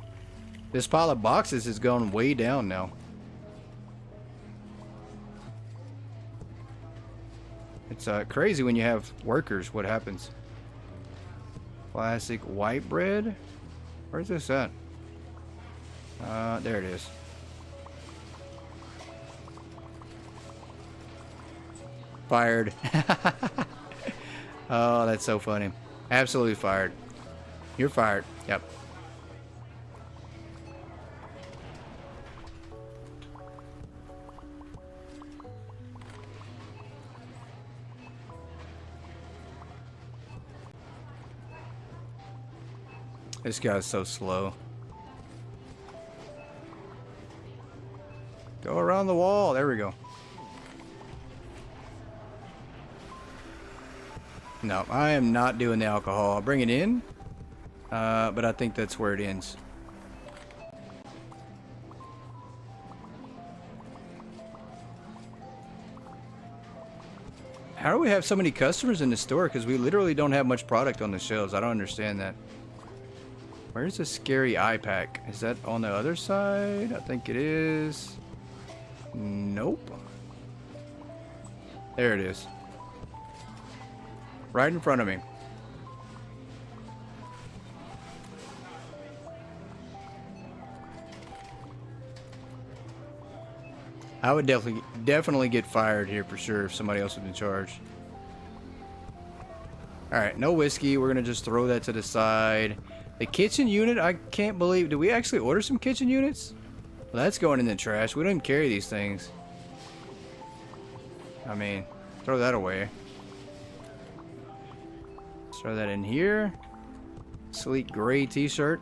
this pile of boxes has gone way down now. It's crazy when you have workers, what happens. Classic white bread? Where's this at? There it is. Fired. Oh, that's so funny. Absolutely fired. You're fired. Yep. This guy's so slow. Go around the wall. There we go. No, I am not doing the alcohol. I'll bring it in. But I think that's where it ends. How do we have so many customers in the store? Because we literally don't have much product on the shelves. I don't understand that. Where's the scary eye pack? Is that on the other side? I think it is. Nope. There it is. Right in front of me. I would definitely get fired here for sure if somebody else was in charge. Alright, no whiskey. We're going to just throw that to the side. The kitchen unit, I can't believe. Did we actually order some kitchen units? Well, that's going in the trash. We don't even carry these things. I mean, throw that away. Let's throw that in here. Sleek gray t-shirt.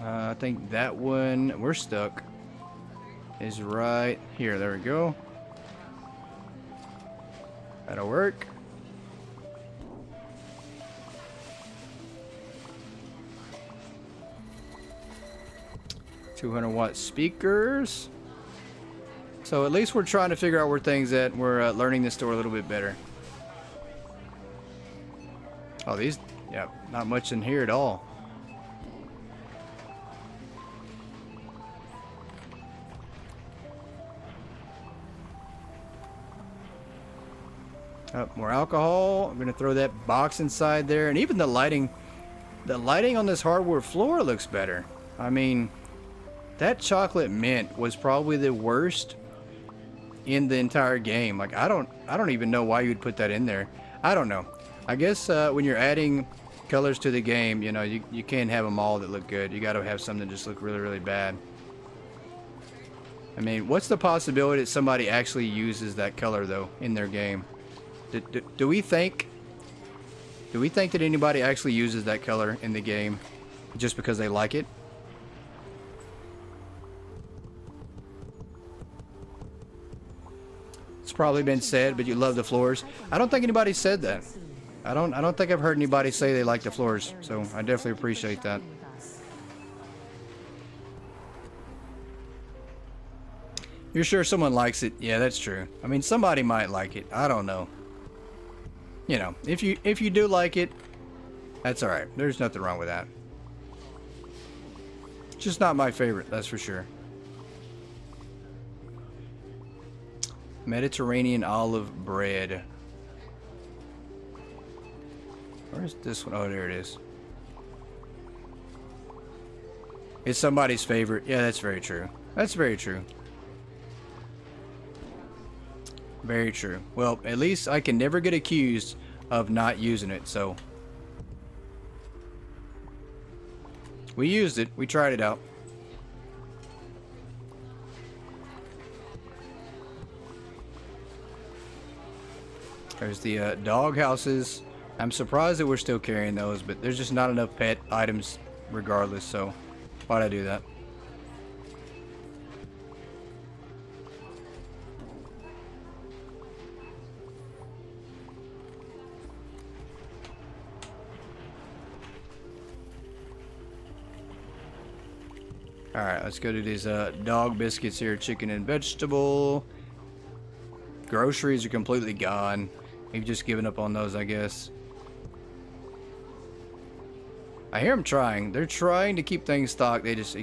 I think that one, we're stuck. is right here. There we go. That'll work. $200-watt speakers. So at least we're trying to figure out where things at. We're learning this store a little bit better. Oh, these, yeah, not much in here at all. Oh, more alcohol. I'm gonna throw that box inside there, and even the lighting on this hardwood floor looks better. I mean, that chocolate mint was probably the worst in the entire game. Like, I don't even know why you'd put that in there. I don't know. I guess when you're adding colors to the game, you know, you can't have them all that look good. You got to have some that just look really, really bad. I mean, what's the possibility that somebody actually uses that color though in their game? Do we think that anybody actually uses that color in the game just because they like it? It's probably been said, but you love the floors. I don't think anybody said that. I don't think I've heard anybody say they like the floors, so I definitely appreciate that. You're sure someone likes it? Yeah, that's true. I mean, somebody might like it. I don't know. You know, if you do like it, that's all right. There's nothing wrong with that. Just not my favorite, that's for sure. Mediterranean olive bread. Where's this one? Oh, there it is. It's somebody's favorite. Yeah, that's very true. That's very true. Very true. Well, at least I can never get accused of not using it, so. We used it. We tried it out. There's the dog houses. I'm surprised that we're still carrying those, but there's just not enough pet items regardless, so why'd I do that? Alright, let's go to these dog biscuits here. Chicken and vegetable. Groceries are completely gone. We've just given up on those, I guess. I hear them trying. They're trying to keep things stocked. They just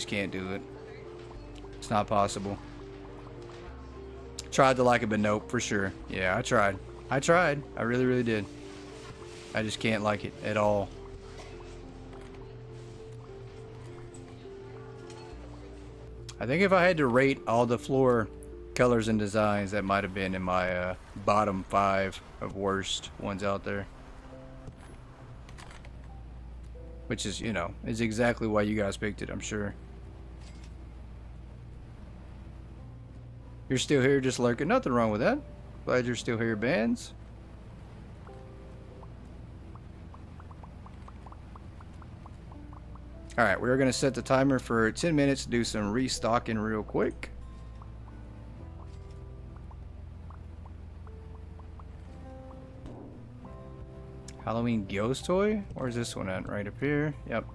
can't do it. It's not possible. Tried to like it, but nope, for sure. Yeah, I tried. I really, really did. I just can't like it at all. I think if I had to rate all the floor colors and designs, that might have been in my bottom 5 of worst ones out there. Which is, you know, is exactly why you guys picked it, I'm sure. You're still here just lurking. Nothing wrong with that. Glad you're still here, Bands. Alright, we're going to set the timer for 10 minutes to do some restocking real quick. Halloween ghost toy? Where's this one at? Right up here. Yep.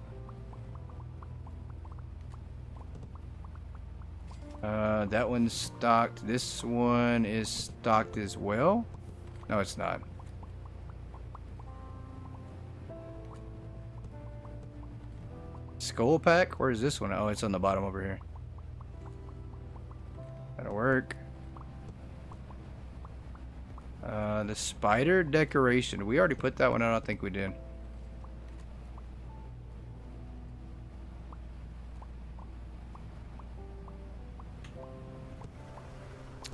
That one's stocked. This one is stocked as well. No, it's not. Skull pack? Where's this one? Oh, it's on the bottom over here. That'll work. The spider decoration. We already put that one out. I don't think we did.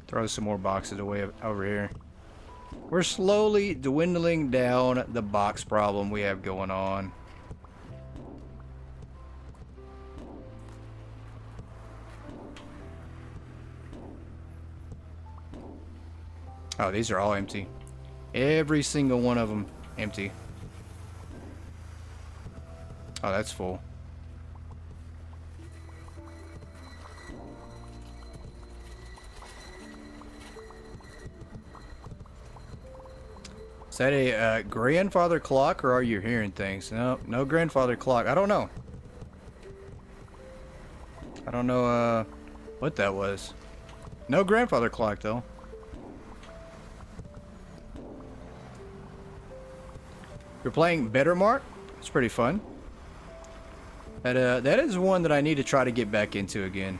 Throw some more boxes away over here. We're slowly dwindling down the box problem we have going on. Oh, these are all empty. Every single one of them empty. Oh, that's full. Is that a grandfather clock, or are you hearing things? No, no grandfather clock. I don't know. I don't know what that was. No grandfather clock though. You're playing Bettermart? It's pretty fun. That is one that I need to try to get back into again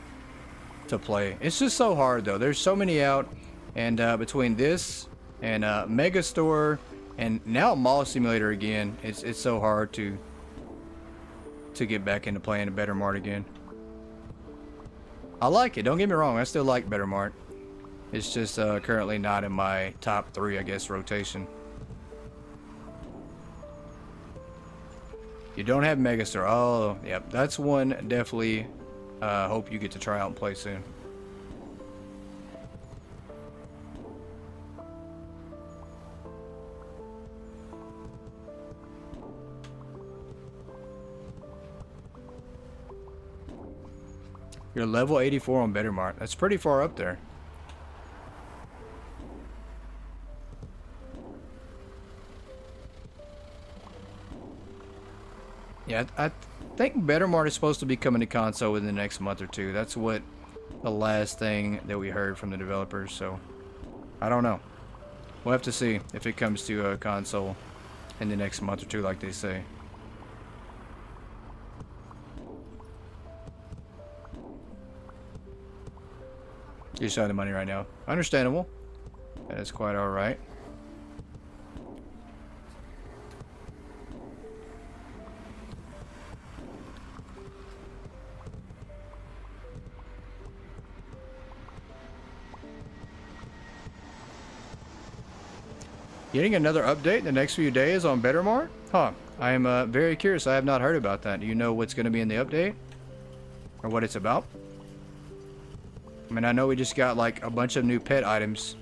to play. It's just so hard though. There's so many out, and between this and Megastore and now Mall Simulator again, it's so hard to get back into playing a Bettermart again. I like it. Don't get me wrong. I still like Bettermart. It's just currently not in my top 3, I guess, rotation. You don't have Megastore. Oh, yep. That's one definitely hope you get to try out and play soon. You're level 84 on Bettermart. That's pretty far up there. Yeah, I think Bettermart is supposed to be coming to console within the next month or two. That's what the last thing that we heard from the developers, so I don't know. We'll have to see if it comes to a console in the next month or two, like they say. You're just out of money right now. Understandable. That is quite alright. Getting another update in the next few days on Bettermart? Huh. I am very curious. I have not heard about that. Do you know what's going to be in the update? Or what it's about? I mean, I know we just got like a bunch of new pet items.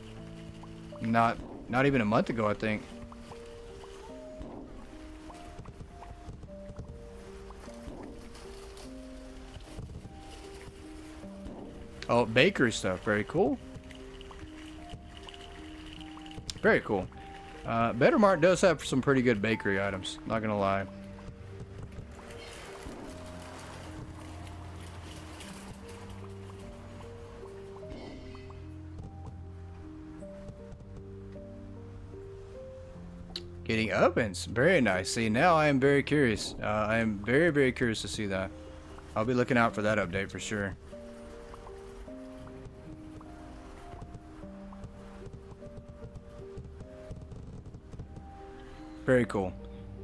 Not even a month ago, I think. Oh, bakery stuff. Very cool. Very cool. Bettermart does have some pretty good bakery items, not gonna lie. Getting ovens, very nice. See, now I am very curious. I am very, very curious to see that. I'll be looking out for that update for sure. Very cool.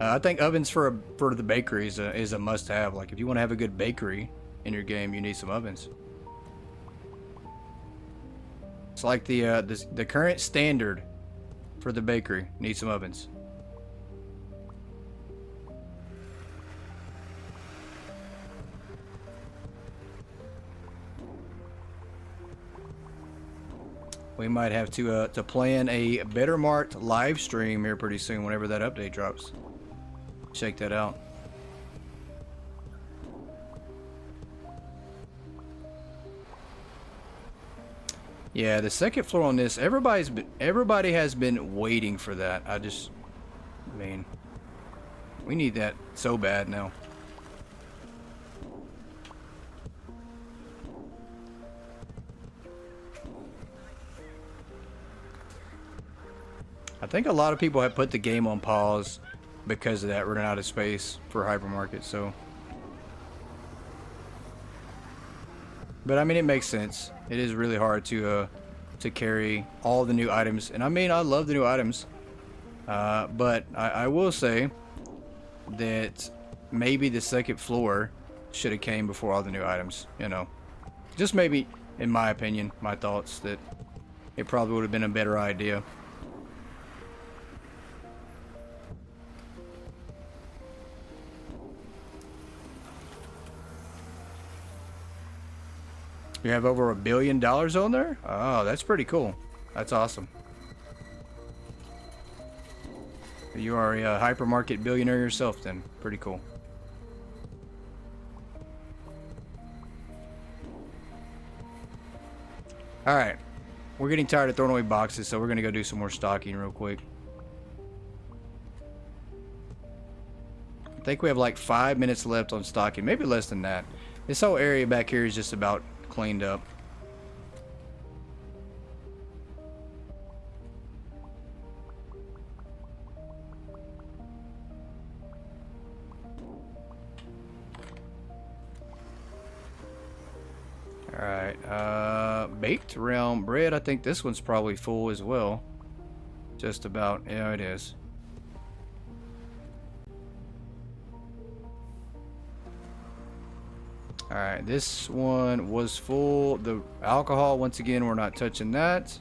I think ovens for the bakery is a must-have. Like, if you want to have a good bakery in your game, you need some ovens. It's like the current standard for the bakery. Need some ovens. We might have to plan a Bettermart live stream here pretty soon whenever that update drops. Check that out. Yeah, the second floor on this, everybody has been waiting for that. I mean, we need that so bad now. I think a lot of people have put the game on pause because of that, running out of space for Hypermarket, so. But I mean, it makes sense. It is really hard to carry all the new items, and I mean, I love the new items, but I will say that maybe the second floor should have came before all the new items, you know. Just maybe, in my opinion, my thoughts, that it probably would have been a better idea. You have over $1 billion on there? Oh, that's pretty cool. That's awesome. You are a hypermarket billionaire yourself then. Pretty cool. Alright. We're getting tired of throwing away boxes, so we're going to go do some more stocking real quick. think we have like 5 minutes left on stocking, maybe less than that. This whole area back here is just about cleaned up. Alright, baked realm bread. I think this one's probably full as well. Just about. Yeah, it is. Alright, this one was full. The alcohol, once again, we're not touching that.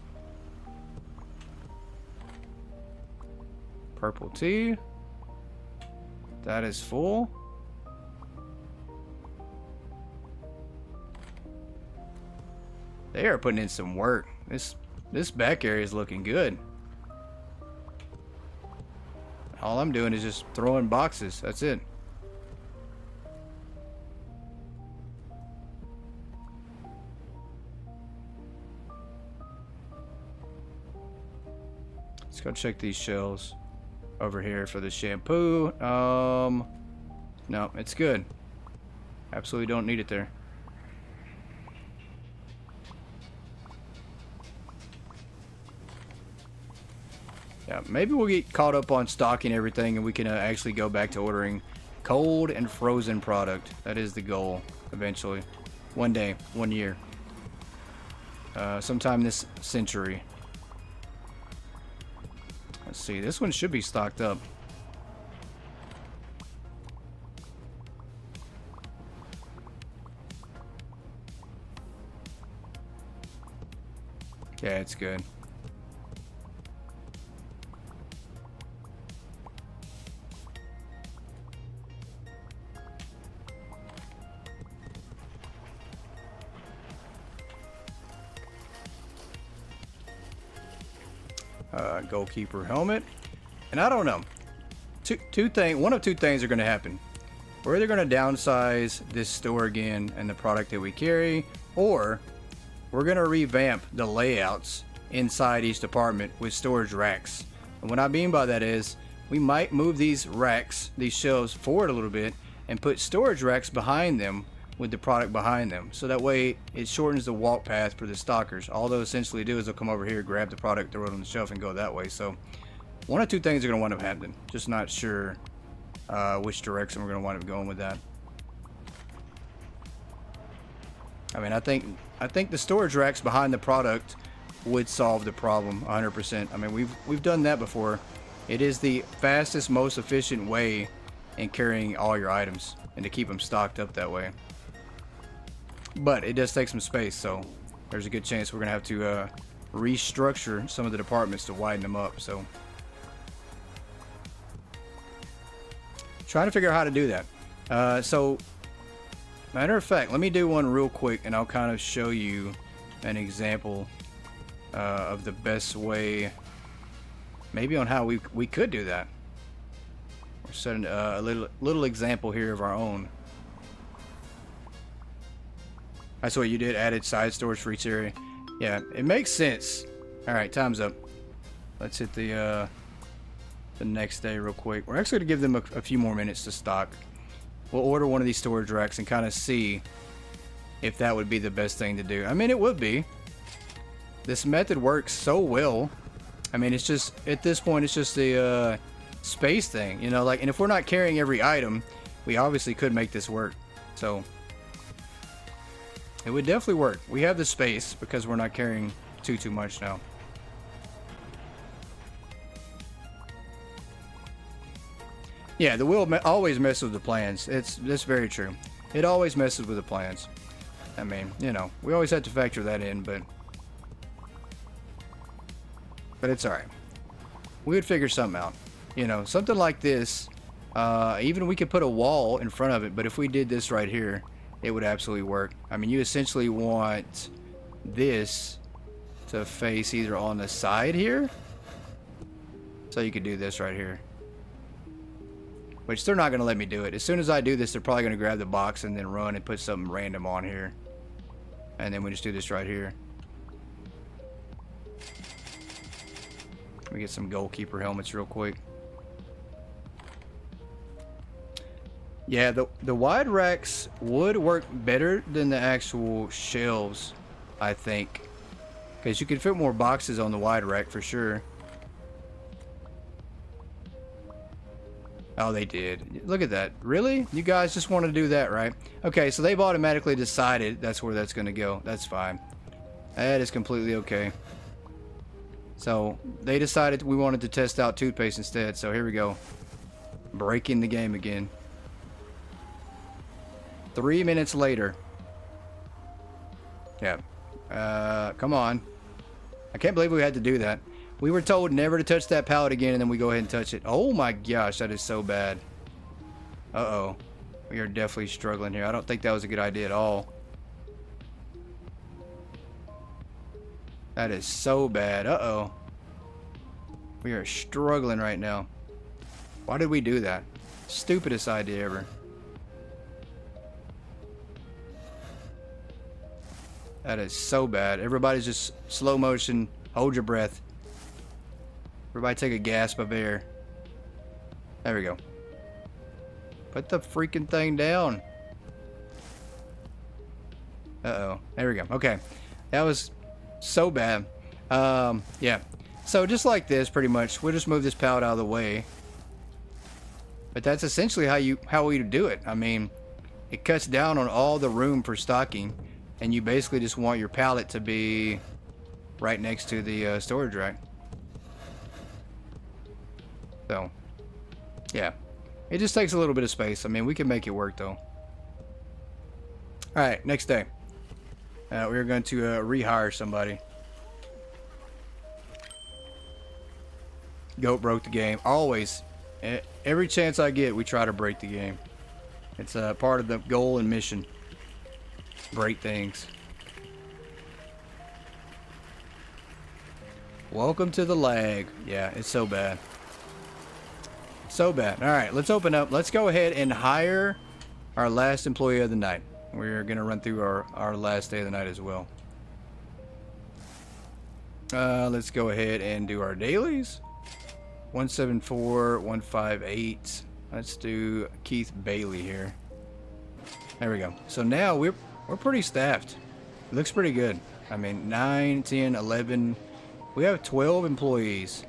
Purple tea. That is full. They are putting in some work. This back area is looking good. All I'm doing is just throwing boxes. That's it. Let's go check these shelves over here for the shampoo. No, it's good. Absolutely don't need it there. Yeah, maybe we'll get caught up on stocking everything and we can actually go back to ordering cold and frozen product. That is the goal eventually. One day, 1 year. Sometime this century. Let's see, this one should be stocked up. Yeah, it's good. Goalkeeper helmet, and I don't know. One of two things are going to happen. We're either going to downsize this store again and the product that we carry, or we're going to revamp the layouts inside each department with storage racks. And what I mean by that is we might move these racks, these shelves forward a little bit, and put storage racks behind them with the product behind them, so that way it shortens the walk path for the stockers. All they'll essentially do is they'll come over here, grab the product, throw it on the shelf, and go that way. So one or two things are going to wind up happening. Just not sure which direction we're going to wind up going with that. I mean, I think the storage racks behind the product would solve the problem 100%. I mean, we've done that before. It is the fastest, most efficient way in carrying all your items and to keep them stocked up that way. But it does take some space, so there's a good chance we're gonna have to restructure some of the departments to widen them up. So trying to figure out how to do that. So matter of fact, let me do one real quick and I'll kind of show you an example of the best way, maybe on how we could do that. We're setting a little example here of our own. That's what you did, added side storage for each area. Yeah, it makes sense. Alright, time's up. Let's hit the next day real quick. We're actually going to give them a few more minutes to stock. We'll order one of these storage racks and kind of see if that would be the best thing to do. I mean, it would be. This method works so well. I mean, it's just, at this point, it's just the space thing, you know, like, and if we're not carrying every item, we obviously could make this work. So it would definitely work. We have the space because we're not carrying too much now. Yeah, the wheel always messes with the plans. That's very true. It always messes with the plans. I mean, you know, we always have to factor that in, but it's alright. We would figure something out. You know, something like this, even we could put a wall in front of it, but if we did this right here, it would absolutely work. I mean, you essentially want this to face either on the side here, so you could do this right here. Which they're not going to let me do it. As soon as I do this, they're probably going to grab the box and then run and put something random on here. And then we just do this right here. Let me get some goalkeeper helmets real quick. Yeah, the wide racks would work better than the actual shelves, I think. Because you could fit more boxes on the wide rack for sure. Oh, they did. Look at that. Really? You guys just want to do that, right? Okay, so they've automatically decided that's where that's going to go. That's fine. That is completely okay. So, they decided we wanted to test out toothpaste instead. So, here we go. Breaking the game again. 3 minutes later. Yeah. Come on. I can't believe we had to do that. We were told never to touch that pallet again, and then we go ahead and touch it. Oh my gosh, that is so bad. Uh-oh. We are definitely struggling here. I don't think that was a good idea at all. That is so bad. Uh-oh. We are struggling right now. Why did we do that? Stupidest idea ever. That is so bad. Everybody's just slow motion. Hold your breath. Everybody take a gasp of air. There we go. Put the freaking thing down. Uh-oh. There we go. Okay. That was so bad. Yeah. So just like this, pretty much, we'll just move this pallet out of the way. But that's essentially how we do it. I mean, it cuts down on all the room for stocking, and you basically just want your pallet to be right next to the storage rack. So, yeah. It just takes a little bit of space. I mean, we can make it work, though. Alright, next day. We're going to rehire somebody. Goat broke the game. Always. Every chance I get, we try to break the game. It's part of the goal and mission. Break things. Welcome to the lag. Yeah, it's so bad. So bad. Alright, let's open up. Let's go ahead and hire our last employee of the night. We're going to run through our last day of the night as well. Let's go ahead and do our dailies. 174, 158. Let's do Keith Bailey here. There we go. So now we're pretty staffed. It looks pretty good. I mean, 9, 10, 11. We have 12 employees.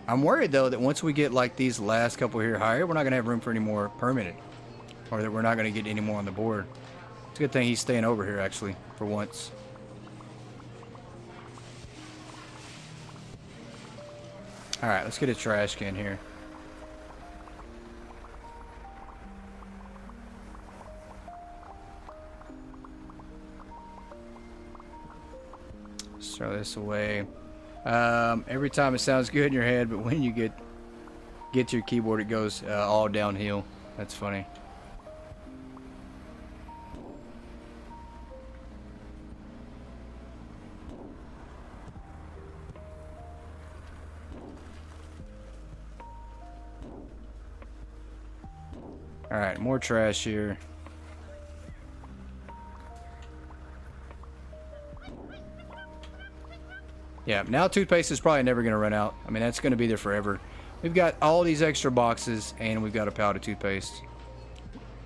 I'm worried though that once we get like these last couple here hired, we're not gonna have room for any more permanent, or that we're not gonna get any more on the board. It's a good thing he's staying over here actually for once. All right, let's get a trash can here. Let's throw this away. Every time it sounds good in your head, but when you get to your keyboard, it goes all downhill. That's funny. All right, more trash here. Yeah, now toothpaste is probably never going to run out. I mean, that's going to be there forever. We've got all these extra boxes, and we've got a pallet of toothpaste.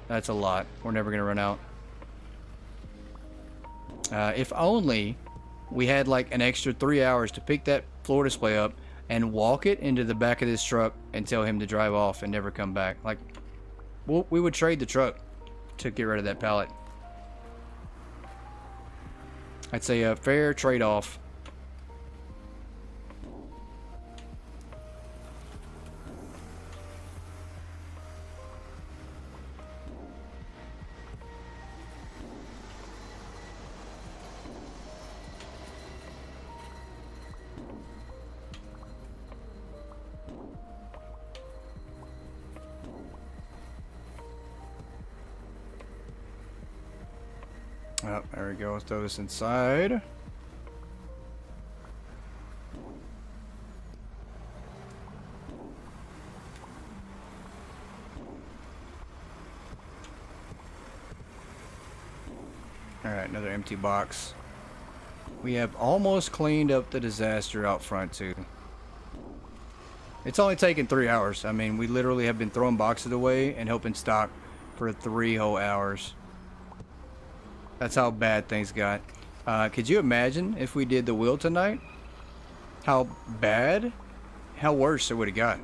That's a lot. We're never going to run out. If only we had like an extra 3 hours to pick that floor display up and walk it into the back of this truck and tell him to drive off and never come back. Like, we would trade the truck to get rid of that pallet. I'd say a fair trade-off. Oh, there we go. Let's throw this inside. Alright, another empty box. We have almost cleaned up the disaster out front too. It's only taken 3 hours. I mean, we literally have been throwing boxes away and helping stock for 3 whole hours. That's how bad things got. Could you imagine if we did the wheel tonight? How bad? How worse it would have got.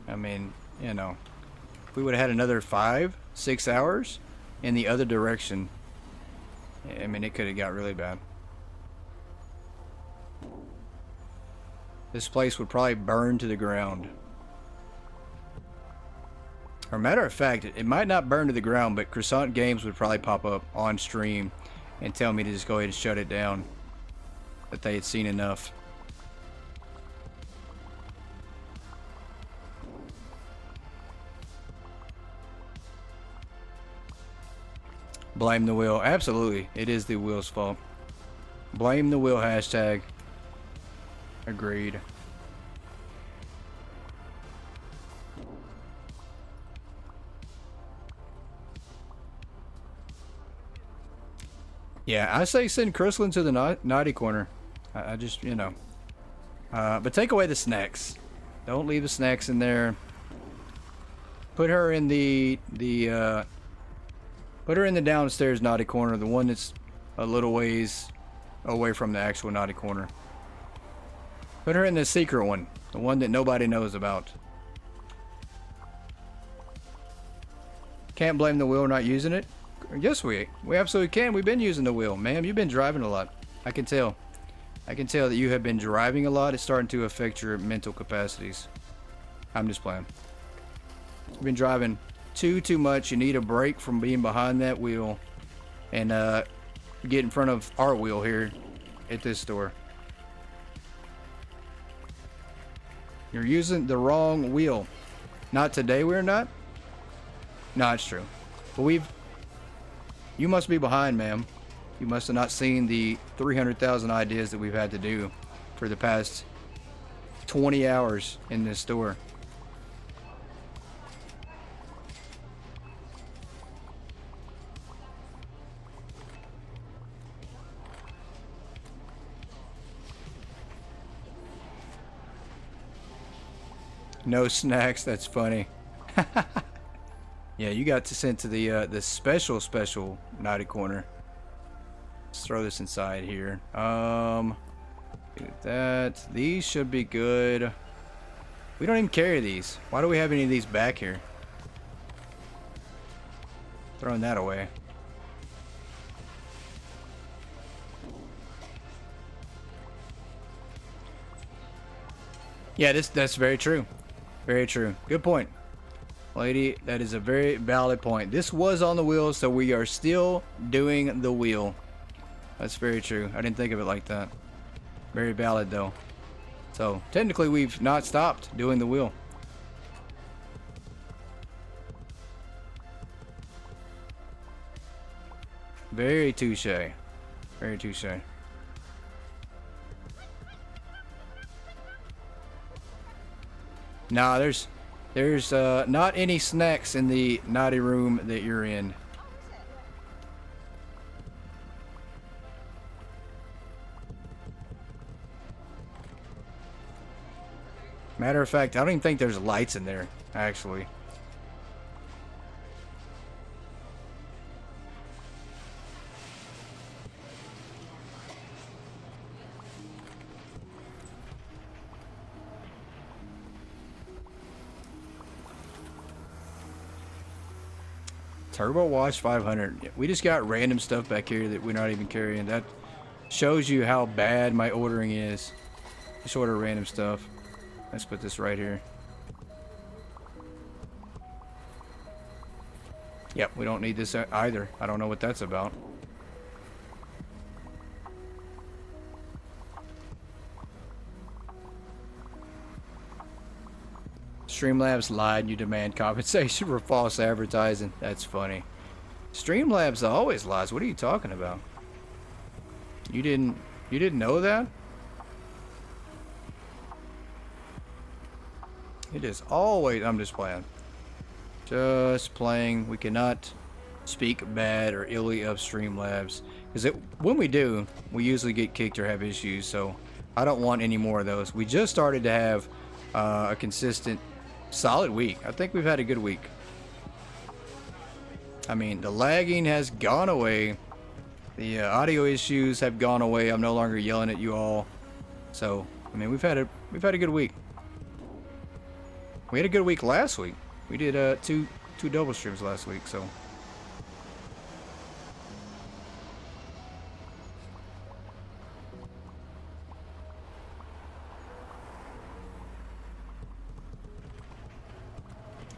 I mean, you know, if we would have had another 5, 6 hours in the other direction, I mean, it could have got really bad. This place would probably burn to the ground. Or matter of fact, it might not burn to the ground, but Croissant Games would probably pop up on stream and tell me to just go ahead and shut it down. That they had seen enough. Blame the wheel. Absolutely. It is the wheel's fault. Blame the wheel hashtag. Agreed. Yeah, I say send Crystalline to the naughty corner. I just, you know. But take away the snacks. Don't leave the snacks in there. Put her in the downstairs naughty corner, the one that's a little ways away from the actual naughty corner. Put her in the secret one, the one that nobody knows about. Can't blame the wheel not using it. Yes, we absolutely can. We've been using the wheel, ma'am. You've been driving a lot. I can tell. I can tell that you have been driving a lot. It's starting to affect your mental capacities. I'm just playing. You've been driving too much. You need a break from being behind that wheel and get in front of our wheel here at this store. You're using the wrong wheel. Not today, we're not. No, it's true. But you must be behind, ma'am. You must have not seen the 300,000 ideas that we've had to do for the past 20 hours in this store. No snacks. That's funny. Yeah, you got sent to the special naughty corner. Let's throw this inside here. Do that. These should be good. We don't even carry these. Why do we have any of these back here? Throwing that away. Yeah, that's very true. Very true. Good point, lady. That is a very valid point. This was on the wheel, so we are still doing the wheel. That's very true. I didn't think of it like that. Very valid, though. So, technically, we've not stopped doing the wheel. Very touche. Very touche. Nah, there's not any snacks in the naughty room that you're in. Matter of fact, I don't even think there's lights in there, actually. Turbo Watch 500. We just got random stuff back here that we're not even carrying. That shows you how bad my ordering is. Just order random stuff. Let's put this right here. Yep, we don't need this either. I don't know what that's about. Streamlabs lied. You demand compensation for false advertising. That's funny. Streamlabs always lies. What are you talking about? You didn't know that? It is always. I'm just playing. Just playing. We cannot speak bad or illy of Streamlabs because when we do, we usually get kicked or have issues. So I don't want any more of those. We just started to have a consistent solid week. I think we've had a good week. I mean, the lagging has gone away. The audio issues have gone away. I'm no longer yelling at you all. So, I mean, we've had a good week. We had a good week last week. We did two double streams last week, so.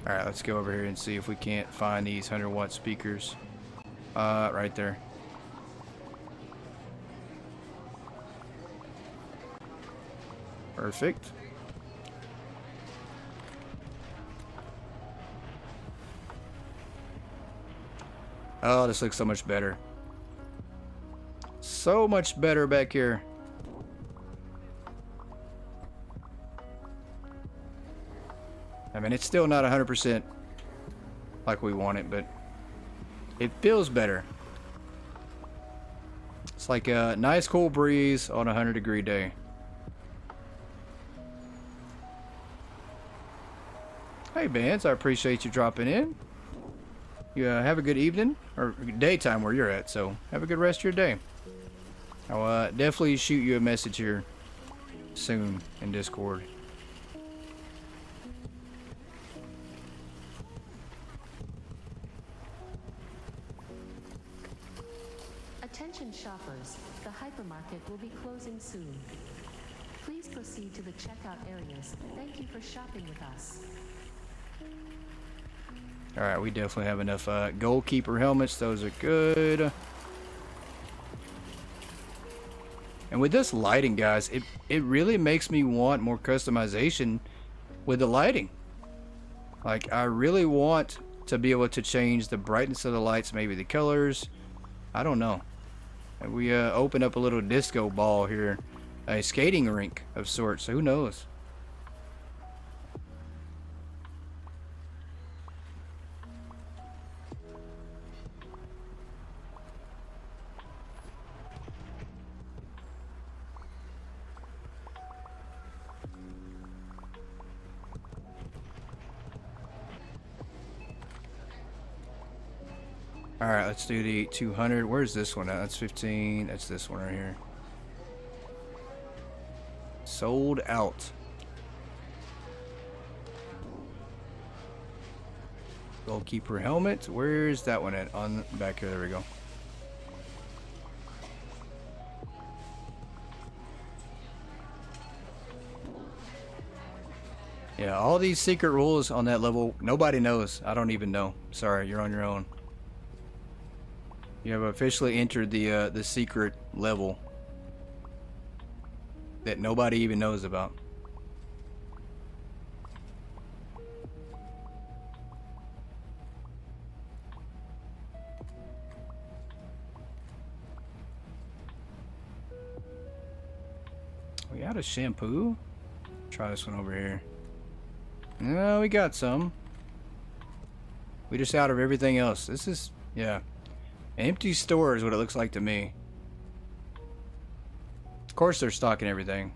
All right, let's go over here and see if we can't find these 100-watt speakers. Right there. Perfect. Oh, this looks so much better. So much better back here. I mean, it's still not 100% like we want it, but it feels better. It's like a nice cool breeze on a 100-degree day. Hey, Vance, I appreciate you dropping in. You have a good evening, or daytime where you're at, so have a good rest of your day. I'll definitely shoot you a message here soon in Discord. Attention shoppers, the hypermarket will be closing soon. Please proceed to the checkout areas. Thank you for shopping with us. Alright, we definitely have enough goalkeeper helmets. Those are good. And with this lighting, guys, it really makes me want more customization with the lighting. Like, I really want to be able to change the brightness of the lights, maybe the colors. I don't know. We open up a little disco ball here. A skating rink of sorts. So who knows? Alright, let's do the 200. Where's this one at? That's 15. That's this one right here. Sold out. Goalkeeper helmet. Where's that one at? On back here. There we go. Yeah, all these secret rules on that level, nobody knows. I don't even know. Sorry, you're on your own. You have officially entered the secret level that nobody even knows about. We out of shampoo? Try this one over here. No, we got some. We just out of everything else. This is, yeah. Empty store is what it looks like to me. Of course they're stocking everything.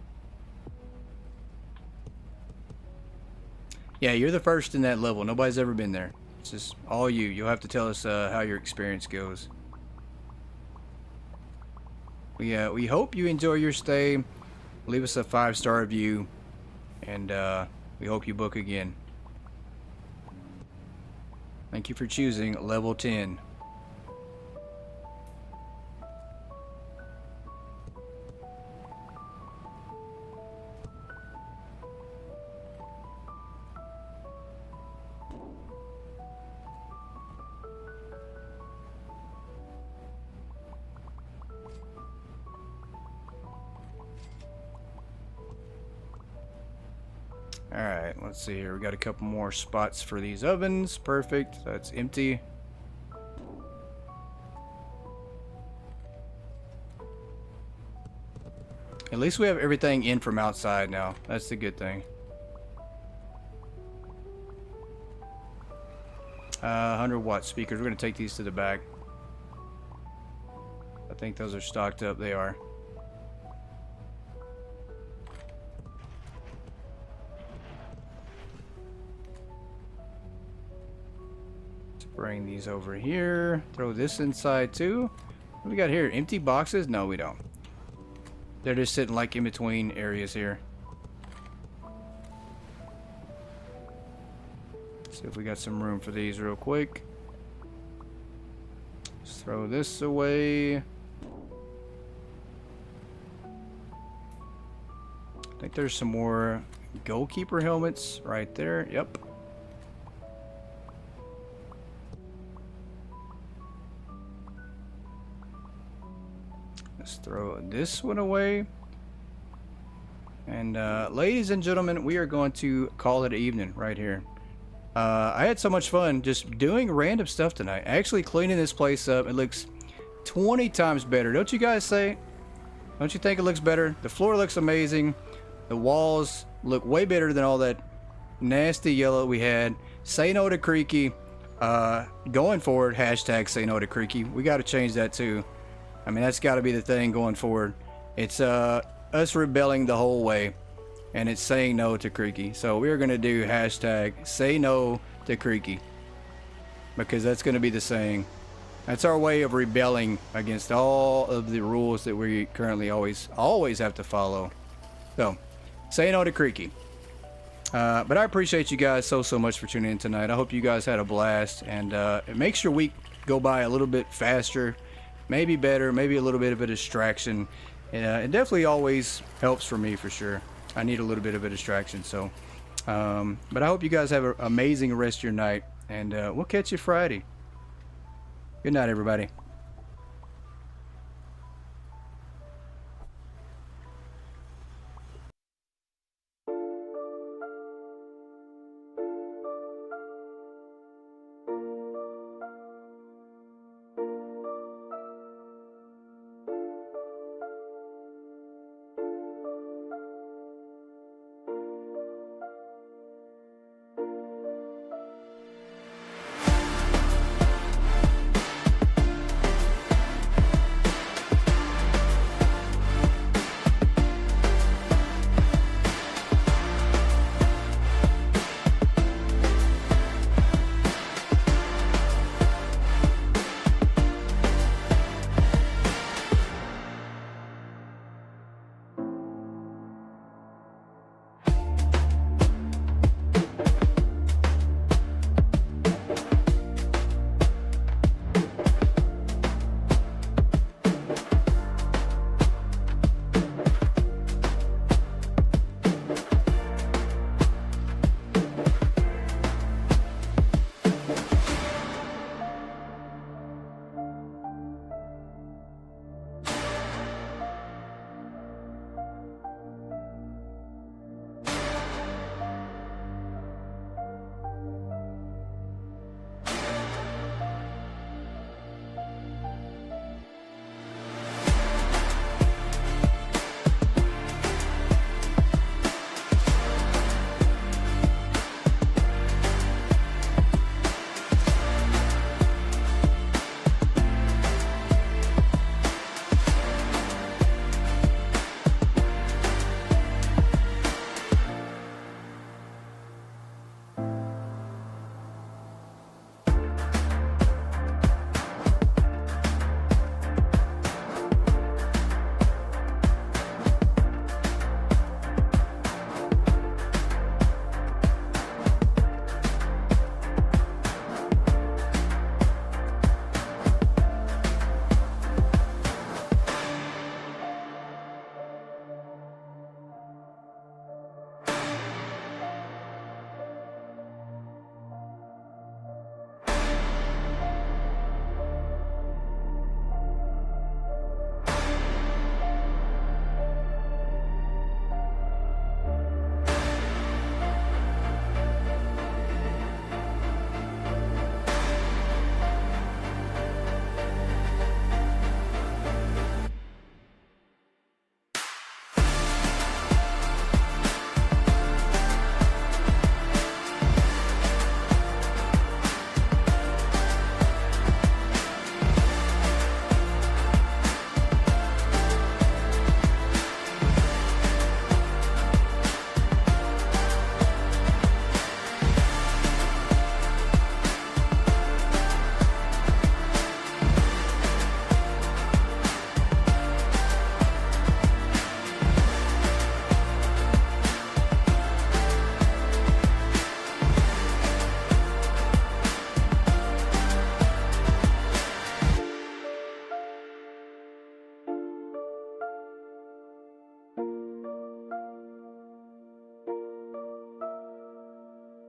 Yeah, you're the first in that level. Nobody's ever been there. It's just all you. You'll have to tell us how your experience goes. We hope you enjoy your stay. Leave us a 5-star review. And we hope you book again. Thank you for choosing level 10. Alright, let's see here. We got a couple more spots for these ovens. Perfect. That's empty. At least we have everything in from outside now. That's the good thing. 100-watt speakers. We're going to take these to the back. I think those are stocked up. They are. bring these over here. Throw this inside too. What do we got here? Empty boxes? No, we don't. They're just sitting like in between areas here. See if we got some room for these real quick. Let's throw this away. I think there's some more goalkeeper helmets right there. Yep. Let's throw this one away. And ladies and gentlemen, we are going to call it an evening right here. I had so much fun just doing random stuff tonight. Actually cleaning this place up. It looks 20 times better. Don't you guys say? Don't you think it looks better? The floor looks amazing. The walls look way better than all that nasty yellow we had. Say no to creaky. Going forward, hashtag say no to creaky. We got to change that too. I mean, that's got to be the thing going forward. It's us rebelling the whole way, and it's saying no to creaky. So we're going to do hashtag say no to creaky, because that's going to be the saying. That's our way of rebelling against all of the rules that we currently always have to follow. So say no to creaky. But I appreciate you guys so much for tuning in tonight. I hope you guys had a blast, and it makes your week go by a little bit faster, maybe better, maybe a little bit of a distraction. It definitely always helps for me, for sure. I need a little bit of a distraction. So but I hope you guys have an amazing rest of your night, and we'll catch you Friday. Good night, everybody.